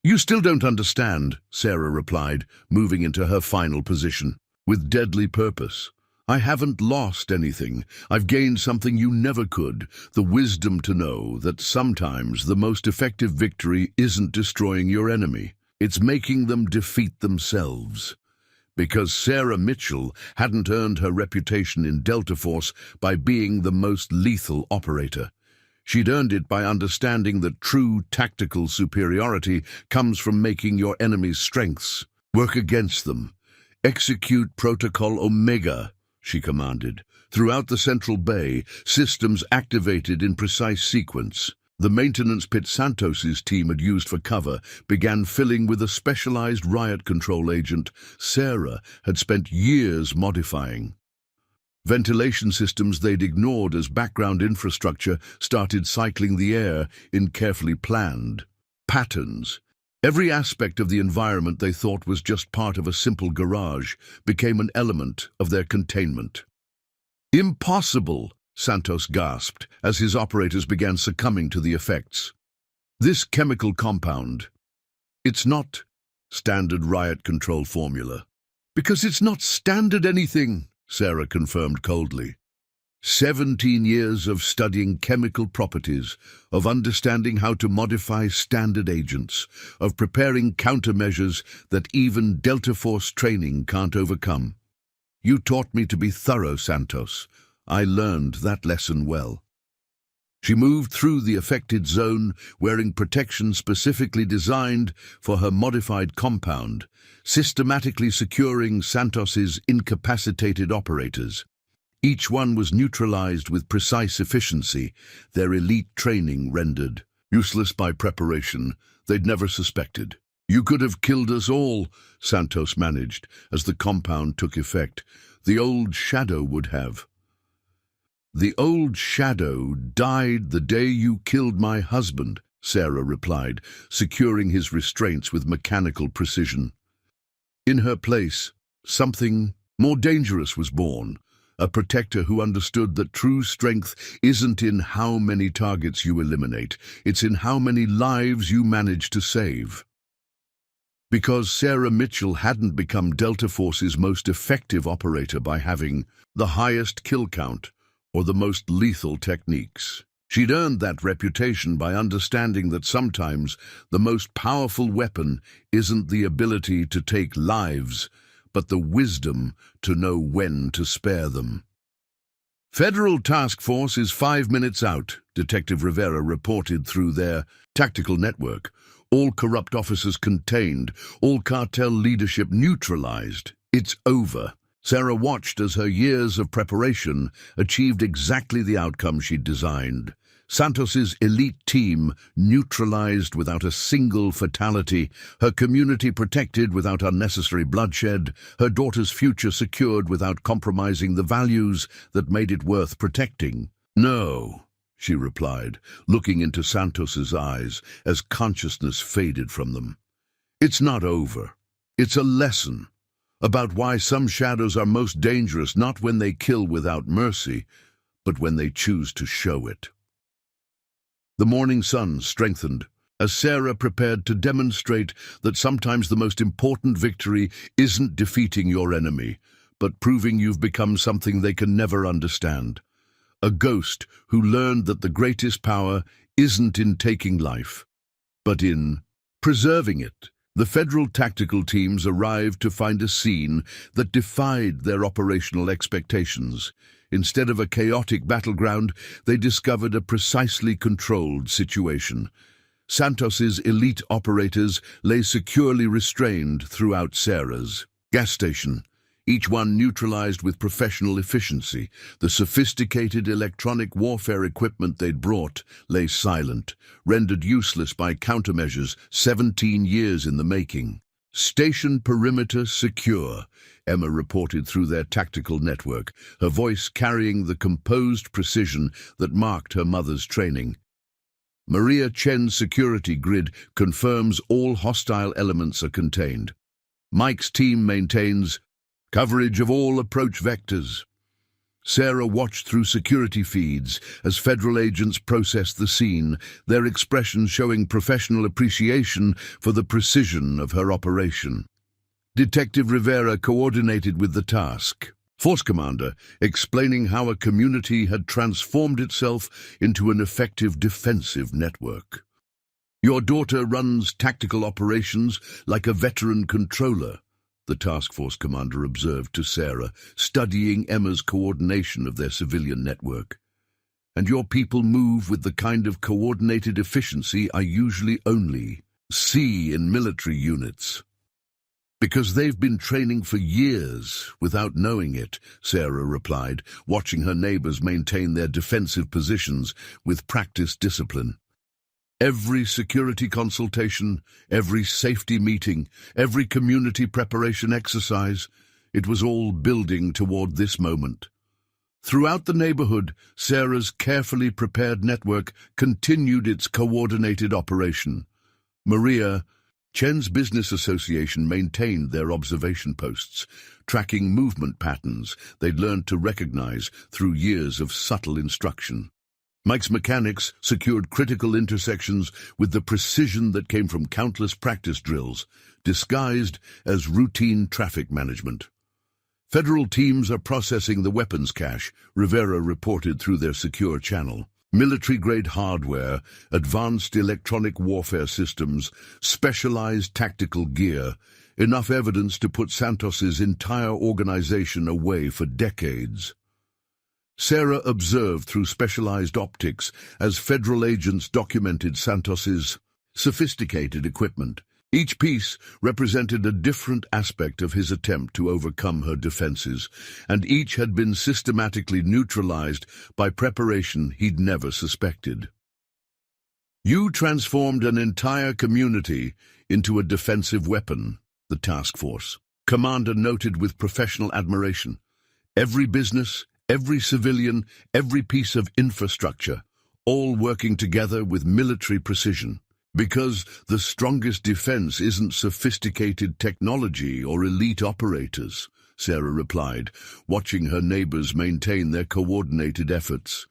"You still don't understand," Sarah replied, moving into her final position. "With deadly purpose. I haven't lost anything. I've gained something you never could, the wisdom to know that sometimes the most effective victory isn't destroying your enemy. It's making them defeat themselves." Because Sarah Mitchell hadn't earned her reputation in Delta Force by being the most lethal operator. She'd earned it by understanding that true tactical superiority comes from making your enemy's strengths work against them. "Execute Protocol Omega," she commanded. Throughout the Central Bay, systems activated in precise sequence. The maintenance pit Santos's team had used for cover began filling with a specialized riot control agent Sarah had spent years modifying. Ventilation systems they'd ignored as background infrastructure started cycling the air in carefully planned patterns. Every aspect of the environment they thought was just part of a simple garage became an element of their containment. "Impossible!" Santos gasped as his operators began succumbing to the effects. "This chemical compound, it's not standard riot control formula." "Because it's not standard anything," Sarah confirmed coldly. 17 years of studying chemical properties, of understanding how to modify standard agents, of preparing countermeasures that even Delta Force training can't overcome. You taught me to be thorough, Santos. I learned that lesson well. She moved through the affected zone, wearing protection specifically designed for her modified compound, systematically securing Santos's incapacitated operators. Each one was neutralized with precise efficiency, their elite training rendered useless by preparation they'd never suspected. "You could have killed us all," Santos managed, as the compound took effect. "The old Shadow would have." "The old Shadow died the day you killed my husband," Sarah replied, securing his restraints with mechanical precision. In her place, something more dangerous was born, a protector who understood that true strength isn't in how many targets you eliminate, it's in how many lives you manage to save. Because Sarah Mitchell hadn't become Delta Force's most effective operator by having the highest kill count or the most lethal techniques. She'd earned that reputation by understanding that sometimes the most powerful weapon isn't the ability to take lives, but the wisdom to know when to spare them. "Federal Task Force is 5 minutes out," Detective Rivera reported through their tactical network. "All corrupt officers contained, all cartel leadership neutralized. It's over." Sarah watched as her years of preparation achieved exactly the outcome she'd designed. Santos's elite team neutralized without a single fatality, her community protected without unnecessary bloodshed, her daughter's future secured without compromising the values that made it worth protecting. "No," she replied, looking into Santos's eyes as consciousness faded from them. "It's not over. It's a lesson about why some shadows are most dangerous not when they kill without mercy, but when they choose to show it." The morning sun strengthened as Sarah prepared to demonstrate that sometimes the most important victory isn't defeating your enemy, but proving you've become something they can never understand. A ghost who learned that the greatest power isn't in taking life, but in preserving it. The federal tactical teams arrived to find a scene that defied their operational expectations. Instead of a chaotic battleground, they discovered a precisely controlled situation. Santos's elite operators lay securely restrained throughout Sarah's gas station, each one neutralized with professional efficiency. The sophisticated electronic warfare equipment they'd brought lay silent, rendered useless by countermeasures 17 years in the making. "Station perimeter secure," Emma reported through their tactical network, her voice carrying the composed precision that marked her mother's training. Maria Chen's security grid confirms all hostile elements are contained. Mike's team maintains coverage of all approach vectors. Sarah watched through security feeds as federal agents processed the scene, their expressions showing professional appreciation for the precision of her operation. Detective Rivera coordinated with the task force commander, explaining how a community had transformed itself into an effective defensive network. "Your daughter runs tactical operations like a veteran controller," the task force commander observed to Sarah, studying Emma's coordination of their civilian network. "And your people move with the kind of coordinated efficiency I usually only see in military units." "Because they've been training for years without knowing it," Sarah replied, watching her neighbors maintain their defensive positions with practiced discipline. Every security consultation, every safety meeting, every community preparation exercise, it was all building toward this moment. Throughout the neighborhood, Sarah's carefully prepared network continued its coordinated operation. Maria Chen's business association maintained their observation posts, tracking movement patterns they'd learned to recognize through years of subtle instruction. Mike's mechanics secured critical intersections with the precision that came from countless practice drills, disguised as routine traffic management. "Federal teams are processing the weapons cache," Rivera reported through their secure channel. "Military-grade hardware, advanced electronic warfare systems, specialized tactical gear, enough evidence to put Santos's entire organization away for decades." Sarah observed through specialized optics as federal agents documented Santos's sophisticated equipment. Each piece represented a different aspect of his attempt to overcome her defenses, and each had been systematically neutralized by preparation he'd never suspected. "You transformed an entire community into a defensive weapon," the task force commander noted with professional admiration. "Every business, every civilian, every piece of infrastructure, all working together with military precision. Because the strongest defense isn't sophisticated technology or elite operators," Sarah replied, watching her neighbors maintain their coordinated efforts.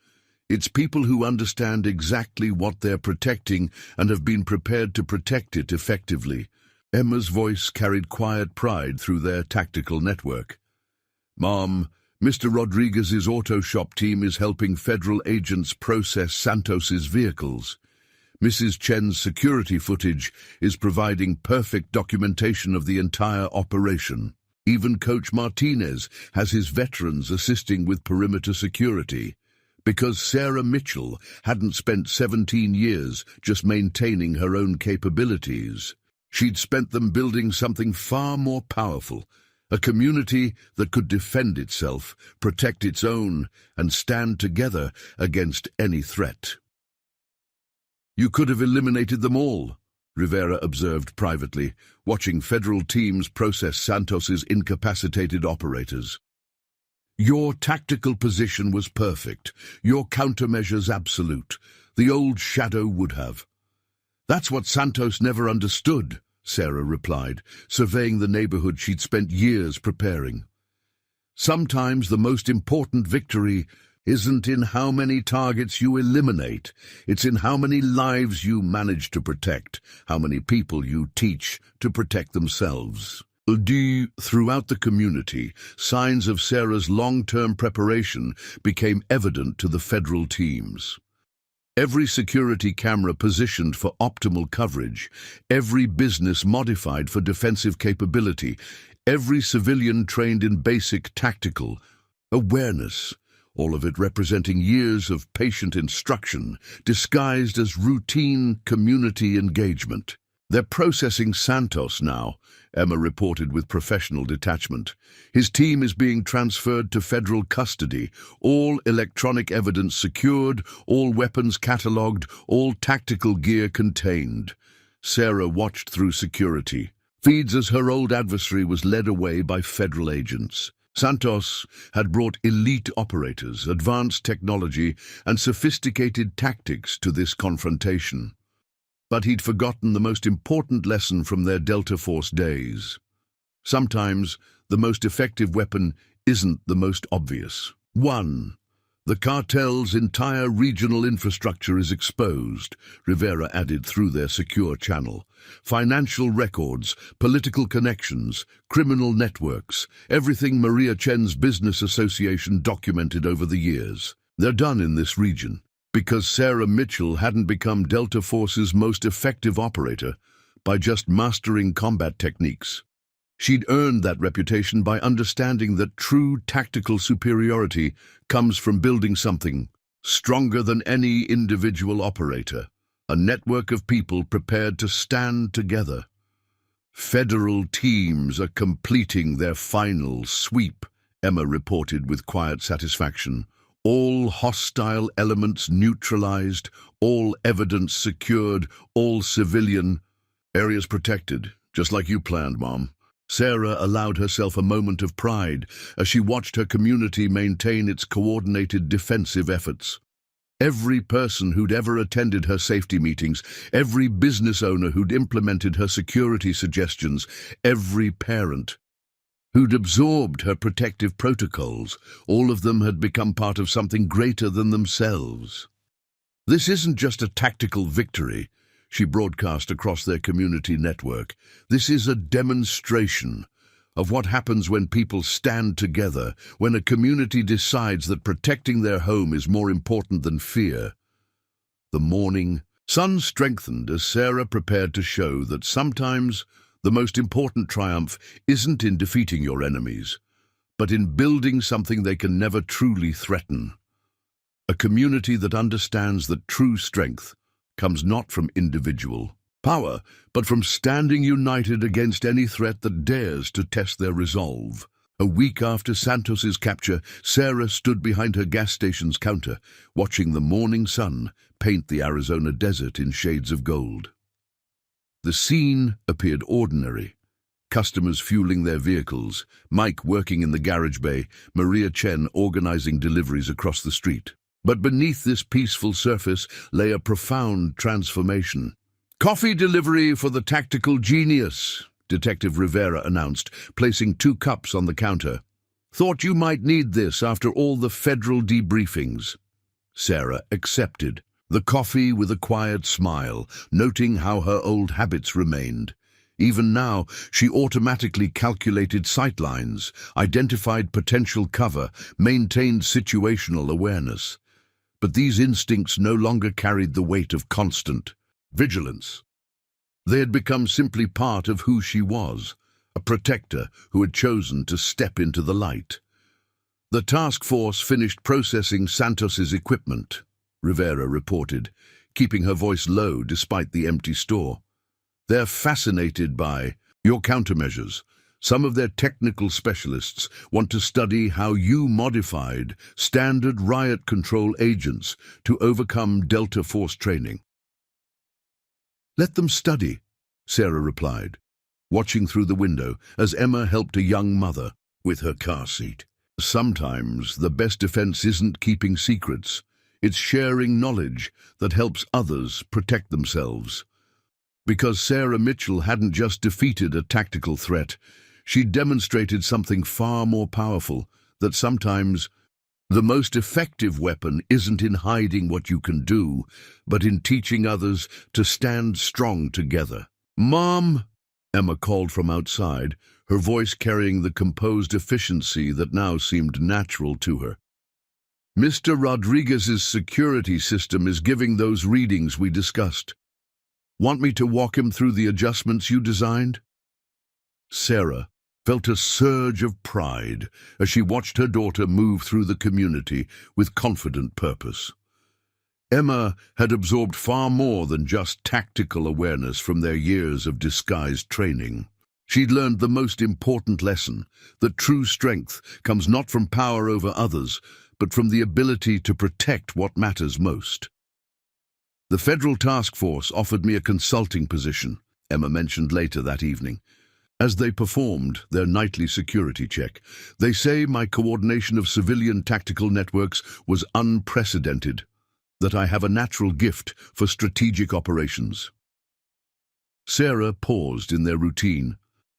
"It's people who understand exactly what they're protecting and have been prepared to protect it effectively." Emma's voice carried quiet pride through their tactical network. "Mom, Mr. Rodriguez's auto shop team is helping federal agents process Santos's vehicles. Mrs. Chen's security footage is providing perfect documentation of the entire operation. Even Coach Martinez has his veterans assisting with perimeter security. Because Sarah Mitchell hadn't spent 17 years just maintaining her own capabilities. She'd spent them building something far more powerful, a community that could defend itself, protect its own, and stand together against any threat." "You could have eliminated them all," Rivera observed privately, watching federal teams process Santos's incapacitated operators. "Your tactical position was perfect, your countermeasures absolute. The old shadow would have." "That's what Santos never understood," Sarah replied, surveying the neighborhood she'd spent years preparing. "Sometimes the most important victory isn't in how many targets you eliminate, it's in how many lives you manage to protect, how many people you teach to protect themselves." Throughout the community, signs of Sarah's long-term preparation became evident to the federal teams. Every security camera positioned for optimal coverage, every business modified for defensive capability, every civilian trained in basic tactical awareness, all of it representing years of patient instruction disguised as routine community engagement. They're processing Santos now, Emma reported with professional detachment. His team is being transferred to federal custody, all electronic evidence secured, all weapons catalogued, all tactical gear contained. Sarah watched through security. Feeds as her old adversary was led away by federal agents. Santos had brought elite operators, advanced technology, and sophisticated tactics to this confrontation. But he'd forgotten the most important lesson from their Delta Force days. Sometimes, the most effective weapon isn't the most obvious. 1. The cartel's entire regional infrastructure is exposed, Rivera added through their secure channel. Financial records, political connections, criminal networks, everything Maria Chen's business association documented over the years. They're done in this region. Because Sarah Mitchell hadn't become Delta Force's most effective operator by just mastering combat techniques. She'd earned that reputation by understanding that true tactical superiority comes from building something stronger than any individual operator, a network of people prepared to stand together. Federal teams are completing their final sweep, Emma reported with quiet satisfaction. All hostile elements neutralized, all evidence secured, all civilian areas protected, just like you planned, Mom. Sarah allowed herself a moment of pride as she watched her community maintain its coordinated defensive efforts. Every person who'd ever attended her safety meetings, every business owner who'd implemented her security suggestions, every parent who'd absorbed her protective protocols, all of them had become part of something greater than themselves. This isn't just a tactical victory, she broadcast across their community network. This is a demonstration of what happens when people stand together, when a community decides that protecting their home is more important than fear. The morning sun strengthened as Sarah prepared to show that sometimes the most important triumph isn't in defeating your enemies, but in building something they can never truly threaten. A community that understands that true strength comes not from individual power, but from standing united against any threat that dares to test their resolve. A week after Santos's capture, Sarah stood behind her gas station's counter, watching the morning sun paint the Arizona desert in shades of gold. The scene appeared ordinary. Customers fueling their vehicles, Mike working in the garage bay, Maria Chen organizing deliveries across the street. But beneath this peaceful surface lay a profound transformation. "Coffee delivery for the tactical genius," Detective Rivera announced, placing 2 cups on the counter. "Thought you might need this after all the federal debriefings." Sarah accepted the coffee with a quiet smile, noting how her old habits remained. Even now, she automatically calculated sightlines, identified potential cover, maintained situational awareness. But these instincts no longer carried the weight of constant vigilance. They had become simply part of who she was, a protector who had chosen to step into the light. The task force finished processing Santos's equipment, Rivera reported, keeping her voice low despite the empty store. "They're fascinated by your countermeasures. Some of their technical specialists want to study how you modified standard riot control agents to overcome Delta Force training." "Let them study," Sarah replied, watching through the window as Emma helped a young mother with her car seat. Sometimes the best defense isn't keeping secrets. It's sharing knowledge that helps others protect themselves. Because Sarah Mitchell hadn't just defeated a tactical threat, she demonstrated something far more powerful, that sometimes the most effective weapon isn't in hiding what you can do, but in teaching others to stand strong together. "Mom," Emma called from outside, her voice carrying the composed efficiency that now seemed natural to her. Mr. Rodriguez's security system is giving those readings we discussed. Want me to walk him through the adjustments you designed? Sarah felt a surge of pride as she watched her daughter move through the community with confident purpose. Emma had absorbed far more than just tactical awareness from their years of disguised training. She'd learned the most important lesson, that true strength comes not from power over others, but from the ability to protect what matters most. The Federal Task Force offered me a consulting position, Emma mentioned later that evening. As they performed their nightly security check, they say my coordination of civilian tactical networks was unprecedented, that I have a natural gift for strategic operations. Sarah paused in their routine,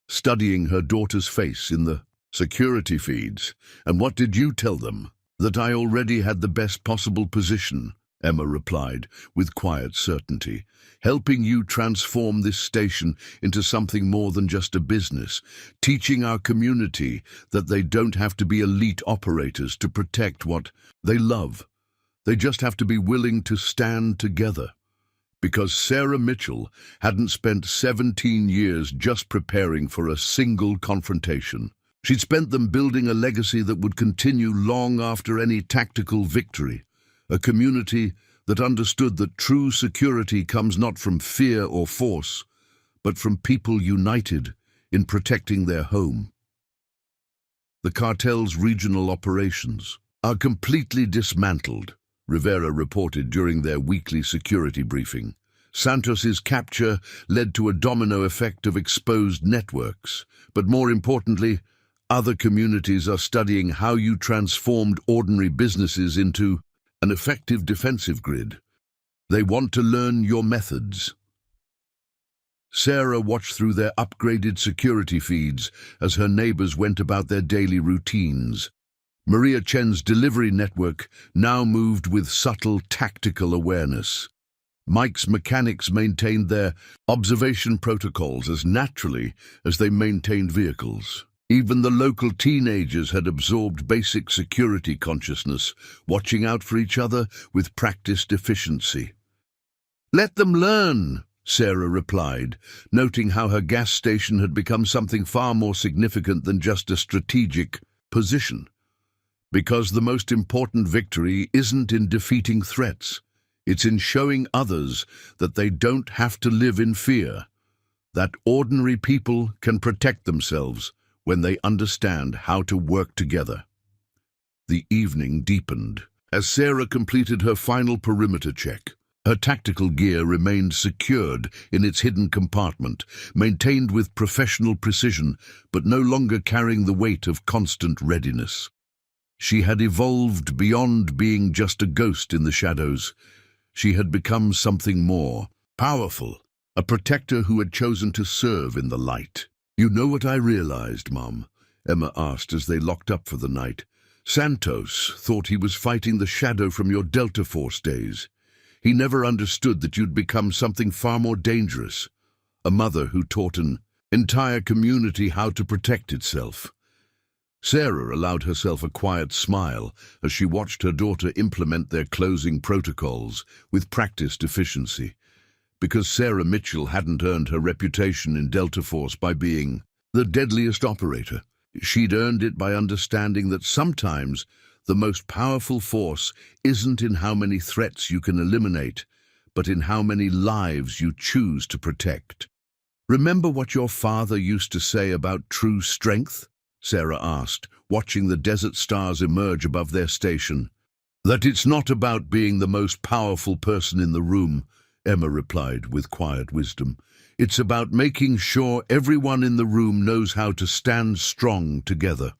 studying her daughter's face in the security feeds. And what did you tell them? That I already had the best possible position, Emma replied with quiet certainty, helping you transform this station into something more than just a business, teaching our community that they don't have to be elite operators to protect what they love. They just have to be willing to stand together. Because Sarah Mitchell hadn't spent 17 years just preparing for a single confrontation. She'd spent them building a legacy that would continue long after any tactical victory, a community that understood that true security comes not from fear or force, but from people united in protecting their home. The cartel's regional operations are completely dismantled, Rivera reported during their weekly security briefing. Santos's capture led to a domino effect of exposed networks, but more importantly, other communities are studying how you transformed ordinary businesses into an effective defensive grid. They want to learn your methods. Sarah watched through their upgraded security feeds as her neighbors went about their daily routines. Maria Chen's delivery network now moved with subtle tactical awareness. Mike's mechanics maintained their observation protocols as naturally as they maintained vehicles. Even the local teenagers had absorbed basic security consciousness, watching out for each other with practiced efficiency. "Let them learn," Sarah replied, noting how her gas station had become something far more significant than just a strategic position. Because the most important victory isn't in defeating threats, it's in showing others that they don't have to live in fear, that ordinary people can protect themselves when they understand how to work together. The evening deepened as Sarah completed her final perimeter check. Her tactical gear remained secured in its hidden compartment, maintained with professional precision, but no longer carrying the weight of constant readiness. She had evolved beyond being just a ghost in the shadows. She had become something more, powerful, a protector who had chosen to serve in the light. "You know what I realized, Mom?" Emma asked as they locked up for the night. "Santos thought he was fighting the shadow from your Delta Force days. He never understood that you'd become something far more dangerous, a mother who taught an entire community how to protect itself." Sarah allowed herself a quiet smile as she watched her daughter implement their closing protocols with practiced efficiency. Because Sarah Mitchell hadn't earned her reputation in Delta Force by being the deadliest operator. She'd earned it by understanding that sometimes the most powerful force isn't in how many threats you can eliminate, but in how many lives you choose to protect. "Remember what your father used to say about true strength?" Sarah asked, watching the desert stars emerge above their station. "That it's not about being the most powerful person in the room," Emma replied with quiet wisdom. "It's about making sure everyone in the room knows how to stand strong together."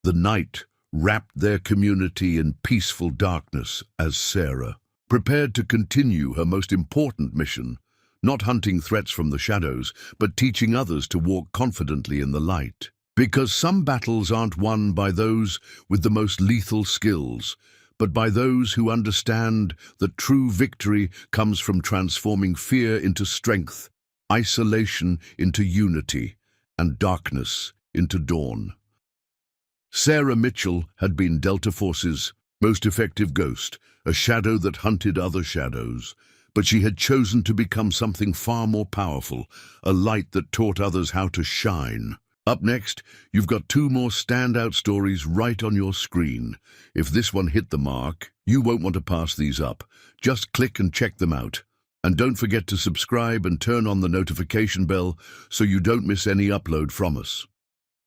The night wrapped their community in peaceful darkness as Sarah prepared to continue her most important mission, not hunting threats from the shadows, but teaching others to walk confidently in the light. Because some battles aren't won by those with the most lethal skills, but by those who understand that true victory comes from transforming fear into strength, isolation into unity, and darkness into dawn. Sarah Mitchell had been Delta Force's Most effective ghost, a shadow that hunted other shadows. But she had chosen to become something far more powerful, a light that taught others how to shine. Up next, you've got two more standout stories right on your screen. If this one hit the mark, you won't want to pass these up. Just click and check them out. And don't forget to subscribe and turn on the notification bell so you don't miss any upload from us.